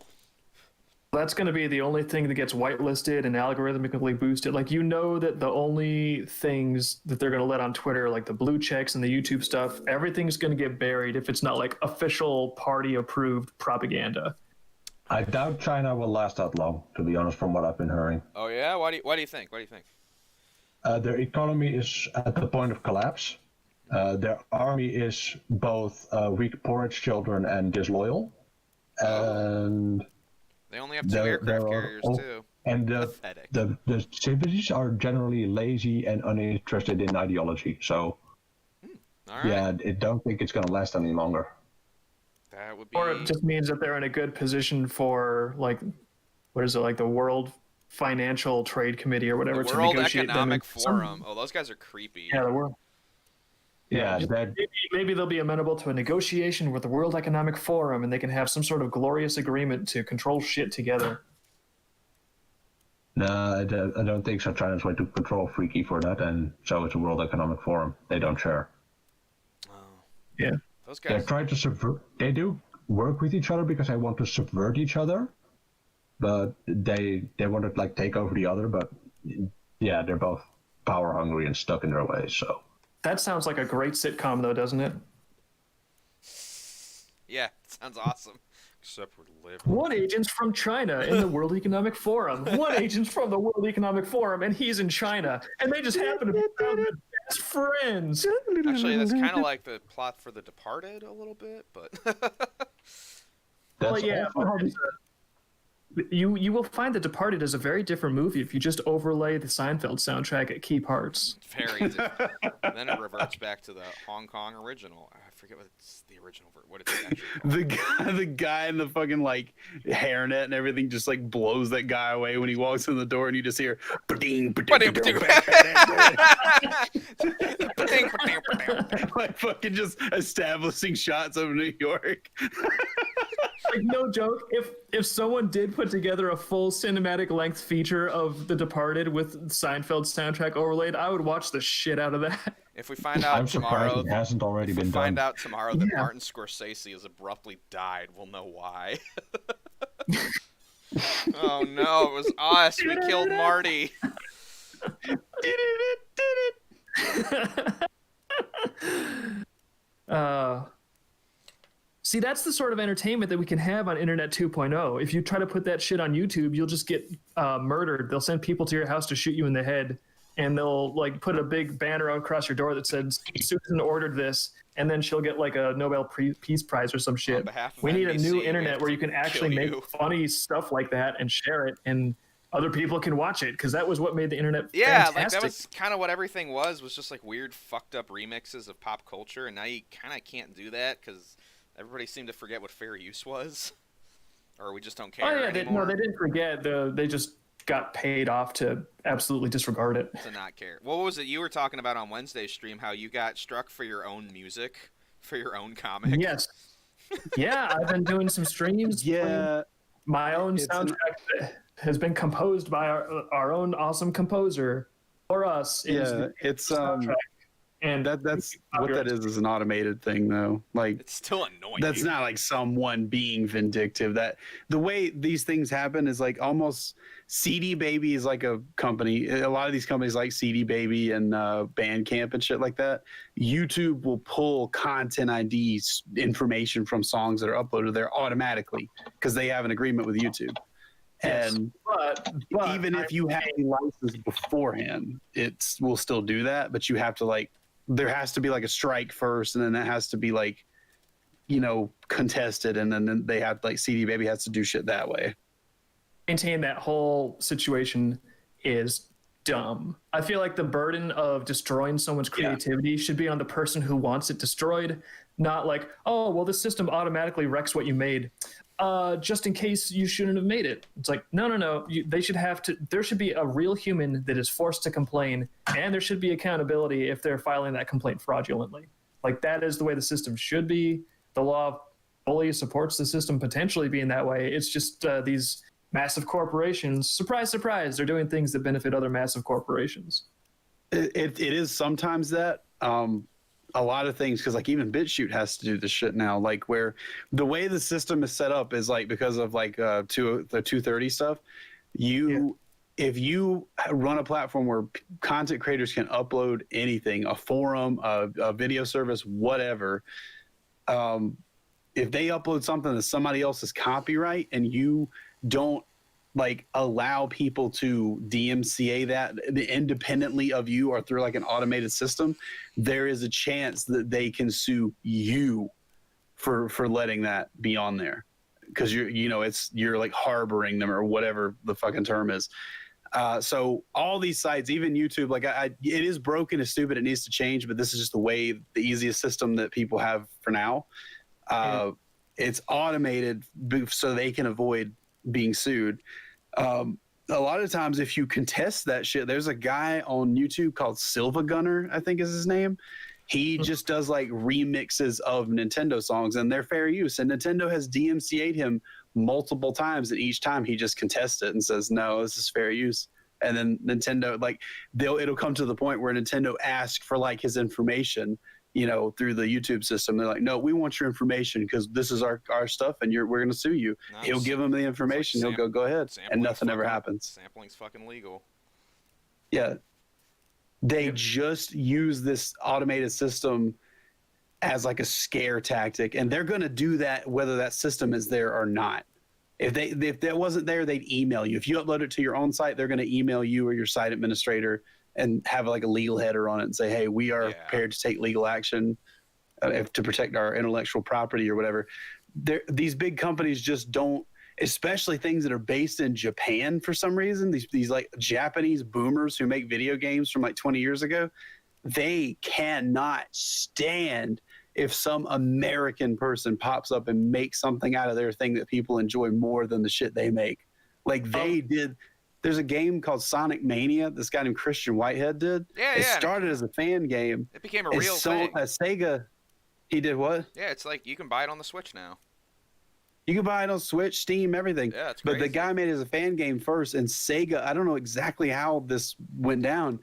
That's going to be the only thing that gets whitelisted and algorithmically boosted. Like, you know that the only things that they're going to let on Twitter, like the blue checks and the YouTube stuff, everything's going to get buried if it's not like official party approved propaganda. I doubt China will last that long, to be honest, from what I've been hearing. Oh yeah, why do you think? What do you think? Their economy is at the point of collapse. Their army is both weak, poor children and disloyal. And They only have two aircraft carriers too. And Pathetic. the civilians are generally lazy and uninterested in ideology. So, All right. yeah, I don't think it's going to last any longer. That would be. Or it just means that they're in a good position for, like, what is it, like the World Financial Trade Committee or whatever The to World negotiate Economic them. Some- Forum. Oh, those guys are creepy. Yeah, the world. Yeah, just that maybe they'll be amenable to a negotiation with the World Economic Forum, and they can have some sort of glorious agreement to control shit together. no, I don't think so. China's way to control Freaky for that, and so it's a World Economic Forum. They don't share. Oh, Yeah. those They're guys. trying to subvert. They do work with each other because they want to subvert each other, but they want to like take over the other. But yeah, they're both power hungry and stuck in their ways. So That sounds like a great sitcom, though, doesn't it? Yeah, sounds awesome. Except we're living. One agent's from China in the World Economic Forum. One agent's from the World Economic Forum, and he's in China. And they just happen to be the best friends. Actually, that's kind of like the plot for The Departed a little bit, but that's Well, yeah, also how but these- you will find The Departed is a very different movie if you just overlay the Seinfeld soundtrack at key parts. very different. Then it reverts back to the Hong Kong original. I forget what it's the original. What it's actually called. The guy in the fucking like hairnet and everything just like blows that guy away when he walks in the door, and you just hear "Ba-ding, ba-ding, ba-ding." Like fucking just establishing shots of New York. Like, no joke, if someone did put together a full cinematic length feature of The Departed with Seinfeld's soundtrack overlaid, I would watch the shit out of that. If we find I'm out surprised tomorrow, it hasn't already if we been find done. out tomorrow that Yeah. Martin Scorsese has abruptly died, we'll know why. Oh no, it was us. We killed Marty. See, that's the sort of entertainment that we can have on Internet 2.0. If you try to put that shit on YouTube, you'll just get murdered. They'll send people to your house to shoot you in the head, and they'll like put a big banner across your door that says Susan ordered this, and then she'll get like a Nobel Peace Prize or some shit. behalf of We need a NBC, new we internet have where to you can actually kill make you. funny stuff like that and share it, and other people can watch it, because that was what made the internet Yeah, fantastic. like that was kind of what everything was just like weird, fucked up remixes of pop culture, and now you kind of can't do that because everybody seemed to forget what fair use was, or we just don't care Oh yeah, anymore. they didn't forget. They just got paid off to absolutely disregard it. To not care. What was it you were talking about on Wednesday's stream? How you got struck for your own music, for your own comic? Yes. Yeah, I've been doing some streams. Yeah, My own It's an- soundtrack has been composed by our own awesome composer. For us, is yeah. the It's soundtrack. And that's what that is an automated thing though. Like It's still annoying. that's not like someone being vindictive. That the way these things happen is like almost CD Baby is like a company. A lot of these companies like CD Baby and Bandcamp and shit like that. YouTube will pull content IDs information from songs that are uploaded there automatically because they have an agreement with YouTube. Yes. And but even if you have a license beforehand, it will still do that. But you have to like, there has to be like a strike first, and then that has to be like, contested, and then they have like CD Baby has to do shit that way. maintain that whole situation is dumb. I feel like the burden of destroying someone's creativity should be on the person who wants it destroyed, not like, oh, well, this system automatically wrecks what you made. Just in case you shouldn't have made it. It's like, no. They should have to. There should be a real human that is forced to complain, and there should be accountability if they're filing that complaint fraudulently. Like that is the way the system should be. The law fully supports the system potentially being that way. It's just these massive corporations. Surprise, surprise! They're doing things that benefit other massive corporations. It is sometimes that. A lot of things, because like even BitChute has to do this shit now, like where the way the system is set up is like because of like the 230 stuff, if you run a platform where content creators can upload anything, a forum, a video service, whatever, if they upload something that somebody else's copyright and you don't like allow people to DMCA that independently of you or through like an automated system, there is a chance that they can sue you for letting that be on there because you're like harboring them or whatever the fucking term is. So all these sites, even YouTube, like it is broken, it's stupid, it needs to change, but this is just the easiest system that people have for now. It's automated so they can avoid being sued. A lot of times if you contest that shit, there's a guy on YouTube called Silva Gunner, I think is his name. He just does like remixes of Nintendo songs and they're fair use. And Nintendo has DMCA'd him multiple times, and each time he just contests it and says, no, this is fair use. And then Nintendo, like it'll come to the point where Nintendo asks for like his information, through the YouTube system. They're like, no, we want your information because this is our stuff and we're going to sue you. No, he'll give him the information. Like he'll go ahead. And nothing ever happens. Sampling's fucking legal. Yeah. They just use this automated system as like a scare tactic. And they're going to do that whether that system is there or not. If that wasn't there, they'd email you. If you upload it to your own site, they're going to email you or your site administrator and have like a legal header on it and say, hey, we are prepared to take legal action to protect our intellectual property or whatever. These big companies just don't, especially things that are based in Japan for some reason, these like Japanese boomers who make video games from like 20 years ago, they cannot stand if some American person pops up and makes something out of their thing that people enjoy more than the shit they make. Like they did. There's a game called Sonic Mania. This guy named Christian Whitehead did. It started as a fan game. It became a real thing. Sega, he did what? Yeah, it's like you can buy it on the Switch now. You can buy it on Switch, Steam, everything. Yeah, it's crazy. But the guy made it as a fan game first, and Sega, I don't know exactly how this went down.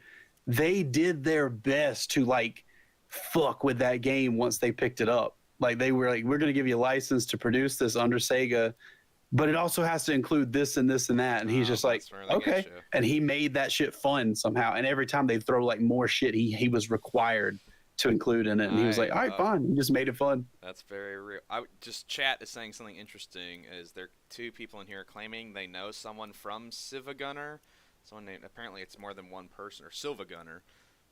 They did their best to like fuck with that game once they picked it up. Like they were like, we're going to give you a license to produce this under Sega, but it also has to include this and this and that. And he's just like, okay. And he made that shit fun somehow. And every time they throw like more shit, he was required to include in it. And he was like, all right, fine. He just made it fun. That's very real. Chat is saying something interesting. Is there two people in here claiming they know someone from Silva Gunner? Someone named, apparently it's more than one person, or Silva Gunner.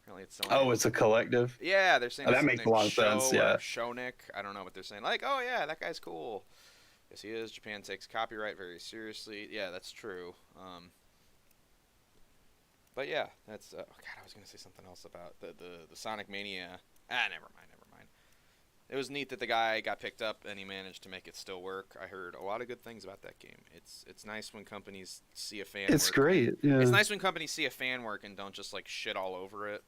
Apparently it's someone it's a collective? Yeah, they're saying that makes a lot of sense. Yeah. Shonik. I don't know what they're saying. Like, oh yeah, that guy's cool. Yes, he is. Japan takes copyright very seriously. Yeah, that's true. But yeah, that's. God, I was gonna say something else about the Sonic Mania. Never mind. It was neat that the guy got picked up and he managed to make it still work. I heard a lot of good things about that game. It's nice when companies see a fan. It's great. Yeah. It's nice when companies see a fan work and don't just like shit all over it.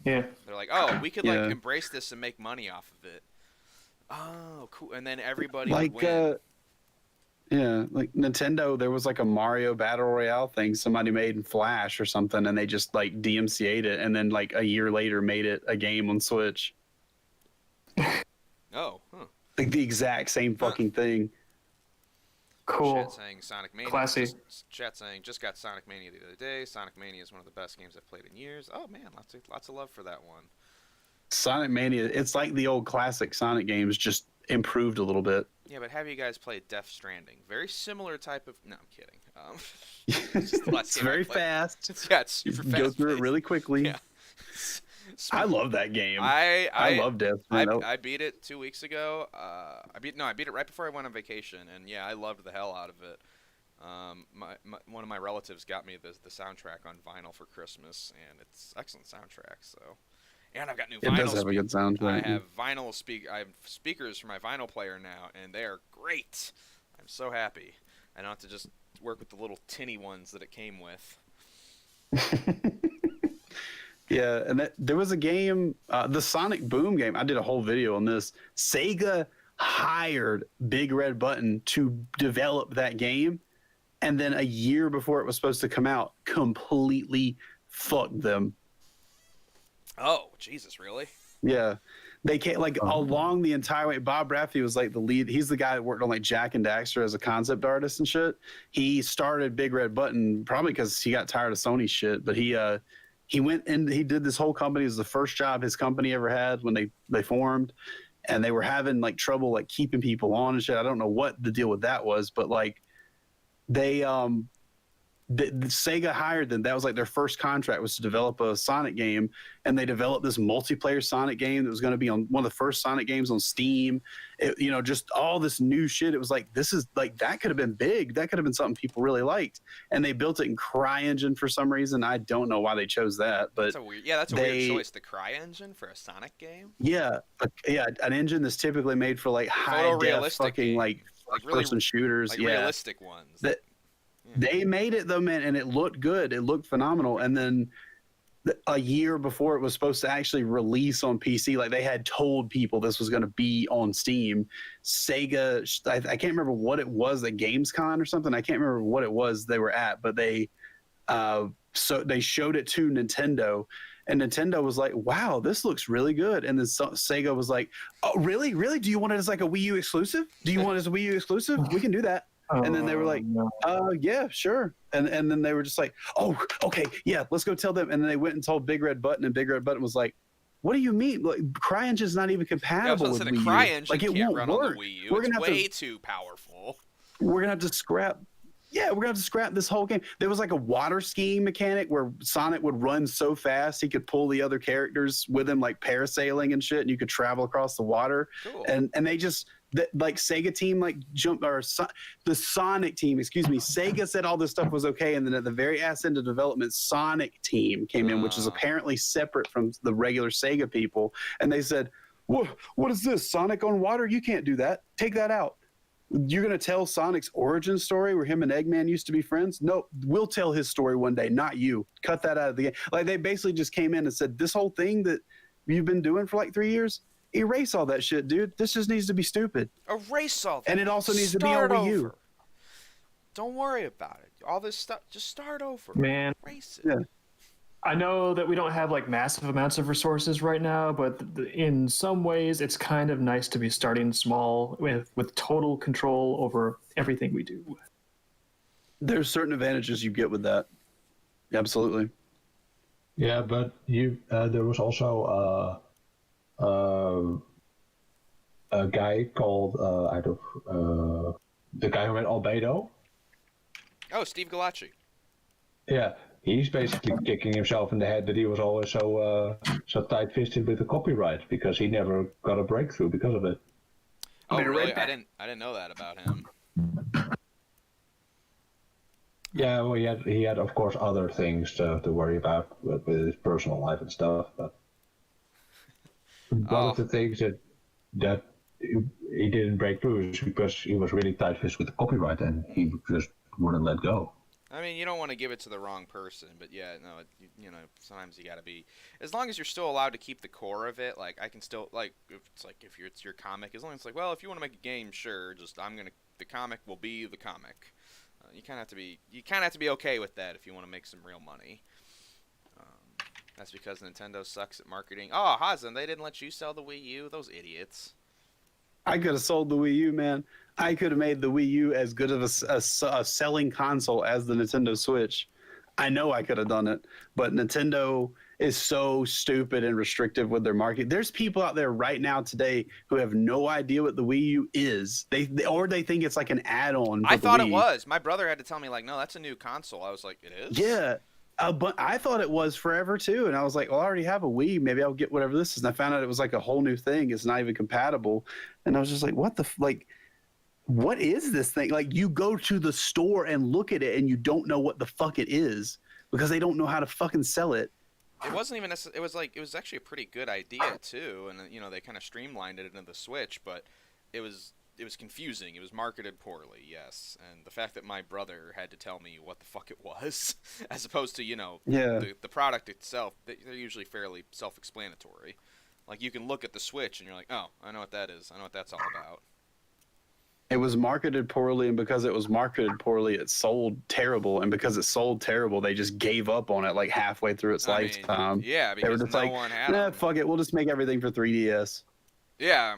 They're like, oh, we could like embrace this and make money off of it. Oh, cool. And then everybody would win. Yeah, like Nintendo, there was like a Mario Battle Royale thing somebody made in Flash or something, and they just like DMCA'd it, and then like a year later made it a game on Switch. Oh, huh. Like the exact same fucking thing. Cool. Chat saying Sonic Mania. Classy. Chat saying just got Sonic Mania the other day. Sonic Mania is one of the best games I've played in years. Oh man, lots of love for that one. Sonic Mania, it's like the old classic Sonic games, just improved a little bit. Yeah, but have you guys played Death Stranding? Very similar type of. No, I'm kidding. It's very fast. Yeah, it's super fast. Go through it really quickly. Yeah. I love that game. I love Death Stranding. I beat it 2 weeks ago. I beat it right before I went on vacation, and yeah, I loved the hell out of it. One of my relatives got me the soundtrack on vinyl for Christmas, and it's excellent soundtrack. So, and I've got new vinyl. It does have a good soundtrack. I have I have speakers for my vinyl player now, and they are great. I'm so happy. I don't have to just work with the little tinny ones that it came with. Yeah, and there was a game, the Sonic Boom game. I did a whole video on this. Sega hired Big Red Button to develop that game, and then a year before it was supposed to come out, completely fucked them. Oh, Jesus, really? Yeah. They can't, like, along the entire way. Bob Rafferty was like the lead. He's the guy that worked on like Jack and Daxter as a concept artist and shit. He started Big Red Button probably because he got tired of Sony shit, but he went and he did this whole company. It was the first job his company ever had when they formed, and they were having like trouble like keeping people on and shit. I don't know what the deal with that was, but like they the Sega hired them. That was like their first contract was to develop a Sonic game, and they developed this multiplayer Sonic game that was going to be on one of the first Sonic games on Steam. Just all this new shit. It was like, this is like, that could have been big. That could have been something people really liked. And they built it in CryEngine for some reason. I don't know why they chose that, but that's a weird choice. The CryEngine for a Sonic game. Yeah, an engine that's typically made for like high def fucking like person shooters, like realistic ones. They made it though, man, and it looked good. It looked phenomenal. And then a year before it was supposed to actually release on PC, like they had told people this was going to be on Steam. Sega, I can't remember what it was at Gamescom or something. I can't remember what it was they were at, but they showed it to Nintendo, and Nintendo was like, "Wow, this looks really good." And then Sega was like, "Oh, really? Really? Do you want it as like a Wii U exclusive? Do you want it as a Wii U exclusive? We can do that." And then they were like, yeah, sure. And then they were just like, oh, okay, yeah, let's go tell them. And then they went and told Big Red Button, and Big Red Button was like, what do you mean? Like, CryEngine's not even compatible with Wii U. CryEngine like, it can't won't run work. on the Wii U. It's way too powerful. We're going to have to scrap. Yeah, we're going to have to scrap this whole game. There was like a water skiing mechanic where Sonic would run so fast he could pull the other characters with him, like parasailing and shit, and you could travel across the water. Cool. And they just... like Sega team the Sonic team, excuse me, Sega said all this stuff was okay, and then at the very ass end of development, Sonic team came in, which is apparently separate from the regular Sega people, and they said, what is this, Sonic on water? You can't do that. Take that out. You're going to tell Sonic's origin story where him and Eggman used to be friends? No, we'll tell his story one day, not you. Cut that out of the game. Like, they basically just came in and said, this whole thing that you've been doing for like 3 years, erase all that shit, dude. This just needs to be stupid. Erase all that. And it also needs to be on Wii U. Don't worry about it. All this stuff, just start over. Man. Erase it. Yeah. I know that we don't have like massive amounts of resources right now, but in some ways it's kind of nice to be starting small with total control over everything we do. There's certain advantages you get with that. Absolutely. Yeah, but there was also a guy called the guy who made Albedo. Oh, Steve Galacci. Yeah, he's basically kicking himself in the head that he was always so tight-fisted with the copyright because he never got a breakthrough because of it. Oh, really? I didn't know that about him. Yeah, well, he had of course other things to worry about with his personal life and stuff, but. One of the things that he didn't break through is because he was really tight-fisted with the copyright and he just wouldn't let go. I mean, you don't want to give it to the wrong person, but yeah, no, sometimes you got to be, as long as you're still allowed to keep the core of it. Like, I can still, like, if it's your comic, as long as it's like, well, if you want to make a game, sure, just I'm gonna the comic will be the comic. You kind of have to be okay with that if you want to make some real money. That's because Nintendo sucks at marketing. Oh, Hazen, they didn't let you sell the Wii U? Those idiots. I could have sold the Wii U, man. I could have made the Wii U as good of a selling console as the Nintendo Switch. I know I could have done it, but Nintendo is so stupid and restrictive with their market. There's people out there right now today who have no idea what the Wii U is. They think it's like an add-on. I thought it was. My brother had to tell me, like, no, that's a new console. I was like, it is? Yeah. But I thought it was forever too, and I was like, "Well, I already have a Wii. Maybe I'll get whatever this is." And I found out it was like a whole new thing. It's not even compatible, and I was just like, "What the like? What is this thing?" Like, you go to the store and look at it, and you don't know what the fuck it is because they don't know how to fucking sell it. It wasn't even. It was actually a pretty good idea too, and they kind of streamlined it into the Switch, but it was confusing. It was marketed poorly, yes. And the fact that my brother had to tell me what the fuck it was, as opposed to, the product itself, they're usually fairly self-explanatory. Like, you can look at the Switch and you're like, oh, I know what that is. I know what that's all about. It was marketed poorly, and because it was marketed poorly, it sold terrible. And because it sold terrible, they just gave up on it like halfway through its lifetime. Yeah, they were because just one had them. Fuck it, we'll just make everything for 3DS. Yeah,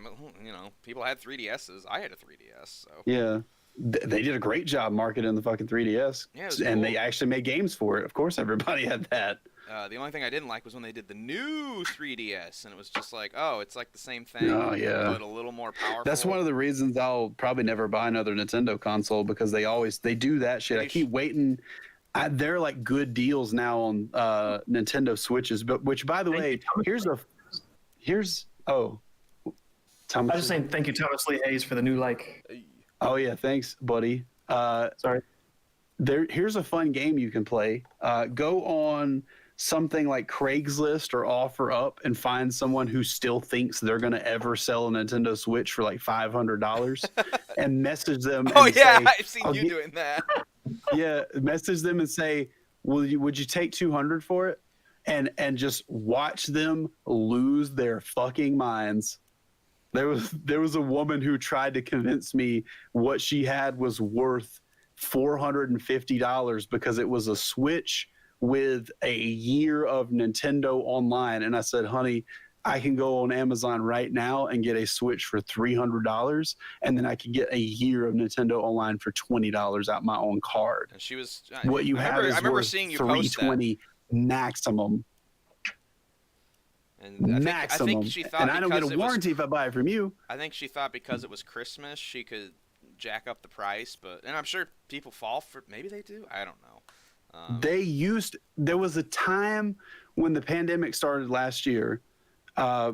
people had 3DSs. I had a 3DS, so. Yeah. They did a great job marketing the fucking 3DS. Yeah, and cool. They actually made games for it. Of course, everybody had that. The only thing I didn't like was when they did the new 3DS, and it was just like, oh, it's like the same thing, but a little more powerful. That's one of the reasons I'll probably never buy another Nintendo console, because they do that shit. I keep waiting. They're like good deals now on Nintendo Switches, but which, by the way, I'm just saying thank you, Thomas Lee Hayes, for the new like. Oh yeah, thanks, buddy. Sorry. Here's a fun game you can play. Go on something like Craigslist or OfferUp and find someone who still thinks they're gonna ever sell a Nintendo Switch for like $500, and message them. Oh and yeah, say, I've seen you doing that. Yeah, message them and say, would you take $200 for it? And just watch them lose their fucking minds. There was a woman who tried to convince me what she had was worth $450 because it was a Switch with a year of Nintendo Online. And I said, honey, I can go on Amazon right now and get a Switch for $300, and then I can get a year of Nintendo Online for $20 out my own card. And she was what you have is I remember worth seeing you post $320 maximum. And I think she thought, and I don't get a warranty if I buy it from you. I think she thought because it was Christmas, she could jack up the price, and I'm sure people fall for. Maybe they do. I don't know. There was a time when the pandemic started last year,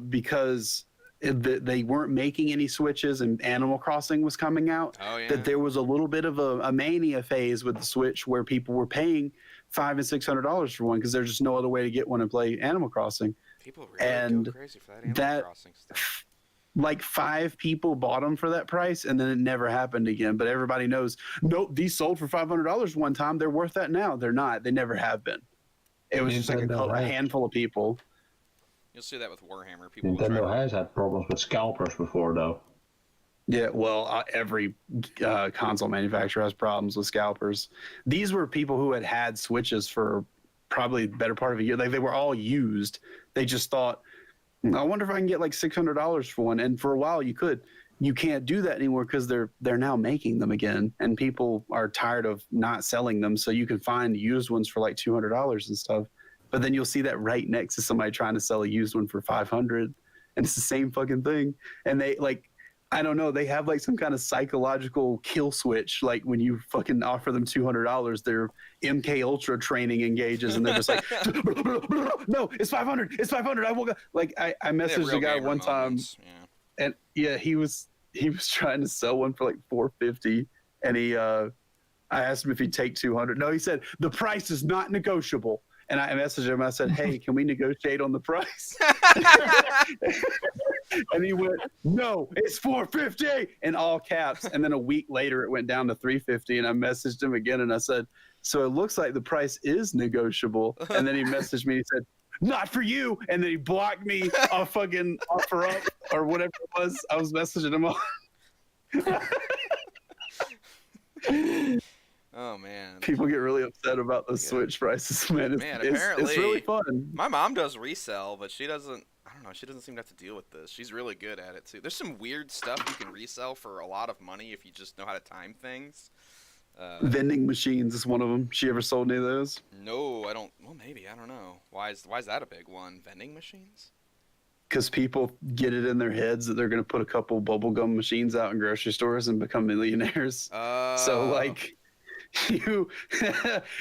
because they weren't making any Switches and Animal Crossing was coming out. Oh yeah. That there was a little bit of a mania phase with the Switch where people were paying $500 and $600 for one because there's just no other way to get one and play Animal Crossing. People really go crazy for that Animal Crossing stuff. Like 5 people bought them for that price, and then it never happened again. But everybody knows, nope, these sold for $500 one time. They're worth that now. They're not. They never have been. It was just like a handful of people. You'll see that with Warhammer. People Nintendo has had problems with scalpers before, though. Yeah, well, every console manufacturer has problems with scalpers. These were people who had Switches for probably the better part of a year. Like, they were all used. They just thought, I wonder if I can get like $600 for one. And for a while you could. You can't do that anymore because they're now making them again, and people are tired of not selling them. So you can find used ones for like $200 and stuff. But then you'll see that right next to somebody trying to sell a used one for $500, and it's the same fucking thing. And they like, I don't know, they have like some kind of psychological kill switch. Like when you fucking offer them $200, their MK Ultra training engages, and they're just like, no, it's $500, it's $500. I will go. Like I messaged a guy one time, and yeah, he was trying to sell one for like $450, and I asked him if he'd take $200. No, he said the price is not negotiable. And I messaged him. I said, "Hey, can we negotiate on the price?" And he went, "No, it's $450," in all caps. And then a week later, it went down to $350. And I messaged him again, and I said, "So it looks like the price is negotiable." And then he messaged me. He said, "Not for you." And then he blocked me off fucking OfferUp or whatever it was. I was messaging him on. Oh man. People get really upset about the Switch prices, man. Man, It's really fun. my mom does resell, but she doesn't. I don't know. She doesn't seem to have to deal with this. She's really good at it too. There's some weird stuff you can resell for a lot of money if you just know how to time things. Vending machines is one of them. She ever sold any of those? No, I don't. Well, maybe I don't know. Why is that a big one? Vending machines? Because people get it in their heads that they're going to put a couple bubblegum machines out in grocery stores and become millionaires. So like you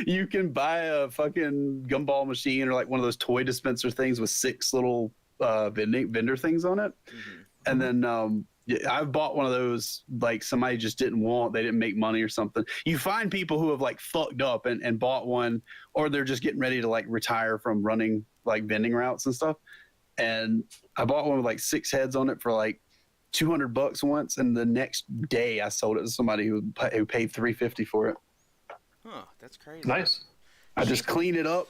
you can buy a fucking gumball machine or like one of those toy dispenser things with 6 little vendor things on it. Mm-hmm. And then I've bought one of those, like somebody just didn't want, they didn't make money or something. You find people who have like fucked up and bought one, or they're just getting ready to like retire from running like vending routes and stuff. And I bought one with like 6 heads on it for like $200 once, and the next day I sold it to somebody who paid $350 for it. Huh, that's crazy. Nice. I just clean it up,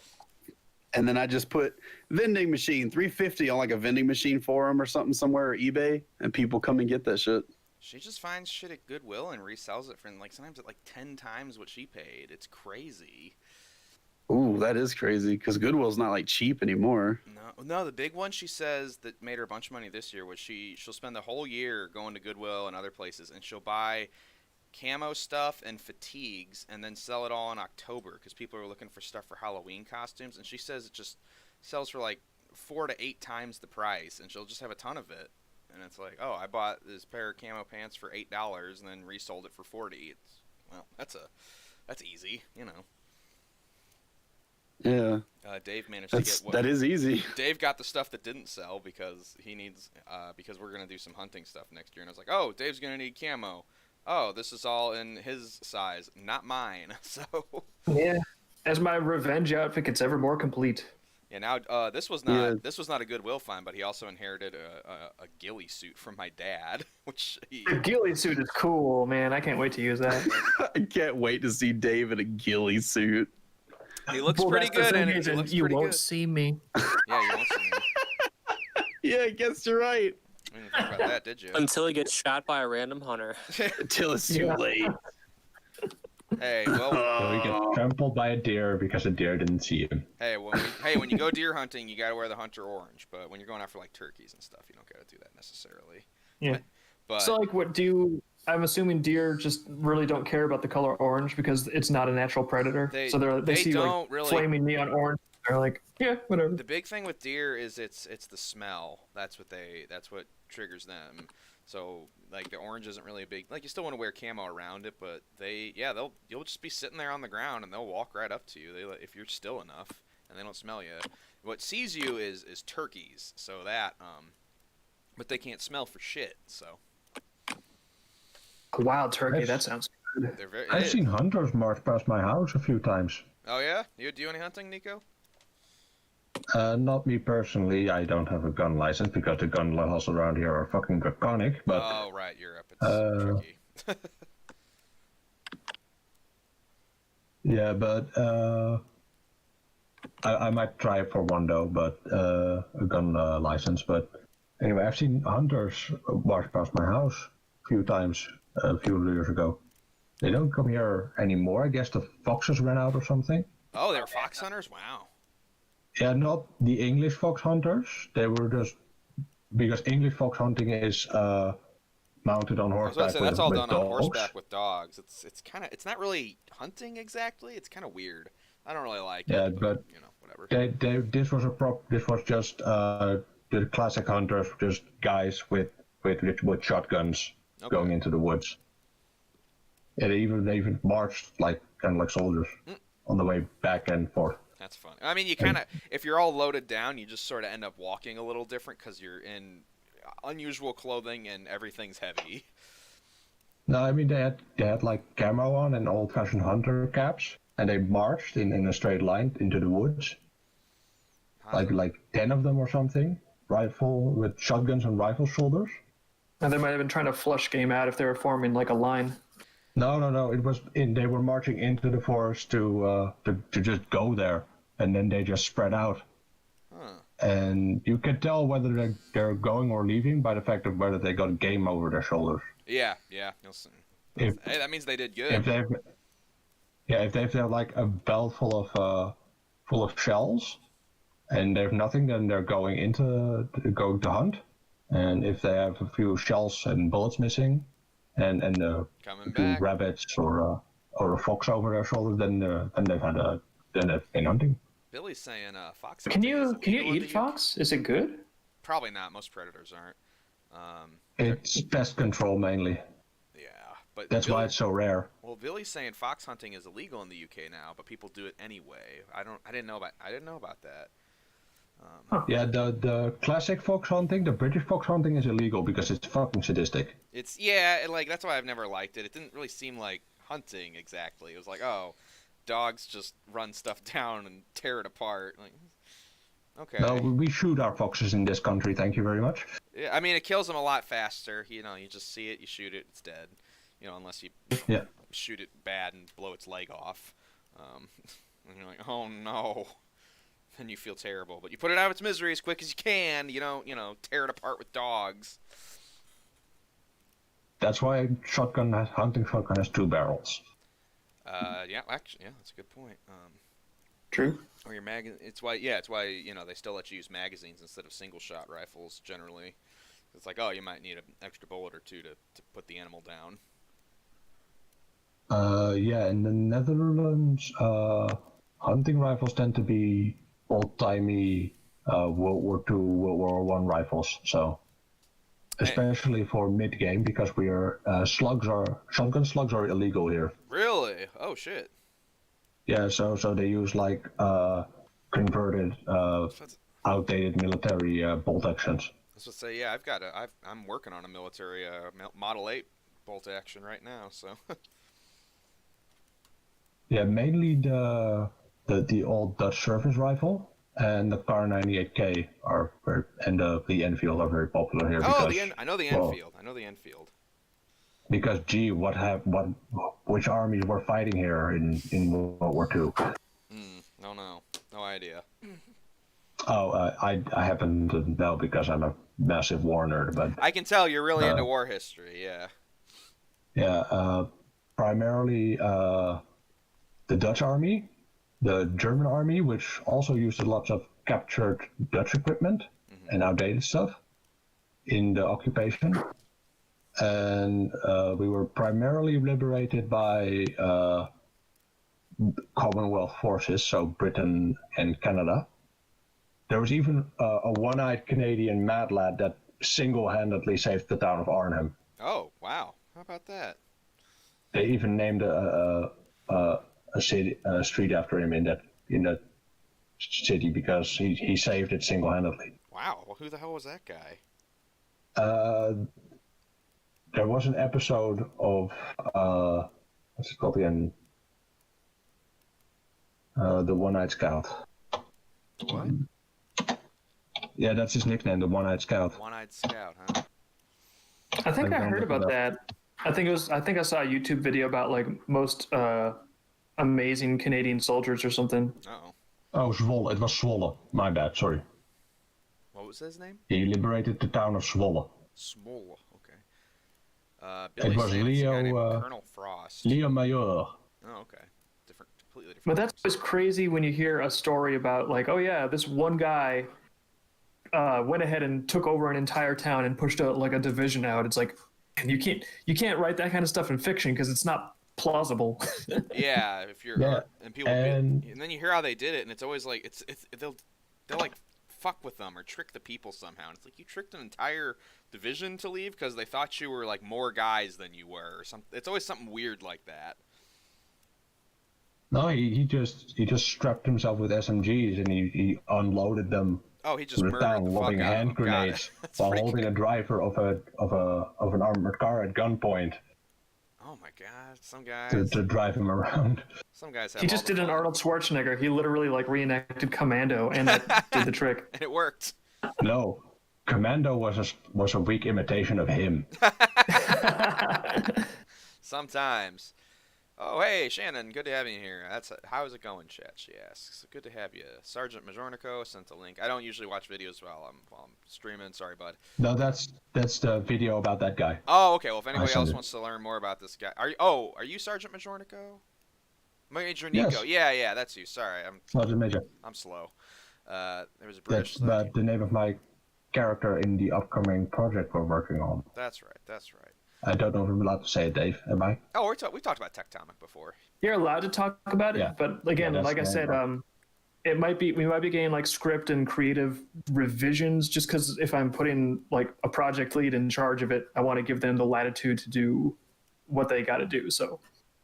and then I just put vending machine $350 on like a vending machine forum or something somewhere, or eBay, and people come and get that shit. She just finds shit at Goodwill and resells it for like sometimes at like 10 times what she paid. It's crazy. Ooh, that is crazy because Goodwill's not like cheap anymore. No, the big one she says that made her a bunch of money this year was she'll spend the whole year going to Goodwill and other places, and she'll buy camo stuff and fatigues and then sell it all in October because people are looking for stuff for Halloween costumes, and she says it just sells for like 4 to 8 times the price, and she'll just have a ton of it. And it's like, oh, I bought this pair of camo pants for $8 and then resold it for $40. Well, that's easy, you know. Yeah. Dave managed to get that is easy. Dave got the stuff that didn't sell because he needs because we're gonna do some hunting stuff next year, and I was like, oh, Dave's gonna need camo. Oh, this is all in his size, not mine. So yeah, as my revenge outfit gets ever more complete. Yeah, now this was not a Goodwill find, but he also inherited a ghillie suit from my dad, which The ghillie suit is cool, man. I can't wait to use that. I can't wait to see Dave in a ghillie suit. He looks pretty good, and he looks you pretty won't good. see me. Yeah, you won't see me. Yeah, I guess you're right. I didn't think about that, did you? Until he gets shot by a random hunter. Until it's too late. Hey, well, So he gets trampled by a deer because a deer didn't see him. hey, when you go deer hunting, you gotta wear the hunter orange. But when you're going after like turkeys and stuff, you don't gotta do that necessarily. Yeah. But So, like, I'm assuming deer just really don't care about the color orange because it's not a natural predator. They they see don't like really- flaming neon orange. They're like, yeah, whatever. the big thing with deer is it's the smell. That's what triggers them. So like the orange isn't really a big, like you still want to wear camo around it, but you'll just be sitting there on the ground and they'll walk right up to you. If you're still enough and they don't smell you. What sees you is turkeys. So that but they can't smell for shit. So A wild turkey. Nice. That sounds good. they're very. I've seen hunters march past my house a few times. Oh yeah, you do any hunting, Nico? Not me personally. I don't have a gun license because the gun laws around here are fucking draconic. But Oh right, Europe. It's tricky. yeah, but I might try for one though, but a gun license. But anyway, I've seen hunters march past my house a few times a few years ago. They don't come here anymore. I guess the foxes ran out or something. Oh, they were fox hunters. Wow. Yeah, not the English fox hunters. They were just because English fox hunting is mounted on I was horseback. about to say that's all with done on dogs. horseback with dogs. It's not really hunting exactly. It's kind of weird. I don't really like Yeah, it, but you know, whatever. This was just the classic hunters, just guys with shotguns Okay. going into the woods. Yeah, they even marched kind of like soldiers on the way back and forth. That's fun. I mean, you kind of, if you're all loaded down, you just sort of end up walking a little different because you're in unusual clothing and everything's heavy. No, I mean they had like camo on and old-fashioned hunter caps, and they marched in a straight line into the woods. Like 10 of them or something, rifle with shotguns and rifle shoulders. And they might have been trying to flush game out if they were forming like a line. No. It was they were marching into the forest to just go there, and then they just spread out. Huh. And you can tell whether they're going or leaving by the fact of whether they got game over their shoulders. Yeah, you'll see. if Hey, that means they did if good. they've yeah if they've like a belt full of shells and they have nothing, then they're going to hunt. And if they have a few shells and bullets missing, and a Coming few back. rabbits or a fox over their shoulder, then they've been hunting. Billy's saying fox Can hunting is you illegal in eat the UK. fox? Is it good? Probably not. Most predators aren't. It's pest control mainly. Yeah, but That's why Billy, it's so rare. well, Billy's saying fox hunting is illegal in the UK now, but people do it anyway. I didn't know about that. Yeah, the classic fox hunting, the British fox hunting is illegal because it's fucking sadistic. It's yeah, and, like that's why I've never liked it. It didn't really seem like hunting exactly. It was like, oh, dogs just run stuff down and tear it apart. Like, No, okay. we shoot our foxes in this country, thank you very much. Yeah, I mean, it kills them a lot faster. You know, you just see it, you shoot it, it's dead. You know, unless you Yeah. shoot it bad and blow its leg off. And you're like, oh no. Then you feel terrible. But you put it out of its misery as quick as you can. You don't, tear it apart with dogs. That's why hunting shotgun has 2 barrels. Yeah, actually, yeah, that's a good point. True. Or your it's why they still let you use magazines instead of single shot rifles generally. It's like, oh, you might need an extra bullet or two to put the animal down. Yeah, in the Netherlands, hunting rifles tend to be old-timey World War II, World War One rifles. So, especially for mid-game, because shotgun slugs are illegal here. Really? Oh shit. Yeah, so they use like converted, outdated military bolt actions. I was gonna say, yeah, I'm working on a military Model 8 bolt action right now, so. Yeah, mainly the old Dutch service rifle and the Kar 98K and the Enfield are very popular here. Oh, Because, I know the Enfield. I know the Enfield. Because gee, which armies were fighting here in World War II? No idea. Oh, I happen to know because I'm a massive war nerd, but I can tell you're really into war history. Yeah. yeah, primarily the Dutch army, the German army, which also used lots of captured Dutch equipment and outdated stuff in the occupation. And we were primarily liberated by Commonwealth forces, so Britain and Canada. There was even a one-eyed Canadian mad lad that single-handedly saved the town of Arnhem. Oh wow! How about that? They even named a street after him in that city because he saved it single-handedly. Wow. Well, who the hell was that guy? There was an episode of what's it called again? The One-Eyed Scout. What? Yeah, that's his nickname, the One-Eyed Scout. One-eyed scout, huh? I think I I'm heard looking about up. that. I think I saw a YouTube video about like most amazing Canadian soldiers or something. Uh-oh. Oh, Zwolle. It was Zwolle. My bad. Sorry. What was his name? He liberated the town of Zwolle. Small. Okay. Billy It was saying it's a guy named Leo, Colonel Frost. Leo Major. Oh, okay. Completely different. But that's always crazy when you hear a story about like, oh yeah, this one guy went ahead and took over an entire town and pushed a division out. It's like, and you can't write that kind of stuff in fiction because it's not plausible. Yeah, if you're Yeah, and people and- and then you hear how they did it, and it's always like they'll like fuck with them or trick the people somehow. And it's like you tricked an entire division to leave because they thought you were like more guys than you were, or something. It's always something weird like that. No, he just strapped himself with SMGs and he unloaded them Oh, he just with murdered down the fuck lobbing out of hand them. Got grenades it. That's while pretty holding a good. driver of an armored car at gunpoint Oh my god, to drive him around. some guys have. He all just the did an fun. Arnold Schwarzenegger. He literally like reenacted Commando, and that did the trick. And it worked. No, Commando was a weak imitation of him. Sometimes. Oh, hey, Shannon, good to have you here. How's it going, chat? She asks. Good to have you. Sergeant Majornico sent a link. I don't usually watch videos while I'm streaming. Sorry, bud. No, that's the video about that guy. Oh, okay. Well, if anybody sent else it. wants to learn more about this guy, are you Sergeant Majornico? Major Nico. Yes. Yeah, that's you. Sorry, Sergeant Major. I'm slow. There was a That's British. the name of my character in the upcoming project we're working on. That's right. That's right. I don't know if I'm allowed to say it, Dave. Am I? Oh, we talked about Tectonic before. You're allowed to talk about it, Yeah. but again, Yeah, like I that's said, fine. we might be getting like script and creative revisions just because if I'm putting like a project lead in charge of it, I want to give them the latitude to do what they got to do. So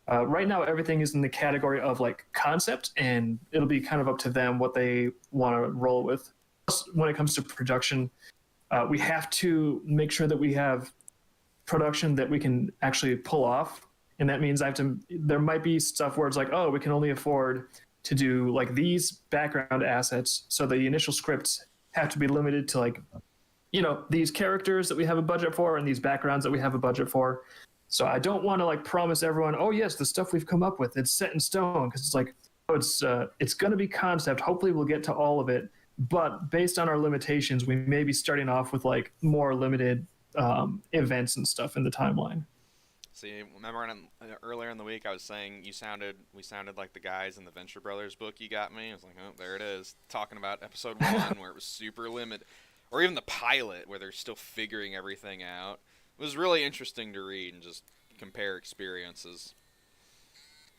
right now, everything is in the category of like concept, and it'll be kind of up to them what they want to roll with. Plus, when it comes to production, we have to make sure that we have production that we can actually pull off. And that means there might be stuff where it's like, oh, we can only afford to do like these background assets. So the initial scripts have to be limited to like, these characters that we have a budget for and these backgrounds that we have a budget for. So I don't want to like promise everyone, oh yes, the stuff we've come up with, it's set in stone. Cause it's like, oh, it's going to be concept. Hopefully we'll get to all of it. But based on our limitations, we may be starting off with like more limited events and stuff in the timeline. See, remember earlier in the week I was saying we sounded like the guys in the Venture Brothers book you got me? I was like, oh, there it is. Talking about episode 1 where it was super limited. Or even the pilot where they're still figuring everything out. It was really interesting to read and just compare experiences.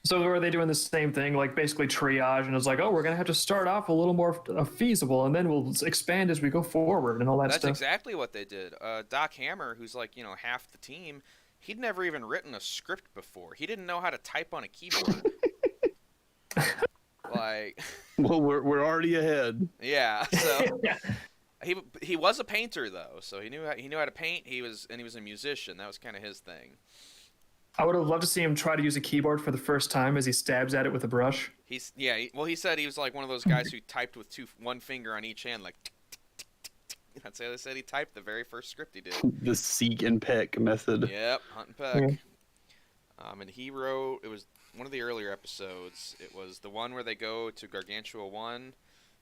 So are they doing the same thing, like basically triage, and it's like, oh, we're going to have to start off a little more feasible, and then we'll expand as we go forward and all that That's stuff? That's exactly what they did. Doc Hammer, who's like, half the team, he'd never even written a script before. He didn't know how to type on a keyboard. Like, well, we're already ahead. Yeah. So he was a painter though, so he knew how to paint. He was a musician. That was kind of his thing. I would have loved to see him try to use a keyboard for the first time as he stabs at it with a brush. He said he was like one of those guys who typed with one finger on each hand, like. Tick, tick, tick, tick, tick. That's how they said he typed the very first script he did. The seek and peck method. Yep, hunt and peck. Yeah. And he wrote. It was one of the earlier episodes. It was the one where they go to Gargantua 1,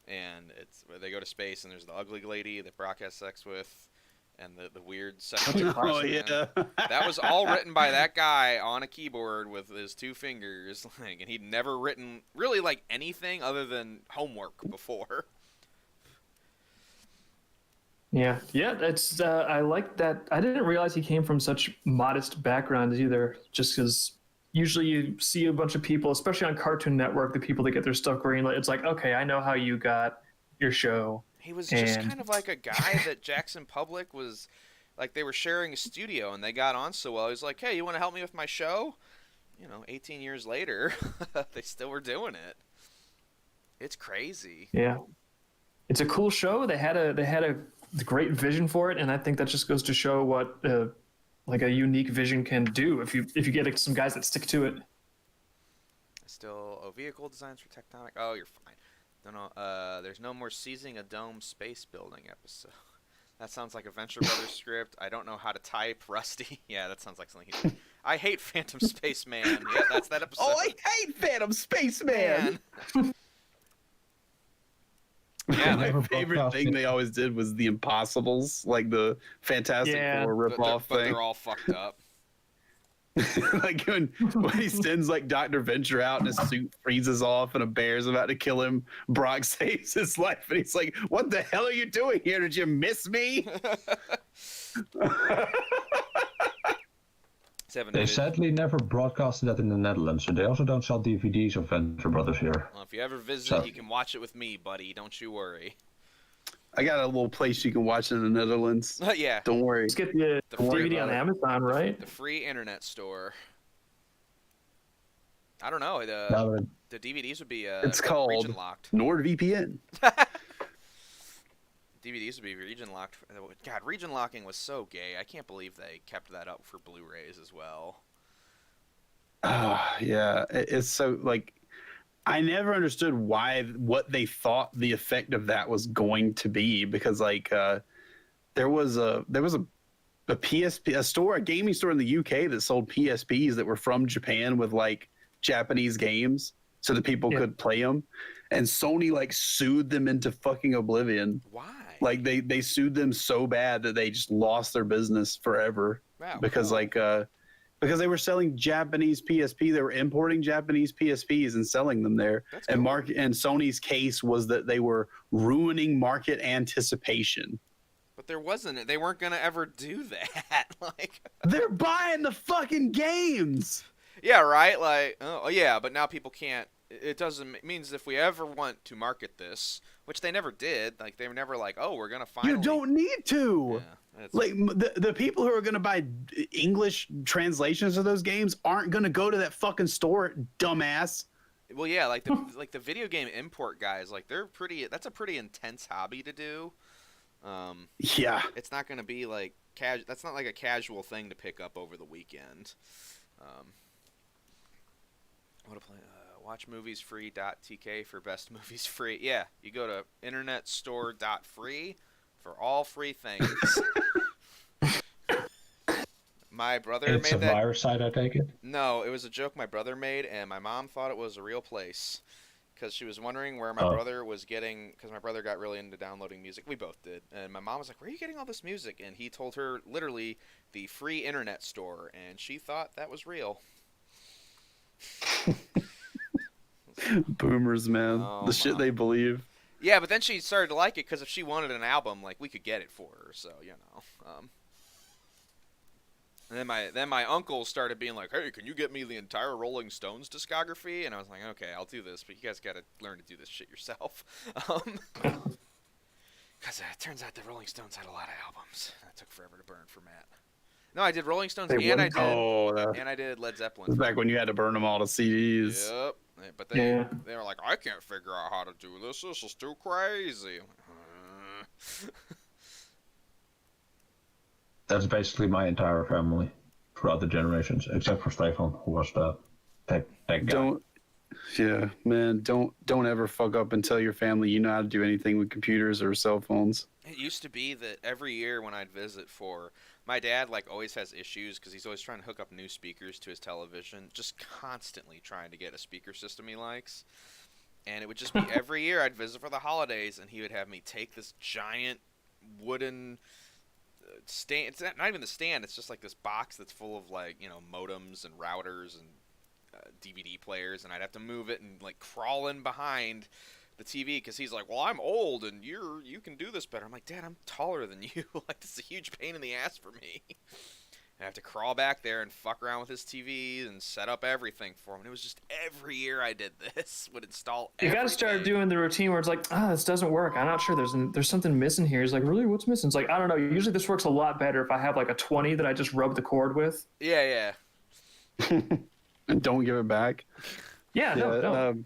and it's where they go to space, and there's the ugly lady that Brock has sex with. And the weird sexual Oh yeah, that was all written by that guy on a keyboard with his 2 fingers, like, and he'd never written really like anything other than homework before. Yeah, that's I like that. I didn't realize he came from such modest backgrounds either. Just because usually you see a bunch of people, especially on Cartoon Network, the people that get their stuff greenlit. It's like, okay, I know how you got your show. He was just kind of like a guy that Jackson Public was, like they were sharing a studio and they got on so well. He was like, hey, you want to help me with my show? 18 years later, they still were doing it. It's crazy. Yeah, it's a cool show. They had a great vision for it, and I think that just goes to show what like a unique vision can do if you get some guys that stick to it. Still, vehicle designs for Tectonic. Oh, you're fine. There's no more seizing a dome space building episode. That sounds like a Venture Brothers script. I don't know how to type. Rusty. Yeah, that sounds like something he did. I hate Phantom Spaceman. Yeah, that's that episode. Oh, I hate Phantom Spaceman. Yeah, my favorite thing they always did was the Impossibles, like the Fantastic Four ripoff thing. But they're all fucked up. Like when he sends like Dr. Venture out and his suit freezes off and a bear's about to kill him, Brock saves his life and he's like, what the hell are you doing here? Did you miss me? They sadly never broadcasted that in the Netherlands, so they also don't sell DVDs of Venture Brothers here. Well, if you ever visit, you can watch it with me, buddy. Don't you worry. I got a little place you can watch in the Netherlands. Yeah. Don't worry. Let's get the DVD on Amazon, right? The free internet store. I don't know. The DVDs would be it's called region locked. NordVPN. DVDs would be region locked. God, region locking was so gay. I can't believe they kept that up for Blu-rays as well. Yeah. It's so like I never understood what they thought the effect of that was going to be, because like there was a PSP, a gaming store in the UK that sold PSPs that were from Japan with like Japanese games so that people could play them, and Sony like sued them into fucking oblivion. Why? Like they sued them so bad that they just lost their business forever. Wow, because cool. because they were selling Japanese PSP, they were importing Japanese PSPs and selling them there. That's And cool. and Sony's case was that they were ruining market anticipation. But there wasn't. They weren't gonna ever do that. Like, They're buying the fucking games. yeah, right. Like, oh yeah, but now people can't. It doesn't. It means if we ever want to market this, which they never did. Like, they were never like, oh, we're gonna finally. You don't need to. Yeah, Like the people who are going to buy English translations of those games aren't going to go to that fucking store, dumbass. well, yeah, like the video game import guys, like they're pretty. That's a pretty intense hobby to do. Yeah. It's not gonna be like That's not like a casual thing to pick up over the weekend. What to play? Watchmoviesfree.tk for best movies free. Yeah, you go to internetstore.free for all free things. My brother It's made a that. virus site, I take it. No, it was a joke my brother made, and my mom thought it was a real place because she was wondering where my brother was getting. Because my brother got really into downloading music. We both did, and my mom was like, "Where are you getting all this music?" And he told her literally the free internet store, and she thought that was real. Boomers, man. Oh, the shit they believe. Yeah, but then she started to like it because if she wanted an album, like we could get it for her. So you know. And then my uncle started being like, "Hey, can you get me the entire Rolling Stones discography?" And I was like, "Okay, I'll do this, but you guys got to learn to do this shit yourself." Because it turns out the Rolling Stones had a lot of albums. That took forever to burn for Matt. No, I did Rolling Stones and I did Led Zeppelin. Back when you had to burn them all to CDs. Yep. But they were like, "I can't figure out how to do this. This is too crazy." That's basically my entire family for other generations, except for Stefan, who was the tech guy. Don't ever fuck up and tell your family you know how to do anything with computers or cell phones. It used to be that every year when I'd visit for my dad, like always has issues because he's always trying to hook up new speakers to his television, just constantly trying to get a speaker system he likes. And it would just be every year I'd visit for the holidays, and he would have me take this giant wooden stand. It's not even the stand. It's just like this box that's full of like modems and routers and DVD players, and I'd have to move it and like crawl in behind the TV because he's like, "Well, I'm old and you can do this better." I'm like, "Dad, I'm taller than you. Like, this is a huge pain in the ass for me." I have to crawl back there and fuck around with his TV and set up everything for him. And it was just every year I did this. Would install everything. You gotta start doing the routine where it's like, this doesn't work. I'm not sure. There's something missing here. He's like, really? What's missing? It's like, I don't know. Usually this works a lot better if I have like a 20 that I just rub the cord with. Yeah. And don't give it back. Yeah, no.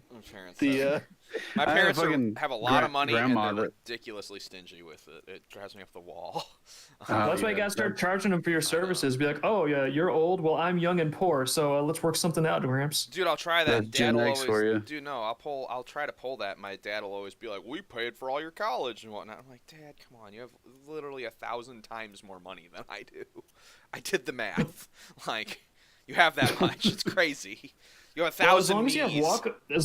My parents fucking have a lot of money and they're that- ridiculously stingy with it. It drives me up the wall. That's why you gotta start charging them for your services. Be like, oh yeah, you're old. Well, I'm young and poor, so let's work something out, Gramps. Dude, I'll try that. That's Gen X for you. Dude, no, I'll try to pull that. My dad will always be like, "We paid for all your college and whatnot." I'm like, "Dad, come on, you have literally 1,000 times more money than I do." I did the math. Like, you have that much. It's crazy. You have 1,000 as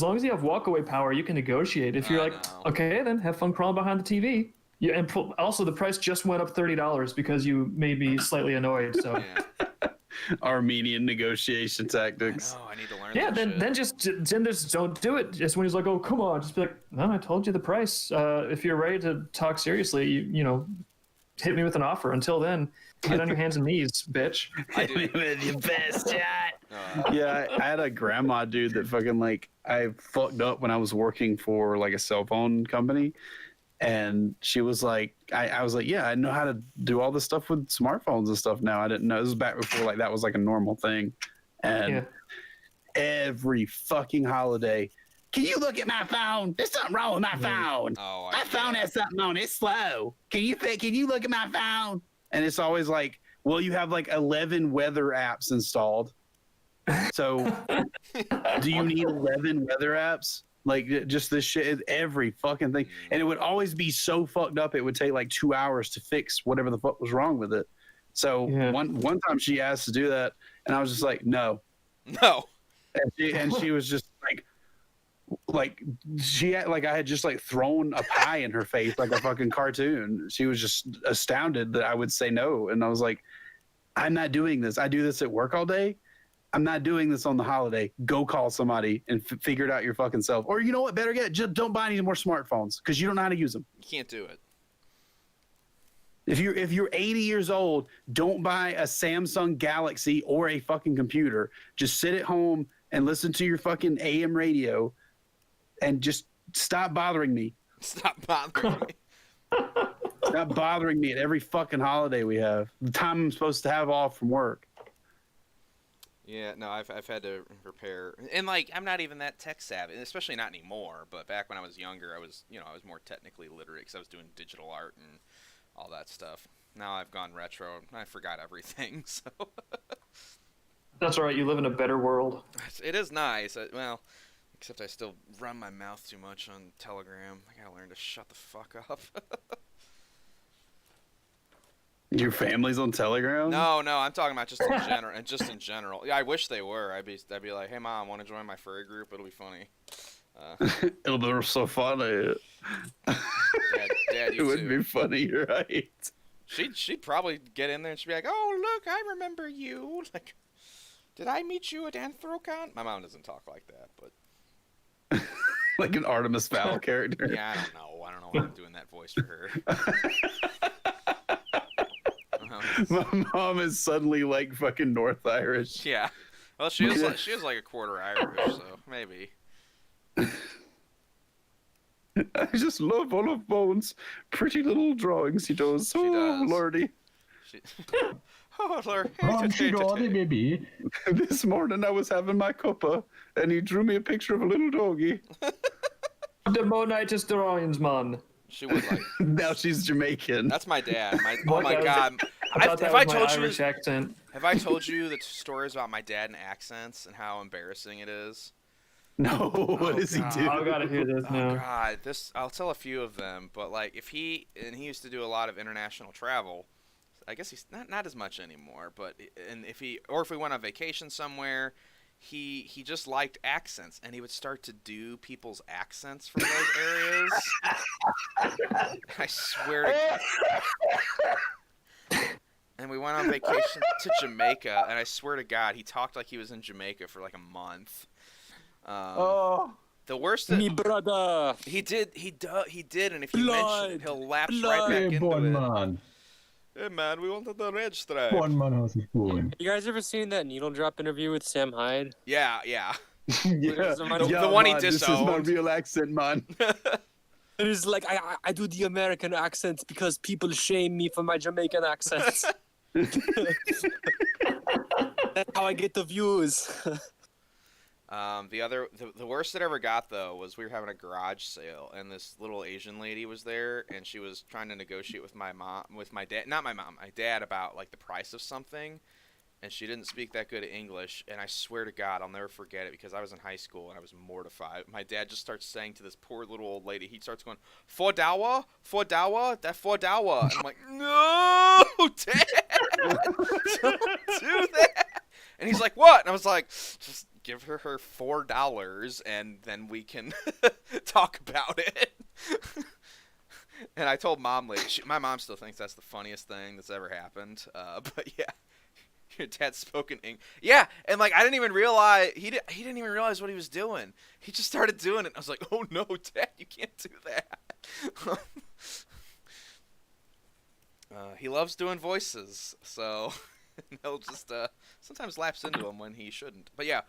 long as you have walkaway power, you can negotiate. If you're okay, then have fun crawling behind the TV. Yeah, and also the price just went up $30 because you made me slightly annoyed. So Armenian negotiation tactics. I need to learn. Yeah, that then shit. just don't do it. Just when he's like, "Oh, come on," just be like, "No, I told you the price. If you're ready to talk seriously, you hit me with an offer. Until then, get on your hands and knees, bitch." With your best shot. Yeah, I had a grandma, dude, that fucking I fucked up when I was working for like a cell phone company, and she was like, I was like, "Yeah, I know how to do all this stuff with smartphones and stuff now." I didn't know. This was back before that was like a normal thing, and every fucking holiday. Can you look at my phone? There's something wrong with my phone. My phone has something on it. It's slow. Can you look at my phone? And it's always like, well, you have like 11 weather apps installed. So do you need 11 weather apps? Like just this shit, every fucking thing. And it would always be so fucked up. It would take like 2 hours to fix whatever the fuck was wrong with it. So one time she asked to do that and I was just like, no. and she was just like she had, like I had just like thrown a pie in her face like a fucking cartoon. She was just astounded that I would say no, and I was like, I'm not doing this. I do this at work all day. I'm not doing this on the holiday. Go call somebody and figure it out your fucking self. Or you know what? Better yet, just don't buy any more smartphones because you don't know how to use them. You can't do it. If you're 80 years old, don't buy a Samsung Galaxy or a fucking computer. Just sit at home and listen to your fucking AM radio, and just stop bothering me. Stop bothering me. Stop bothering me at every fucking holiday we have. The time I'm supposed to have off from work. Yeah, no, I've had to repair, and like I'm not even that tech savvy, especially not anymore. But back when I was younger, I was more technically literate because I was doing digital art and all that stuff. Now I've gone retro. I forgot everything. So That's all right. You live in a better world. it is nice. Well, except I still run my mouth too much on Telegram. I gotta learn to shut the fuck up. Your family's on Telegram? No, I'm talking about just in general. And just in general, yeah, I wish they were. I'd be like, hey mom, want to join my furry group? It'll be funny. It'll be so funny. Dad, you It would too. be funny, you're right. She'd probably get in there and she'd be like, oh look, I remember you. Like, did I meet you at Anthrocon? My mom doesn't talk like that, but Like an Artemis Fowl character. yeah, I don't know why I'm doing that voice for her. My mom is suddenly like fucking North Irish. Yeah. Well, she is like a quarter Irish, so maybe. I just love Olive Bones' pretty little drawings he does. She Oh, does. lordy. She... oh Lord. Baby. This morning I was having my cuppa, and he drew me a picture of a little doggy. The Monitis drawings, man. She was like, Now she's Jamaican. that's my dad. Oh What? my That was- God. I thought that Have was I my told Irish you? accent. Have I told you the stories about my dad and accents and how embarrassing it is? No, what does he God. do? I gotta hear this Oh now. God, I'll tell a few of them, but like he used to do a lot of international travel. I guess he's not as much anymore, but if we went on vacation somewhere, he just liked accents, and he would start to do people's accents from those areas. I swear to And we went on vacation to Jamaica, and I swear to God, he talked like he was in Jamaica for like a month. The worst that Me brother. he did, and if you mention it, he'll lapse right Blood. back Hey, into born it. man. Hey man, we wanted the red stripe. Born man, how's it going? You guys ever seen that needle drop interview with Sam Hyde? Yeah. Yeah. The one he man, this is my disowned. real accent, man. It is like I do the American accents because people shame me for my Jamaican accents. That's how I get the views. The worst it ever got though was we were having a garage sale, and this little Asian lady was there, and she was trying to negotiate with my dad about like the price of something, and she didn't speak that good English, and I swear to God I'll never forget it because I was in high school and I was mortified. My dad just starts saying to this poor little old lady, he starts going, "4 dawa, that 4 dawa," and I'm like, "No, Dad, don't do that." And he's like, "What?" And I was like, "Just give her $4 and then we can talk about it." And I told Mom later. My mom still thinks that's the funniest thing that's ever happened. But yeah, your dad spoke in English. Yeah, and like I didn't even realize he didn't even realize what he was doing. He just started doing it. I was like, "Oh no, Dad, you can't do that." He loves doing voices, so he'll just sometimes lapse into them when he shouldn't. But yeah,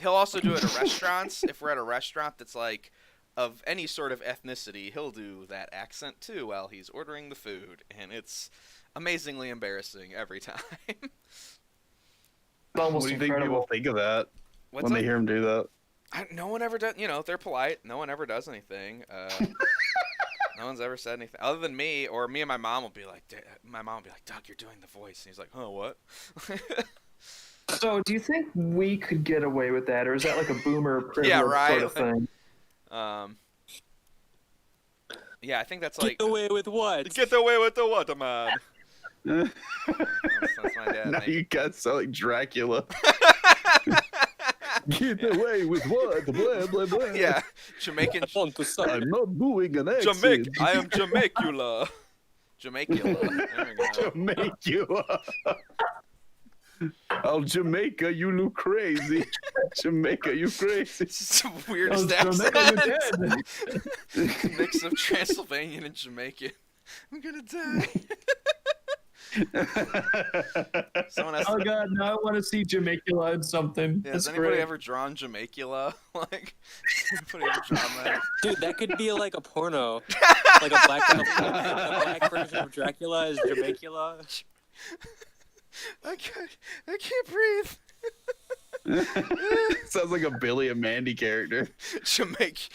he'll also do it at restaurants. If we're at a restaurant that's like of any sort of ethnicity, he'll do that accent too while he's ordering the food, and it's amazingly embarrassing every time. Almost What do you think incredible. people think of that What's when up? they hear him do that? No one ever does. They're polite. No one ever does anything. No one's ever said anything other than me, or me and my mom will be like, "Doug, you're doing the voice," and he's like, "Oh, what?" So, do you think we could get away with that, or is that like a boomer privilege Yeah, right. sort of thing? Yeah, I think that's like Get away with what? get away with the what, man. That's my dad. Now you guys sound like Dracula. Get away with what? Blah blah blah. Yeah, Jamaican. I want to suck. I'm not doing an accent. I am Jamaicula. Jamaicula. There we go. Jamaica. Oh, Jamaica, you look crazy. Jamaica, you crazy. It's just a weird Oh, accent. Jamaica, you're dead. Mix of Transylvanian and Jamaican. I'm gonna die. Someone has Oh god, now I want to see Jamaica in something. Yeah, That's has anybody great. ever drawn Jamaica? Like, anybody ever drawn that? Dude, that could be like a porno. Like a black version of Dracula is Jamaica. I can't breathe. Sounds like a Billy and Mandy character. Jamaica.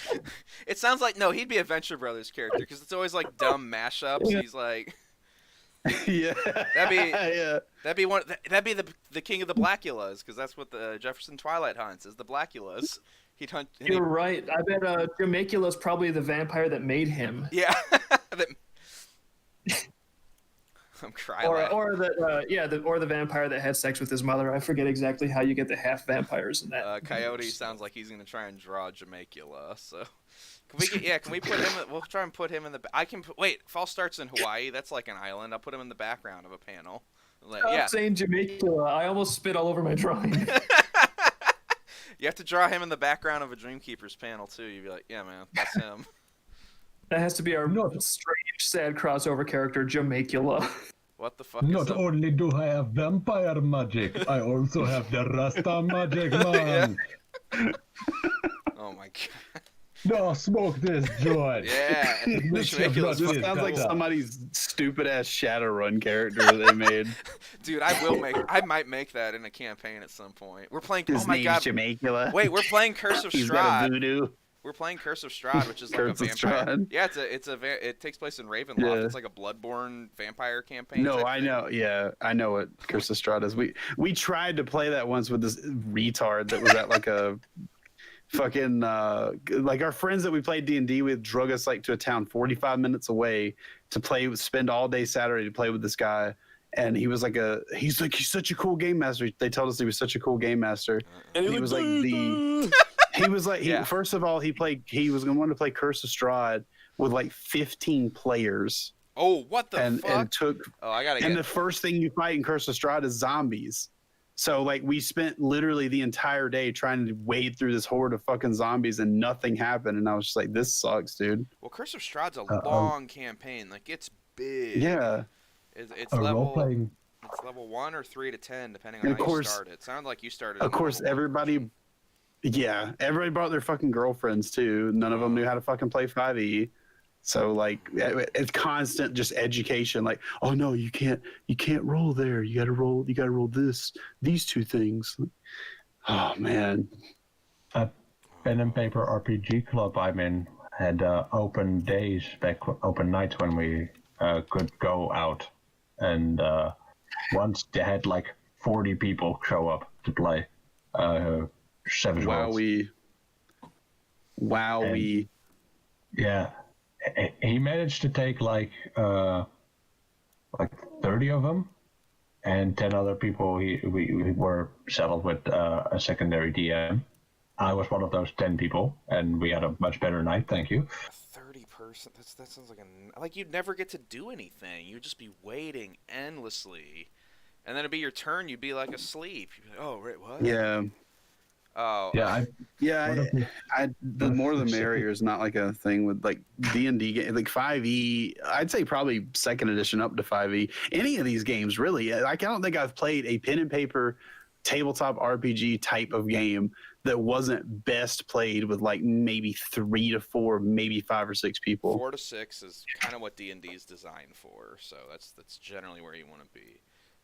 It sounds like no, he'd be a Venture Brothers character because it's always like dumb mashups. Yeah. He's like, Yeah. That'd be yeah. that'd be the king of the Blackulas because that's what the Jefferson Twilight hunts is the Blackulas. He'd hunt. You're right. I bet Jamaica is probably the vampire that made him. Yeah. I'm crying. Or the vampire that had sex with his mother. I forget exactly how you get the half vampires in that. Coyote sounds like he's gonna try and draw Jamaica. So, can we put him? We'll try and put him in the. Wait. Fall starts in Hawaii. That's like an island. I'll put him in the background of a panel. Stop saying Jamaica. I almost spit all over my drawing. You have to draw him in the background of a Dreamkeeper's panel too. You'd be like, yeah, man, that's him. That has to be our strange, sad crossover character, Jamaica. What the fuck? Not only do I have vampire magic, I also have the Rasta magic, man. Oh my god. No, smoke this joint. Yeah. This Jamaica's sounds fucking like cool. somebody's stupid ass Shadowrun character they made. Dude, I might make that in a campaign at some point. We're playing. His Oh my name's god. Jamaica. Wait, we're playing Curse of He's got a Strahd. voodoo. We're playing Curse of Strahd, which is like Curse a of vampire. Strahd. Yeah, it takes place in Ravenloft. Yeah. It's like a Bloodborne vampire campaign. No, type I thing. know. Yeah, I know what Curse of Strahd is. We tried to play that once with this retard that was at like a fucking like our friends that we played D&D with drug us like to a town 45 minutes away to spend all day Saturday to play with this guy. And he was like he's such a cool game master. They told us he was such a cool game master. And he was like first of all he was going to want to play Curse of Strahd with like 15 players. Oh, what the And fuck? took Oh, I gotta and get. the first thing you fight in Curse of Strahd is zombies. So like we spent literally the entire day trying to wade through this horde of fucking zombies and nothing happened. And I was just like, this sucks, dude. Well, Curse of Strahd's a long campaign. Like it's big. Yeah. It's A level. role-playing. It's level 1 or 3 to 10, depending on And how of course- you start. It sounded like you started. Of course, everybody brought their fucking girlfriends too. None of them knew how to fucking play 5e. So like it's constant just education. Like, oh no, you can't roll there. You gotta roll these two things. Oh man. Pen and paper RPG club I'm in had open nights when we could go out, and once they had like 40 people show up to play Savage Worlds. Wowie. Yeah, he managed to take like 30 of them, and 10 other people we were settled with a secondary DM. I was one of those 10 people, and we had a much better night. Thank you. 30-person. That sounds like you'd never get to do anything. You'd just be waiting endlessly, and then it'd be your turn. You'd be like asleep. You'd be like, oh, wait, what? Yeah. Oh. Yeah, The more the merrier is not like a thing with like D&D game, like 5e. I'd say probably second edition up to 5e. Any of these games really. I don't think I've played a pen and paper tabletop RPG type of game that wasn't best played with like maybe 3 to 4, maybe 5 or 6 people. 4 to 6 is kind of what D&D is designed for. So that's generally where you want to be.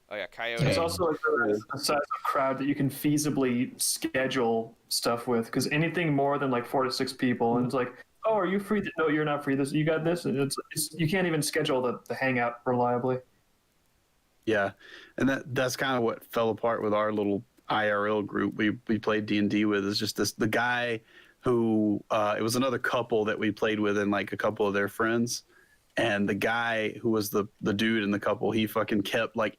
Oh yeah, Coyote. It's also like a size of crowd that you can feasibly schedule stuff with, because anything more than like 4 to 6 people, and it's like, oh, are you free? No, you're not free. You got this, and it's you can't even schedule the hangout reliably. Yeah, and that's kind of what fell apart with our little IRL group we played D&D with. Is just the guy who it was another couple that we played with and like a couple of their friends, and the guy who was the dude in the couple, he fucking kept like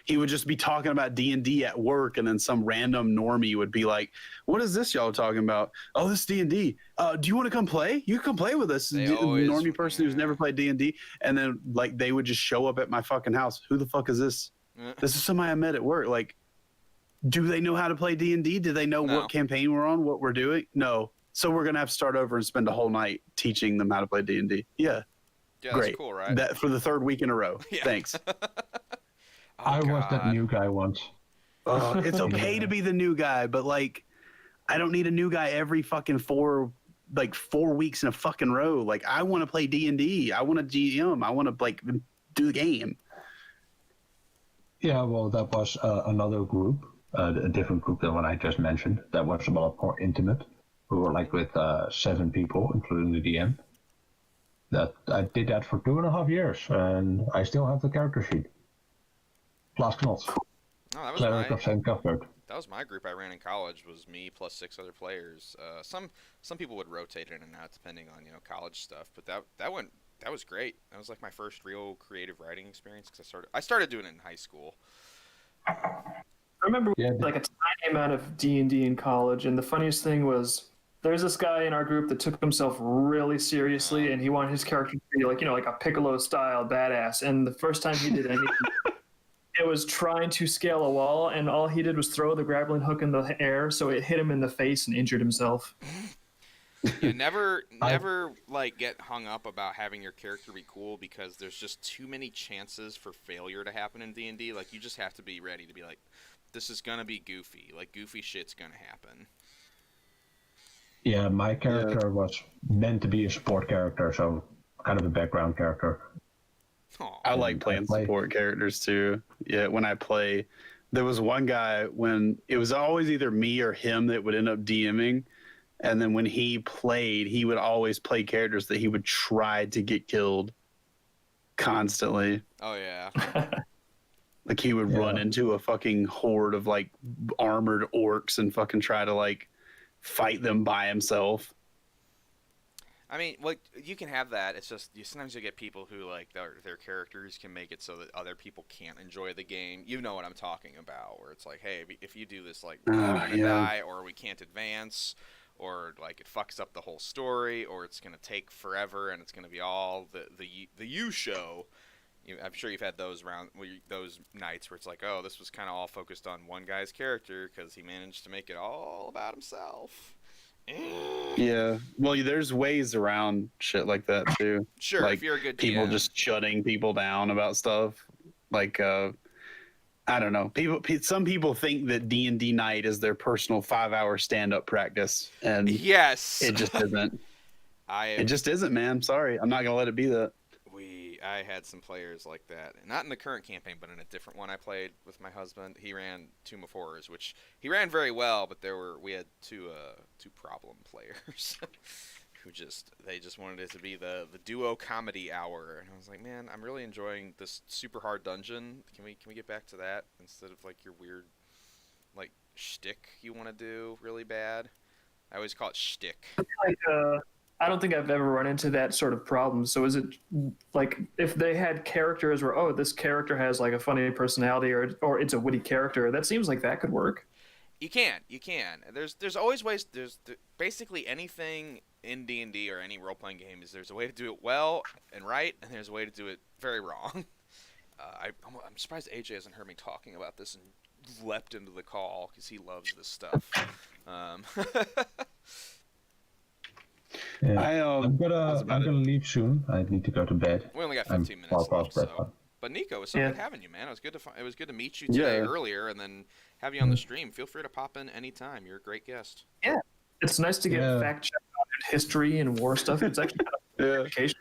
he would just be talking about D&D at work, and then some random normie would be like, "What is this y'all talking about?" "Oh, this D&D. Do you want to come play? You can come play with us." They always, Normie person who's never played D&D, and then like they would just show up at my fucking house. "Who the fuck is this?" "This is somebody I met at work." Like, do they know how to play D&D? Do they know what campaign we're on, what we're doing? No. So we're gonna have to start over and spend a whole night teaching them how to play D&D. Yeah, that's great. cool, right? That for the third week in a row. Yeah. Thanks. I was that new guy once. It's okay to be the new guy, but like, I don't need a new guy every fucking 4 weeks in a fucking row. Like, I want to play D&D. I want to GM. I want to like do the game. Yeah, well, that was another group, a different group than what I just mentioned. That was a lot more intimate. We were like with 7 people, including the DM. That I did that for 2.5 years, and I still have the character sheet. Plus Knots. Oh, that was Cleric of St. Cuthbert. That was my group I ran in college. Was me plus 6 other players. Some people would rotate in and out depending on college stuff, but that was great. That was like my first real creative writing experience because I started doing it in high school. I remember like a tiny amount of D&D in college, and the funniest thing was there's this guy in our group that took himself really seriously, and he wanted his character to be like like a Piccolo style badass. And the first time he did anything, it was trying to scale a wall, and all he did was throw the grappling hook in the air, so it hit him in the face and injured himself. Yeah, never like get hung up about having your character be cool because there's just too many chances for failure to happen in D&D. Like, you just have to be ready to be like, this is gonna be goofy. Like, goofy shit's gonna happen. Yeah, my character was meant to be a support character, so kind of a background character. Aww. I like playing support characters too. Yeah, when I play, there was one guy when it was always either me or him that would end up DMing. And then when he played, he would always play characters that he would try to get killed constantly. Oh, yeah. Like, he would run into a fucking horde of like armored orcs and fucking try to like fight them by himself. I mean, like, you can have that. It's just sometimes you get people who like their characters can make it so that other people can't enjoy the game. You know what I'm talking about? Where it's like, hey, if you do this, like, we're gonna die, or we can't advance, or like it fucks up the whole story, or it's gonna take forever and it's gonna be all the you show. I'm sure you've had those nights where it's like, oh, this was kind of all focused on one guy's character because he managed to make it all about himself. Yeah, well, there's ways around shit like that too. Sure, like, if you're a good people DM. just shutting people down about stuff. Like, I don't know. Some people think that D&D night is their personal 5-hour stand-up practice, and yes, it just isn't. It just isn't, man. Sorry, I'm not gonna let it be that. I had some players like that, not in the current campaign, but in a different one I played with my husband. He ran Tomb of Horrors, which he ran very well, but we had two problem players who just wanted it to be the duo comedy hour, and I was like, man, I'm really enjoying this super hard dungeon. Can we get back to that instead of like your weird like shtick you want to do really bad? I always call it shtick. I don't think I've ever run into that sort of problem. So is it like if they had characters where, oh, this character has like a funny personality or it's a witty character, that seems like that could work. You can. There's always ways. There's basically anything in D&D or any role-playing game there's a way to do it well and right, and there's a way to do it very wrong. I'm surprised AJ hasn't heard me talking about this and leapt into the call because he loves this stuff. Yeah. I'm gonna leave soon. I need to go to bed. We only got 15 minutes left, so. But Nico, it was so good having you, man. It was good to meet you today earlier, and then have you on the stream. Feel free to pop in anytime. You're a great guest. Yeah, it's nice to get fact checked on history and war stuff. It's actually kind of education.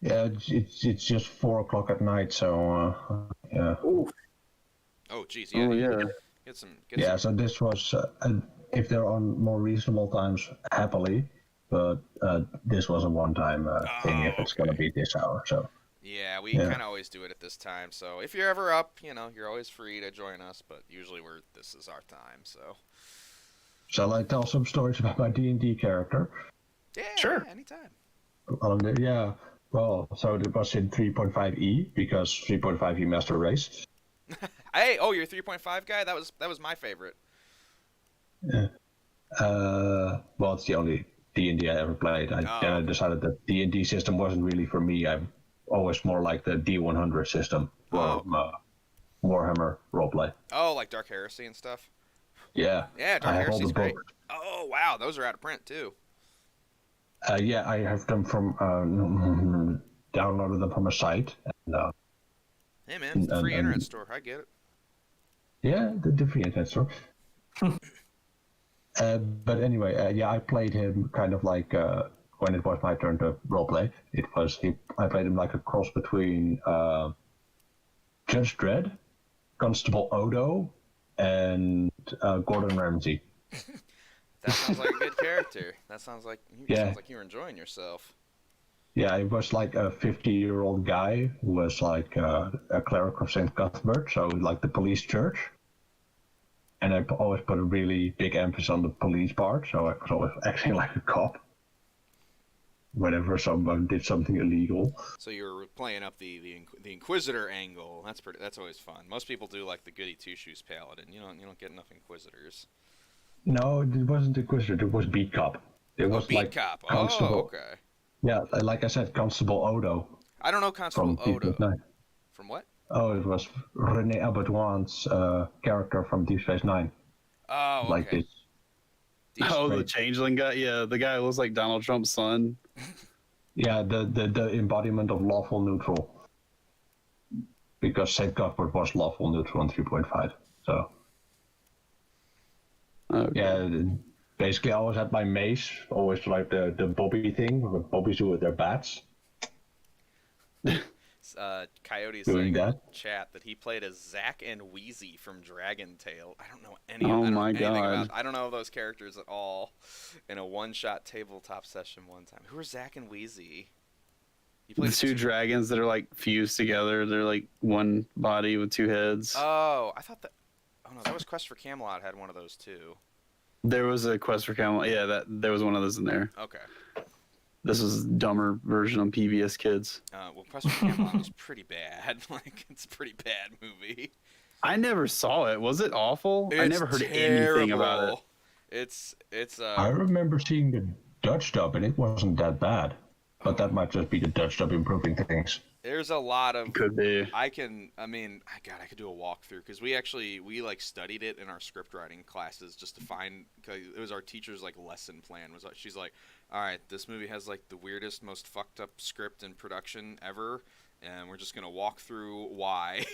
Yeah, it's just 4:00 at night, so yeah. Ooh. Oh, geez, yeah. Get some. So this was if they're on more reasonable times, happily. But this was a one-time thing if it's going to be this hour. So yeah, we kind of always do it at this time. So if you're ever up, you're always free to join us. But usually this is our time. So shall I tell some stories about my D&D character? Yeah, sure. Anytime. Yeah. Well, so it was in 3.5e because 3.5e Master Race. Hey, oh, you're a 3.5 guy. That was my favorite. Well, it's the only D&D I ever played. Then I Okay. decided that D&D system wasn't really for me. I'm always more like the D100 system or Oh. Warhammer roleplay. Oh, like Dark Heresy and stuff. Yeah, Yeah, I Dark have all the Heresy's great. books. Oh wow, those are out of print too. Yeah, I have them from downloaded them from a site, Hey man, it's the free internet store. I get it. yeah, the free internet store. But anyway, yeah, I played him kind of like when it was my turn to roleplay. I played him like a cross between Judge Dredd, Constable Odo, and Gordon Ramsay. That sounds like a good character. That sounds like Yeah. you were enjoying yourself. Yeah, it was like a 50-year-old guy who was like a cleric of St. Cuthbert, so like the police church. And I always put a really big emphasis on the police part, so I was always acting like a cop whenever someone did something illegal. So you were playing up the Inquisitor angle. That's always fun. Most people do like the goody two shoes paladin. You don't get enough Inquisitors. No, it wasn't Inquisitor, it was Beat Cop. It Oh, was beat like cop. Constable. Oh, okay. Yeah, like I said, Constable Odo I don't know from Constable Deep Odo. Space Nine. From what? Oh, it was René Abadoin's character from Deep Space Nine. Oh, okay. Like this. Oh, the Right. changeling guy. Yeah, the guy who looks like Donald Trump's son. Yeah, the embodiment of lawful neutral. Because St. Cuthbert was lawful neutral in 3.5. So, Okay. yeah, basically I always had my mace, always like the Bobby thing, what Bobbies do with their bats. Coyote's Doing saying in that? the chat that he played as Zack and Wheezy from Dragon Tale. I don't know Oh I don't know my anything God. about. I don't know those characters at all. In a one-shot tabletop session one time. Who are Zack and Wheezy? You The two dragons that are like fused together. They're like one body with two heads. Oh, I thought that. Oh no, that was Quest for Camelot had one of those too. There was a Quest for Camelot. Yeah, there was one of those in there. Okay. This was a dumber version on PBS Kids. Well, Quest for Camelot was pretty bad. Like, it's a pretty bad movie. I never saw it. Was it awful? I It's never heard anything about it. terrible. It's I remember seeing the Dutch dub and it wasn't that bad. But that might just be the Dutch dub improving things. there's a lot of Could be. I could do a walkthrough because we like studied it in our script writing classes just to find, cause it was our teacher's like lesson plan was she's like, all right, this movie has like the weirdest, most fucked up script and production ever, and we're just gonna walk through why.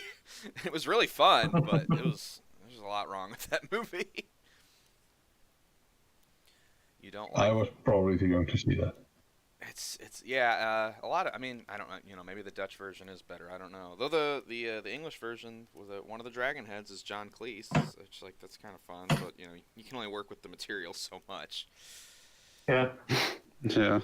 It was really fun, but there's a lot wrong with that movie. You don't like I was probably too young to see that. It's a lot of, I mean, I don't know, maybe the Dutch version is better, I don't know, though the English version with one of the dragon heads is John Cleese. It's like that's kind of fun, but you can only work with the material so much. Yeah. Yeah.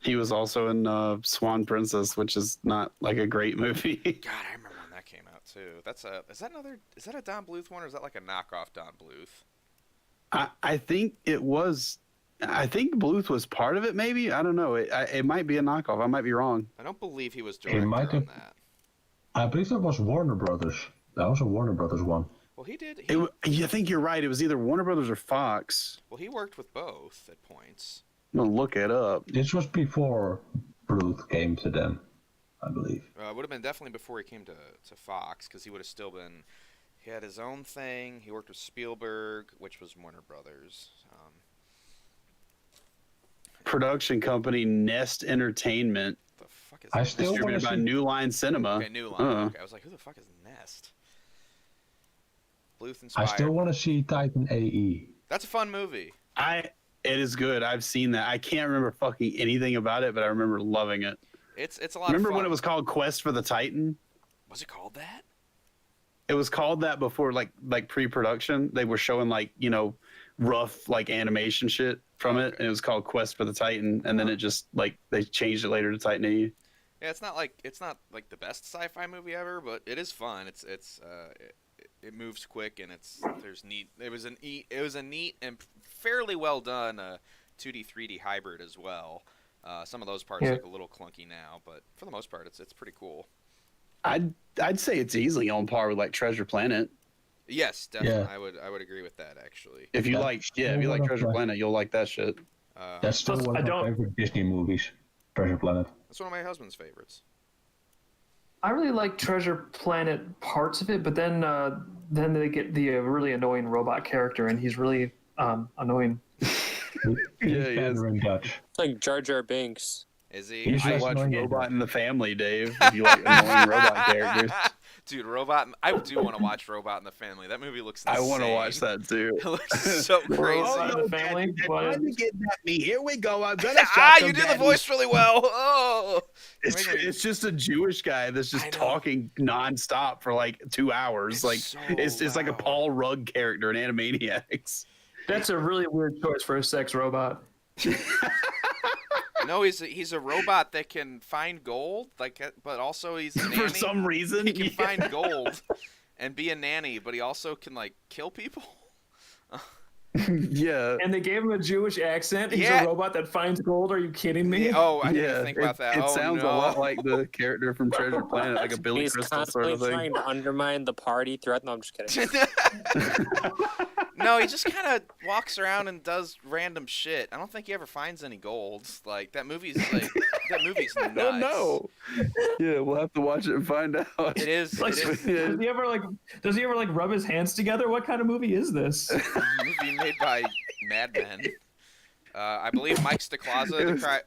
He was also in Swan Princess, which is not like a great movie. God, I remember when that came out too. Is that a Don Bluth one, or is that like a knockoff Don Bluth? I think it was. I think Bluth was part of it. Maybe I don't know. It might be a knockoff. I might be wrong. I don't believe he was director might have- on that. I believe that was Warner Brothers. That was a Warner Brothers one. Well, he did. I think you're right. It was either Warner Brothers or Fox. Well, he worked with both at points. I'm gonna look it up. This was before Bluth came to them, I believe. It would have been definitely before he came to Fox, because he would have still been. He had his own thing. He worked with Spielberg, which was Warner Brothers. Production company Nest Entertainment, The fuck is I that? still wanna distributed by see- New Line Cinema. Okay, New Line. Okay, I was like, who the fuck is Nest? Bluth I inspired. still want to see Titan AE. That's a fun movie. It is good. I've seen that. I can't remember fucking anything about it, but I remember loving it. It's a lot Remember of fun. when it was called Quest for the Titan? Was it called that? It was called that before, like pre-production. They were showing rough like animation shit from it, and it was called Quest for the Titan. And then it just they changed it later to Titan AE. Yeah, it's not like the best sci-fi movie ever, but it is fun. It moves quick, and there's neat. It was a neat and fairly well done 2D 3D hybrid as well. Some of those parts Yeah. look a little clunky now, but for the most part, it's pretty cool. I'd say it's easily on par with like Treasure Planet. Yes, definitely. Yeah. I would agree with that actually. If you That's like, if you like Treasure Planet, you'll like that shit. That's still Plus, one I of my don't- favorite Disney movies, Treasure Planet. That's one of my husband's favorites. I really like Treasure Planet parts of it, but then they get the really annoying robot character, and he's really annoying. Yeah, he is. Mandarin Dutch. It's like Jar Jar Binks. Is he? You He's should just watch annoying. Robot in the Family, Dave. If you like annoying robot characters, Dude, Robot. I do want to watch Robot in the Family. That movie looks insane. I want to watch that too. It looks so crazy. Robot in the Family? They're What? trying to get at me. Here we go. I'm gonna Ah, shock you them, did the Daddy. voice really well. Oh, It's just a Jewish guy that's I just know. talking nonstop for like 2 hours. It's Like so it's like a loud. Paul Rudd character in Animaniacs. That's a really weird choice for a sex robot. no, he's a robot that can find gold, like, but also he's a nanny. For some reason, He can yeah. find gold and be a nanny, but he also can like kill people. Yeah. And they gave him a Jewish accent. He's Yeah. a robot that finds gold. Are you kidding me? Oh, I didn't Yeah, even think about that. It Oh, sounds no. a lot like the character from Treasure Planet, like a Billy He's Crystal sort constantly of thing. trying to undermine the party throughout. No, I'm just kidding. No, he just kind of walks around and does random shit. I don't think he ever finds any golds. Like that movie's nuts. I don't know. Yeah, we'll have to watch it and find out. It is. Like, It is does he ever rub his hands together? What kind of movie is this? a movie made by madmen. I believe Mike Staclaza.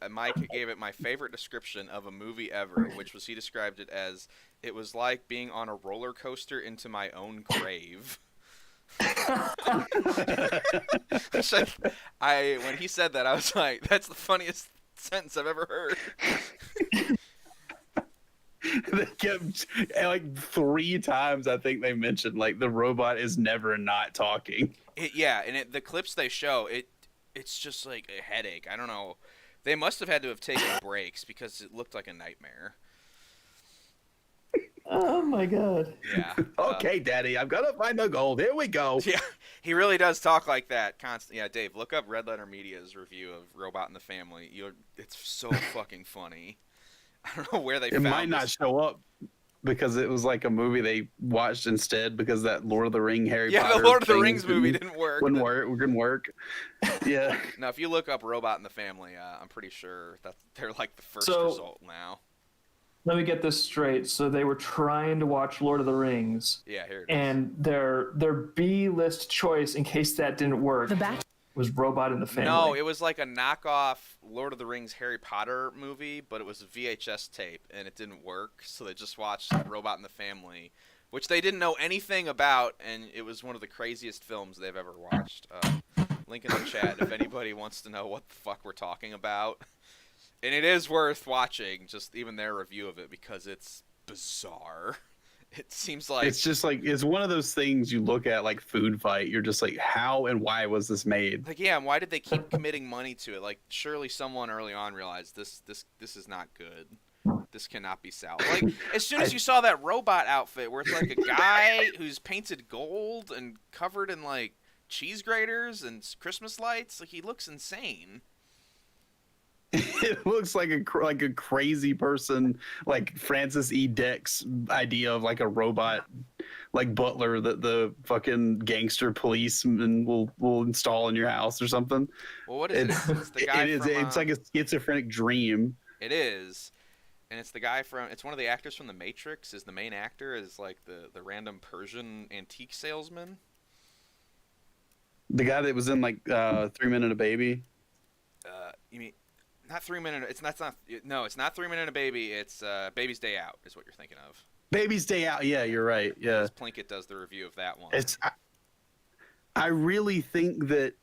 Mike gave it my favorite description of a movie ever, which was he described it as it was like being on a roller coaster into my own grave. Which when he said that, I was like, that's the funniest sentence I've ever heard. They kept like 3 times. I think they mentioned like the robot is never not talking. The clips they show, it's just like a headache. I don't know. They must have had to have taken breaks because it looked like a nightmare. Oh my god. Yeah. Okay, Daddy, I'm gonna find the gold. Here we go. Yeah, he really does talk like that. Yeah, Dave, look up Red Letter Media's review of Robot in the Family. It's so fucking funny. I don't know where they It found might not this. show up because it was like a movie they watched instead because that Lord of the Ring Harry Yeah, Potter the Lord of the thing Rings movie didn't work. Wouldn't work. Yeah. No, if you look up Robot in the Family, I'm pretty sure that they're like the first So- result now. Let me get this straight. So they were trying to watch Lord of the Rings, Yeah, here it is. and their B-list choice, in case that didn't work, was Robot in the Family. No, it was like a knockoff Lord of the Rings Harry Potter movie, but it was a VHS tape, and it didn't work, so they just watched Robot in the Family, which they didn't know anything about, and it was one of the craziest films they've ever watched. Link in the chat if anybody wants to know what the fuck we're talking about. And it is worth watching, just even their review of it, because it's bizarre. It seems like... It's just like, it's one of those things you look at like Food Fight. You're just like, how and why was this made? Like, yeah, and why did they keep committing money to it? Like, surely someone early on realized this is not good. This cannot be salvaged. Like, as soon as you saw that robot outfit where it's like a guy who's painted gold and covered in like cheese graters and Christmas lights, like he looks insane. It looks like a crazy person, like Francis E. Dick's idea of like a robot, like butler that the fucking gangster policeman will install in your house or something. Well, what is it? It's the guy from, It's like a schizophrenic dream. It is. And it's the guy from... It's one of the actors from The Matrix. Is the main actor is like the random Persian antique salesman. The guy that was in like 3 Men and a Baby. You mean... Not 3 Minute... It's not... No, it's not 3 Minute and a Baby. It's Baby's Day Out is what you're thinking of. Baby's Day Out. Yeah, you're right. Yeah. Because Plinkett does the review of that one. I really think that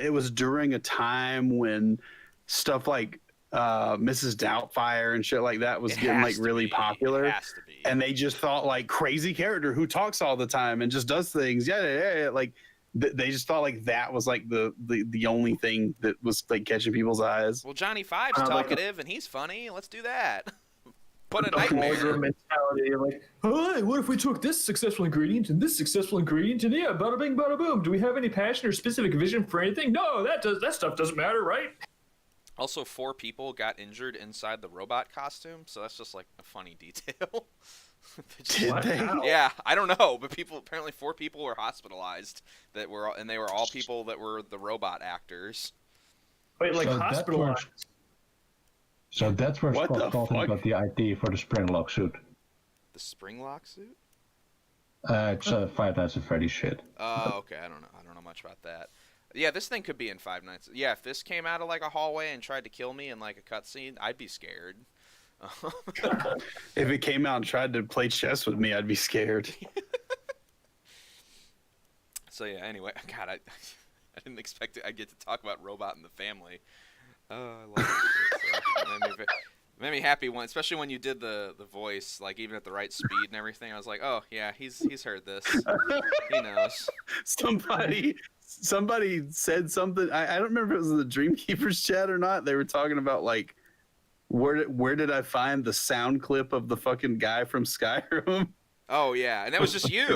it was during a time when stuff like Mrs. Doubtfire and shit like that was It getting has like to really be. popular. It has to be. And they just thought like crazy character who talks all the time and just does things. Yeah. Like they just thought like that was like the only thing that was like catching people's eyes. Well, Johnny Five's like talkative and he's funny. Let's do that. Put a The boardroom nightmare. mentality of like, hey, what if we took this successful ingredient and this successful ingredient and yeah, bada bing, bada boom. Do we have any passion or specific vision for anything? No, that stuff doesn't matter, right? Also, 4 people got injured inside the robot costume, so that's just like a funny detail. Did What? they? How? Yeah, I don't know, but apparently 4 people were hospitalized and they were all people that were the robot actors. Wait, like So that's where, hospitalized. so that's where What the Scott Dalton fuck? got the idea for the spring lock suit. The spring lock suit? It's Five Nights at Freddy's shit. Oh, okay. I don't know much about that. Yeah, this thing could be in Five Nights. Yeah, if this came out of like a hallway and tried to kill me in like a cutscene, I'd be scared. If it came out and tried to play chess with me, I'd be scared. So yeah. Anyway, God, I didn't expect I'd get to talk about Robot in the Family. I love this shit. So it made me happy especially when you did the voice, like even at the right speed and everything. I was like, oh yeah, he's heard this. He knows. Somebody said something. I don't remember if it was in the Dreamkeepers chat or not. They were talking about like where did I find the sound clip of the fucking guy from Skyrim? Oh yeah, and that was just you.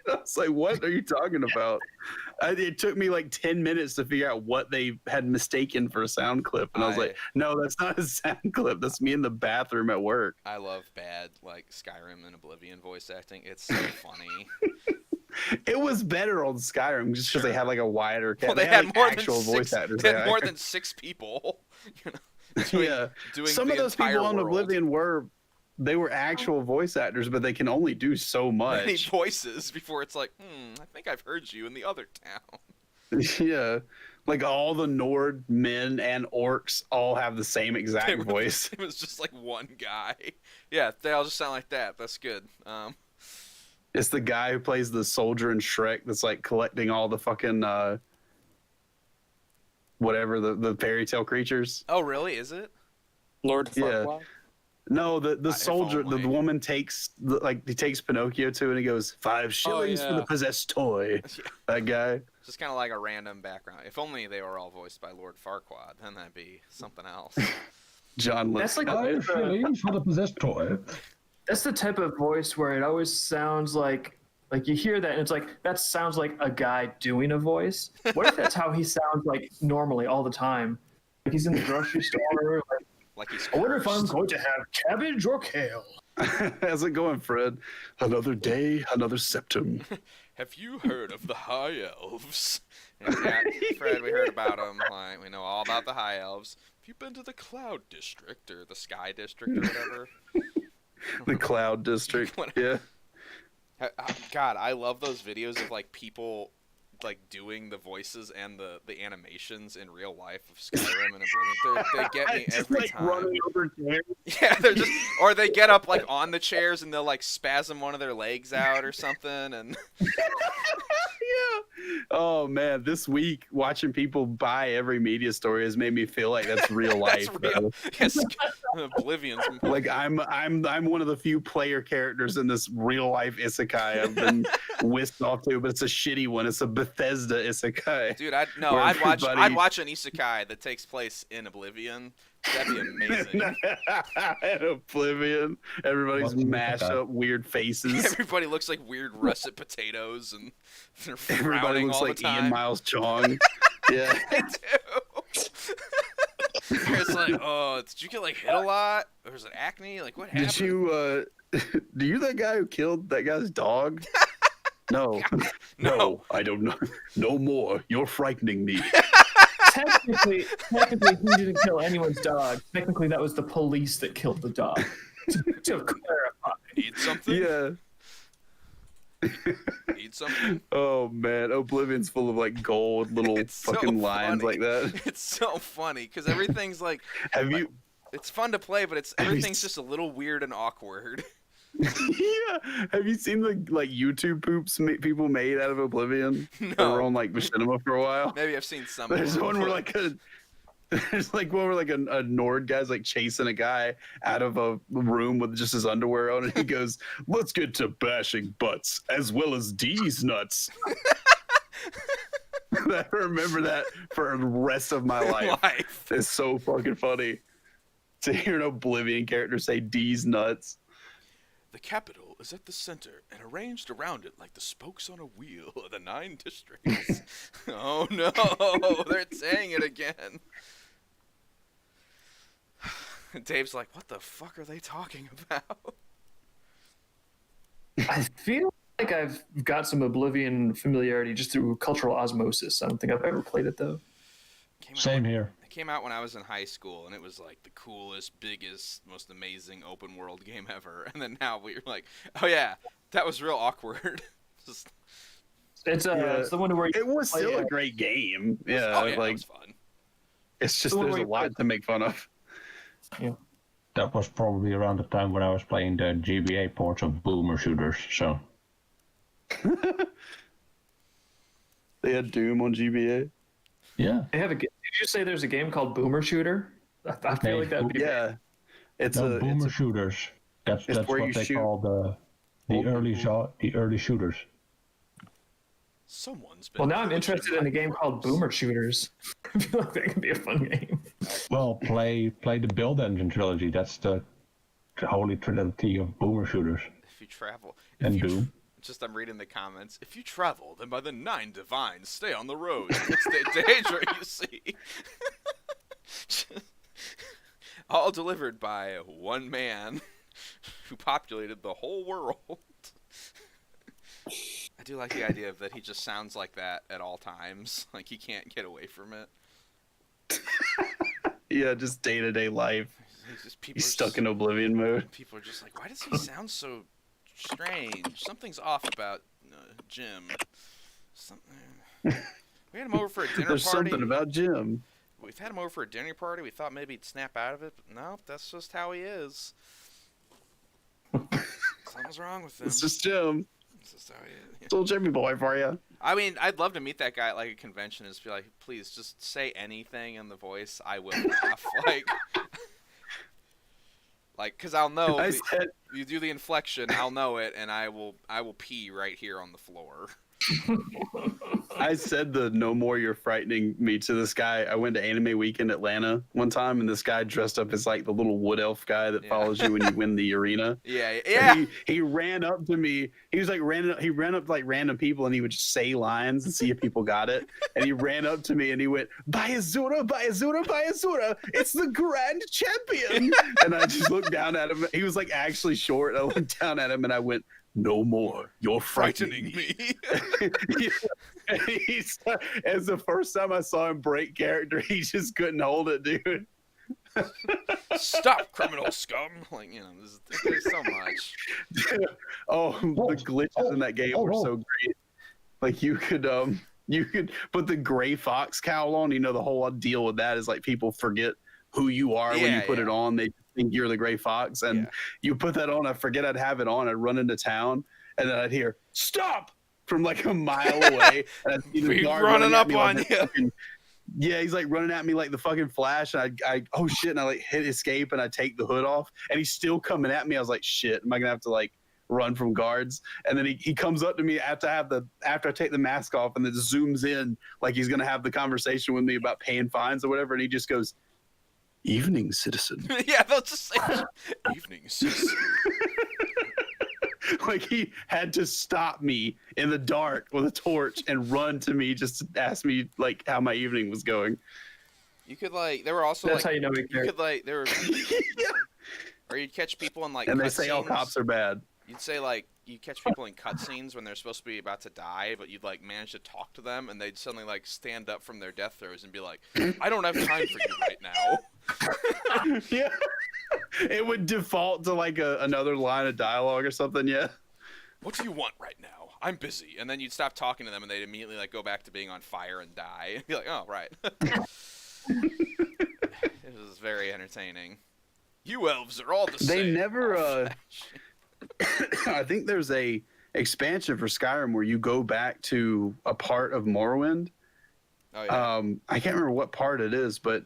I was like, what are you talking about? It took me like 10 minutes to figure out what they had mistaken for a sound clip. And I was like, no, that's not a sound clip. That's me in the bathroom at work. I love bad like Skyrim and Oblivion voice acting. It's so funny. It was better on Skyrim just because they had like a wider cast. Well, they had like, more actual than voice six, actors. They had more than 6 people. You know, doing Some of those people on Oblivion were actual voice actors, but they can only do so much. Many voices before it's like, I think I've heard you in the other town. Yeah, like all the Nord men and orcs all have the same exact voice. It was just like one guy. Yeah, they all just sound like that. That's good. It's the guy who plays the soldier in Shrek that's like collecting all the fucking whatever the fairy tale creatures. Oh, really? Is it? Lord Yeah. Farquaad? No, the soldier, only. the woman takes he takes Pinocchio to, and he goes 5 shillings for yeah. the possessed toy. Yeah. That guy. Just kind of like a random background. If only they were all voiced by Lord Farquaad, then that'd be something else. John That's like Lithgow. 5 shillings for the possessed toy. That's the type of voice where it always sounds like you hear that and it's like that sounds like a guy doing a voice. What if that's how he sounds like normally all the time? Like he's in the grocery store. Like he's I wonder if I'm cursed. going to have cabbage or kale. How's it going, Fred? Another day, another septum. Have you heard of the High Elves? Yeah, Fred, we heard about them. Like, we know all about the High Elves. Have you been to the Cloud District or the Sky District or whatever? The Cloud District. Yeah. God, I love those videos of like people like doing the voices and the animations in real life of Skyrim and Oblivion. They get me Just, every like, time. running over chairs. Yeah, they're just, or they get up like on the chairs and they'll like spasm one of their legs out or something, and Yeah. Oh man, this week watching people buy every media story has made me feel like that's real life. that's real. bro. Yes, Oblivion's. Like I'm one of the few player characters in this real life isekai I've been whisked off to, but it's a shitty one. It's a Bethesda isekai. Dude, Where I'd everybody- watch an isekai that takes place in Oblivion. That'd be amazing. In Oblivion, everybody's What's an mashed isekai? up weird faces. Everybody looks like weird russet potatoes, and they're Everybody frowning looks all like the time. Ian Miles Chong. Yeah. They do. It's like, oh, did you get like hit a lot, or is it acne? Like, what happened? Did you do you that guy who killed that guy's dog? No. No, I don't know. No more. You're frightening me. Technically, he didn't kill anyone's dog. Technically, that was the police that killed the dog. To clarify. Need something? Yeah. Need something? Oh man, Oblivion's full of like gold little It's so fucking lines funny. like that. It's so funny because everything's like, Have you it's fun to play, but Have you everything's s- just a little weird and awkward. yeah. Have you seen the like YouTube poops people made out of Oblivion? That were No, on like Machinima for a while. maybe I've seen some. There's of them, one where but- there's like one where like a Nord guy's like chasing a guy out of a room with just his underwear on, and he goes, "Let's get to bashing butts as well as D's nuts." I remember that for the rest of my life. It's so fucking funny to hear an Oblivion character say D's nuts. The capital is at the center and arranged around it like the spokes on a wheel of the 9 districts. Oh no, they're saying it again. Dave's like, what the fuck are they talking about? I feel like I've got some Oblivion familiarity just through cultural osmosis. I don't think I've ever played it though. Same here. It came out when I was in high school, and it was like the coolest, biggest, most amazing open world game ever. And then now we're like, oh yeah, that was real awkward. Just... It's it's the one where it was still a great game. Yeah, oh yeah, like it was fun. it's just there's a lot to make fun of. Yeah. That was probably around the time when I was playing the GBA ports of Boomer shooters. So They had Doom on GBA. yeah, They have a. Did you say there's a game called Boomer Shooter? I feel like that'd be. Yeah, it's no, a Boomer it's shooters. That's where what you they shoot call the early shooters. Someone's been. Well, now I'm interested in a game called Boomer Shooters. I feel like that could be a fun game. Well, play the Build Engine trilogy. That's the holy trinity of Boomer shooters. If you travel, And Doom. Just I'm reading the comments. If you travel, then by the 9 divines, stay on the road. It's the danger you see. All delivered by one man who populated the whole world. I do like the idea of that he just sounds like that at all times. Like he can't get away from it. yeah, just day-to-day life. He's stuck in Oblivion mode. People are just like, why does he sound so strange? Something's off about Jim. Something. We had him over for a dinner There's party. something about Jim. We've had him over for a dinner party. We thought maybe he'd snap out of it, but no, that's just how he is. Something's wrong with him. It's just Jim. That's just how he is. It's little Jimmy boy for you. I mean, I'd love to meet that guy at like a convention and just be like, please, just say anything in the voice. I will laugh. Cause I'll know. You do the inflection, I'll know it, and I will pee right here on the floor. I said the "No more, you're frightening me" to this guy. I went to Anime Week in Atlanta one time, and this guy dressed up as like the little wood elf guy that follows you when you win the arena. Yeah. He ran up to me. He was like he ran up to like random people, and he would just say lines and see if people got it. And he ran up to me and he went, "Bayazura, Bayazura, Bayazura! It's the grand champion!" And I just looked down at him. He was like actually short. I looked down at him and I went, "No more, you're frightening me." As the first time I saw him break character, he just couldn't hold it, dude. Stop, criminal scum! There's so much. The glitches in that game were so great. Like you could put the gray fox cowl on. You know, the whole deal with that is like people forget who you are when you put it on. They think you're the gray fox, and you put that on. I forget I'd have it on. I'd run into town, and then I'd hear "stop" from like a mile away, and I'd see the guard running up on like you. Yeah, he's like running at me like the fucking Flash, and I oh shit, and I like hit escape, and I take the hood off, and he's still coming at me. I was like, shit, am I gonna have to like run from guards? And then he comes up to me after I take the mask off, and then zooms in like he's gonna have the conversation with me about paying fines or whatever, and he just goes, "Evening, citizen." Yeah, they'll just say, "Evening, citizen." Like he had to stop me in the dark with a torch and run to me just to ask me like how my evening was going. You could there were also That's like, how you know he cares. you could there were, or you'd catch people in like, and they say all cops are bad. You'd say like you catch people in cutscenes when they're supposed to be about to die, but you'd like manage to talk to them, and they'd suddenly like stand up from their death throes and be like, "I don't have time for you right now." Yeah, it would default to like another line of dialogue or something. Yeah. What do you want right now? I'm busy. And then you'd stop talking to them, and they'd immediately like go back to being on fire and die. And be like, "Oh, right." It was very entertaining. You elves are all the same. They never. I think there's a expansion for Skyrim where you go back to a part of Morrowind. Oh yeah. I can't remember what part it is, but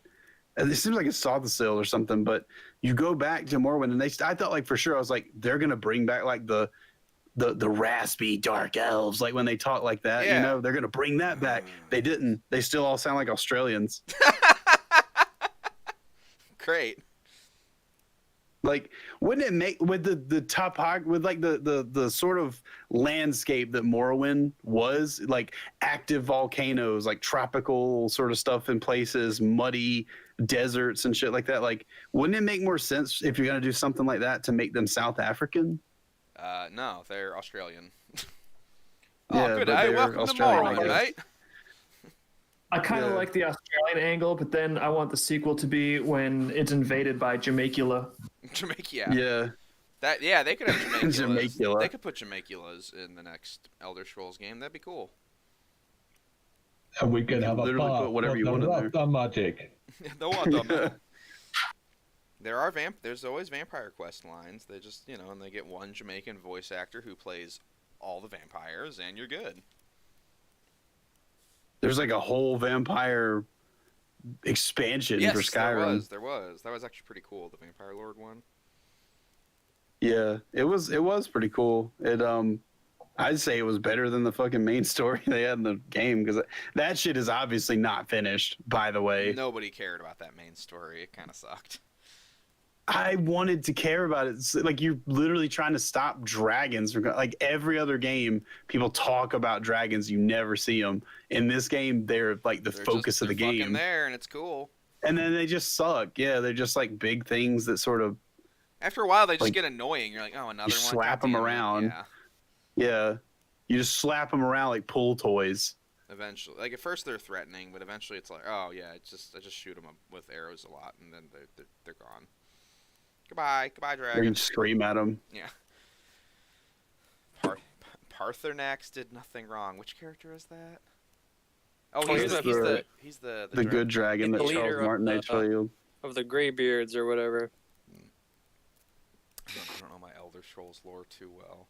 it seems like it's Sothisil or something. But you go back to Morrowind, and I thought like for sure I was like they're gonna bring back like the raspy dark elves, like when they talk like that, you know, they're gonna bring that back. They didn't. They still all sound like Australians. Great. Like, wouldn't it make with the topog with like the sort of landscape that Morrowind was, like active volcanoes, like tropical sort of stuff in places, muddy, deserts and shit like that. Like, wouldn't it make more sense if you're gonna do something like that to make them South African? No, they're Australian. Yeah, Oh, good but day. they're Welcome Australian, to I Morrowind, guess. mate. I kind of Yeah. like the Australian angle, but then I want the sequel to be when it's invaded by Jamaicula. Jamaica. Yeah. They could have Jamaiculas. Jamaicula. They could put Jamaiculas in the next Elder Scrolls game. That'd be cool. And we can have a literally bar put whatever with you the want in there. Rasta magic. The what the man? There's always vampire quest lines. They just, and they get one Jamaican voice actor who plays all the vampires, and you're good. There's like a whole vampire expansion Yes, for Skyrim. there was. That was actually pretty cool, the Vampire Lord one. Yeah, it was pretty cool. I'd say it was better than the fucking main story they had in the game, because that shit is obviously not finished, by the way. Nobody cared about that main story. It kind of sucked. I wanted to care about it. It's like, you're literally trying to stop dragons. Like every other game, people talk about dragons. You never see them. In this game, they're like the focus of the fucking game. there, and it's cool. And then they just suck. Yeah, they're just like big things that sort of, After a while, they just Like, get annoying. You're like, oh, another one. you slap 'em goddamn it. around. Yeah, yeah, you just slap them around like pool toys. eventually. Like, at first they're threatening, but eventually it's like, oh, yeah, I just shoot them with arrows a lot, and then they're gone. Goodbye, Or you dragon. just scream at them. Yeah. Parthenax did nothing wrong. Which character is that? Oh, he's he's the the dragon. good dragon The that leader Charles of Martinet killed. Of the Greybeards or whatever. I don't know my Elder Scrolls lore too well.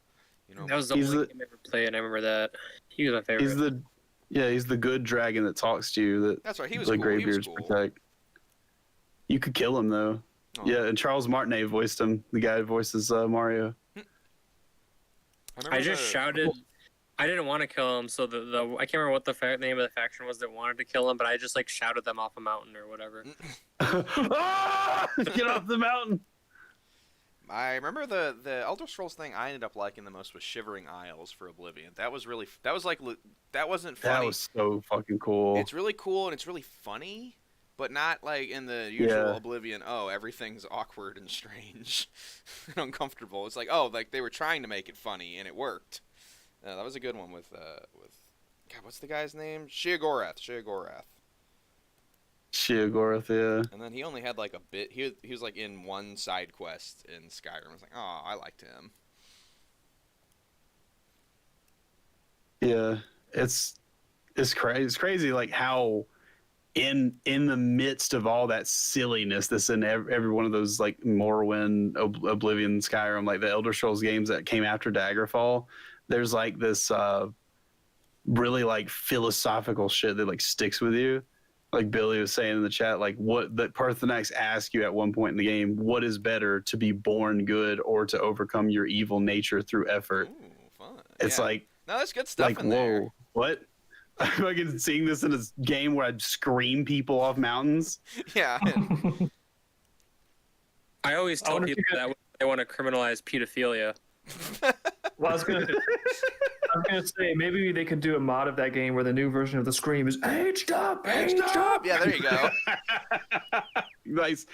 That was the He's only the- game I ever played, and I remember that. He was my favorite. He's the good dragon that talks to you, that That's right. He was the cool. He was Greybeards cool. protect. You could kill him though. Oh. Yeah, and Charles Martinet voiced him. The guy who voices Mario. I just shouted. I didn't want to kill him, so the I can't remember what the name of the faction was that wanted to kill him, but I just like shouted them off a mountain or whatever. Ah! Get off the mountain! I remember the Elder Scrolls thing I ended up liking the most was Shivering Isles for Oblivion. That was really that wasn't funny. That was so fucking cool. It's really cool and it's really funny, but not like in the usual Yeah. Oblivion. Oh, everything's awkward and strange and uncomfortable. It's like, oh, like they were trying to make it funny and it worked. That was a good one with God, what's the guy's name? Sheogorath. Sheogorath, yeah. And then he only had like a bit. He was like in one side quest in Skyrim. I was like, oh, I liked him. Yeah, it's crazy. It's crazy, like how in the midst of all that silliness that's in every one of those like Morrowind, Oblivion, Skyrim, like the Elder Scrolls games that came after Daggerfall, there's like this really like philosophical shit that like sticks with you. Like Billy was saying in the chat, like what that Parthenax asked you at one point in the game, what is better, to be born good or to overcome your evil nature through effort? Ooh, fun. It's Yeah. like, No, that's good stuff like, in whoa, there. what? I'm fucking seeing this in a game where I'd scream people off mountains. Yeah. I always tell wonder if people you that they want to criminalize pedophilia. Well, I was gonna say maybe they could do a mod of that game where the new version of the Scream is aged up. Yeah, there you go. Nice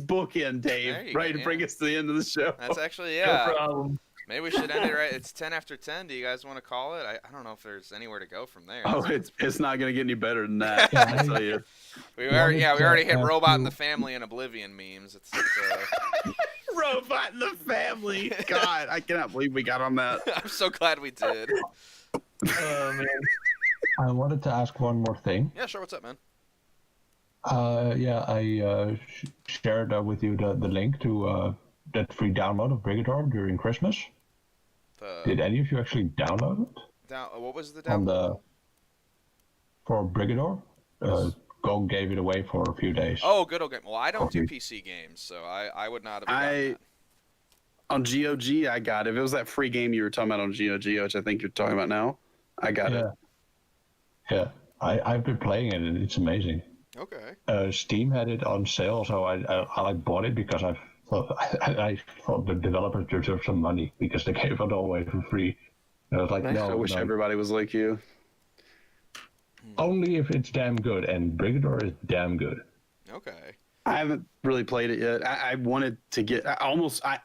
bookend, There Dave. you go, Right to yeah. bring us to the end of the show. That's actually, No yeah. problem. Maybe we should end it right. It's 10 after 10. Do you guys want to call it? I don't know if there's anywhere to go from there. Oh, it's not gonna get any better than that. Yeah, I tell you. we already hit to Robot in ask the Family and Oblivion memes. It's Robot in the family. God, I cannot believe we got on that. I'm so glad we did. Oh man. I wanted to ask one more thing. Yeah, sure. What's up, man? I shared with you the link to that free download of Brigador during Christmas. Did any of you actually download it? What was the On download? for Brigador? Go gave it away for a few days. Oh, good old game. Well, I don't do Okay. PC games, so I would not have gotten that. On GOG, I got it. If it was that free game you were talking about on GOG, which I think you're talking about now, I got it. Yeah, I've been playing it and it's amazing. Okay. Steam had it on sale, so I bought it because I thought the developers deserved some money because they gave it all away for free. And I was like, Nice. no, I wish no, everybody was like you. only if it's damn good, and Brigador is damn good. Okay. I haven't really played it yet. I wanted to get. I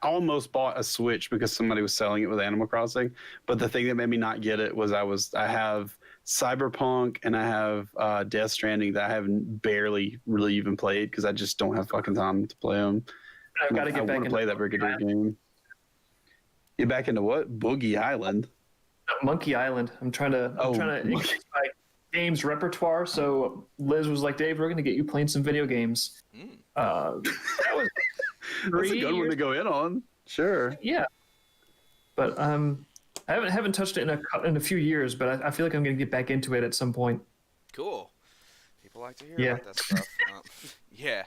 almost bought a Switch because somebody was selling it with Animal Crossing. But the thing that made me not get it was I have Cyberpunk and I have Death Stranding that I haven't barely really even played because I just don't have fucking time to play them. I've got to I get back want to into play that Brigadier game. Get back into what? Boogie Island. Monkey Island. I'm trying to increase my games repertoire. So Liz was like, Dave, we're going to get you playing some video games. That was That's a good one to go in on. Sure. Yeah. But I haven't touched it in a few years, but I feel like I'm going to get back into it at some point. Cool. People like to hear about that stuff. Yeah.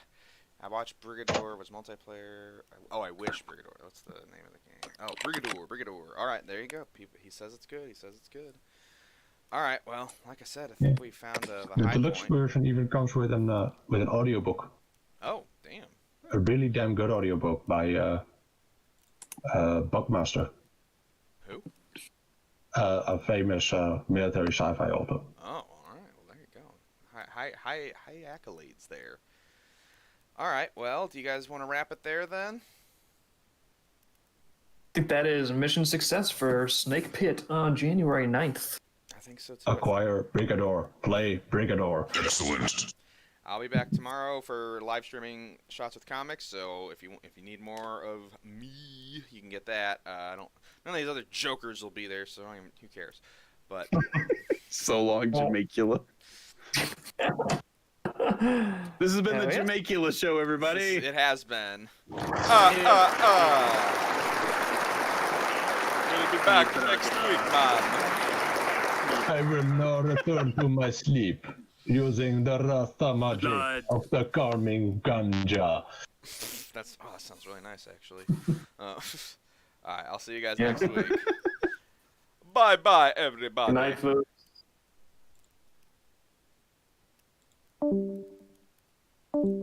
I watched Brigador. Was multiplayer. Oh, I wish Brigador. What's the name of the game? Oh, Brigador. All right, there you go. He says it's good. All right, well, like I said, I think we found the high deluxe point. version even comes with an audiobook. Oh, damn. A really damn good audiobook by Buckmaster. Who? A famous military sci-fi author. Oh, all right. Well, there you go. High accolades there. All right. Well, do you guys want to wrap it there then? I think that is mission success for Snake Pit on January 9th. I think so too. Acquire Brigador. Play Brigador. Excellent. I'll be back tomorrow for live streaming Shots with Comics. So if you need more of me, you can get that. None of these other jokers will be there, so who cares? But So long, Jamaica. This has been the Jamaica show, everybody. it has been. We'll be back next week, man. I will now return to my sleep using the Rasta magic of the calming ganja. That sounds really nice, actually. All right, I'll see you guys next week. Bye, everybody. Good night, folks.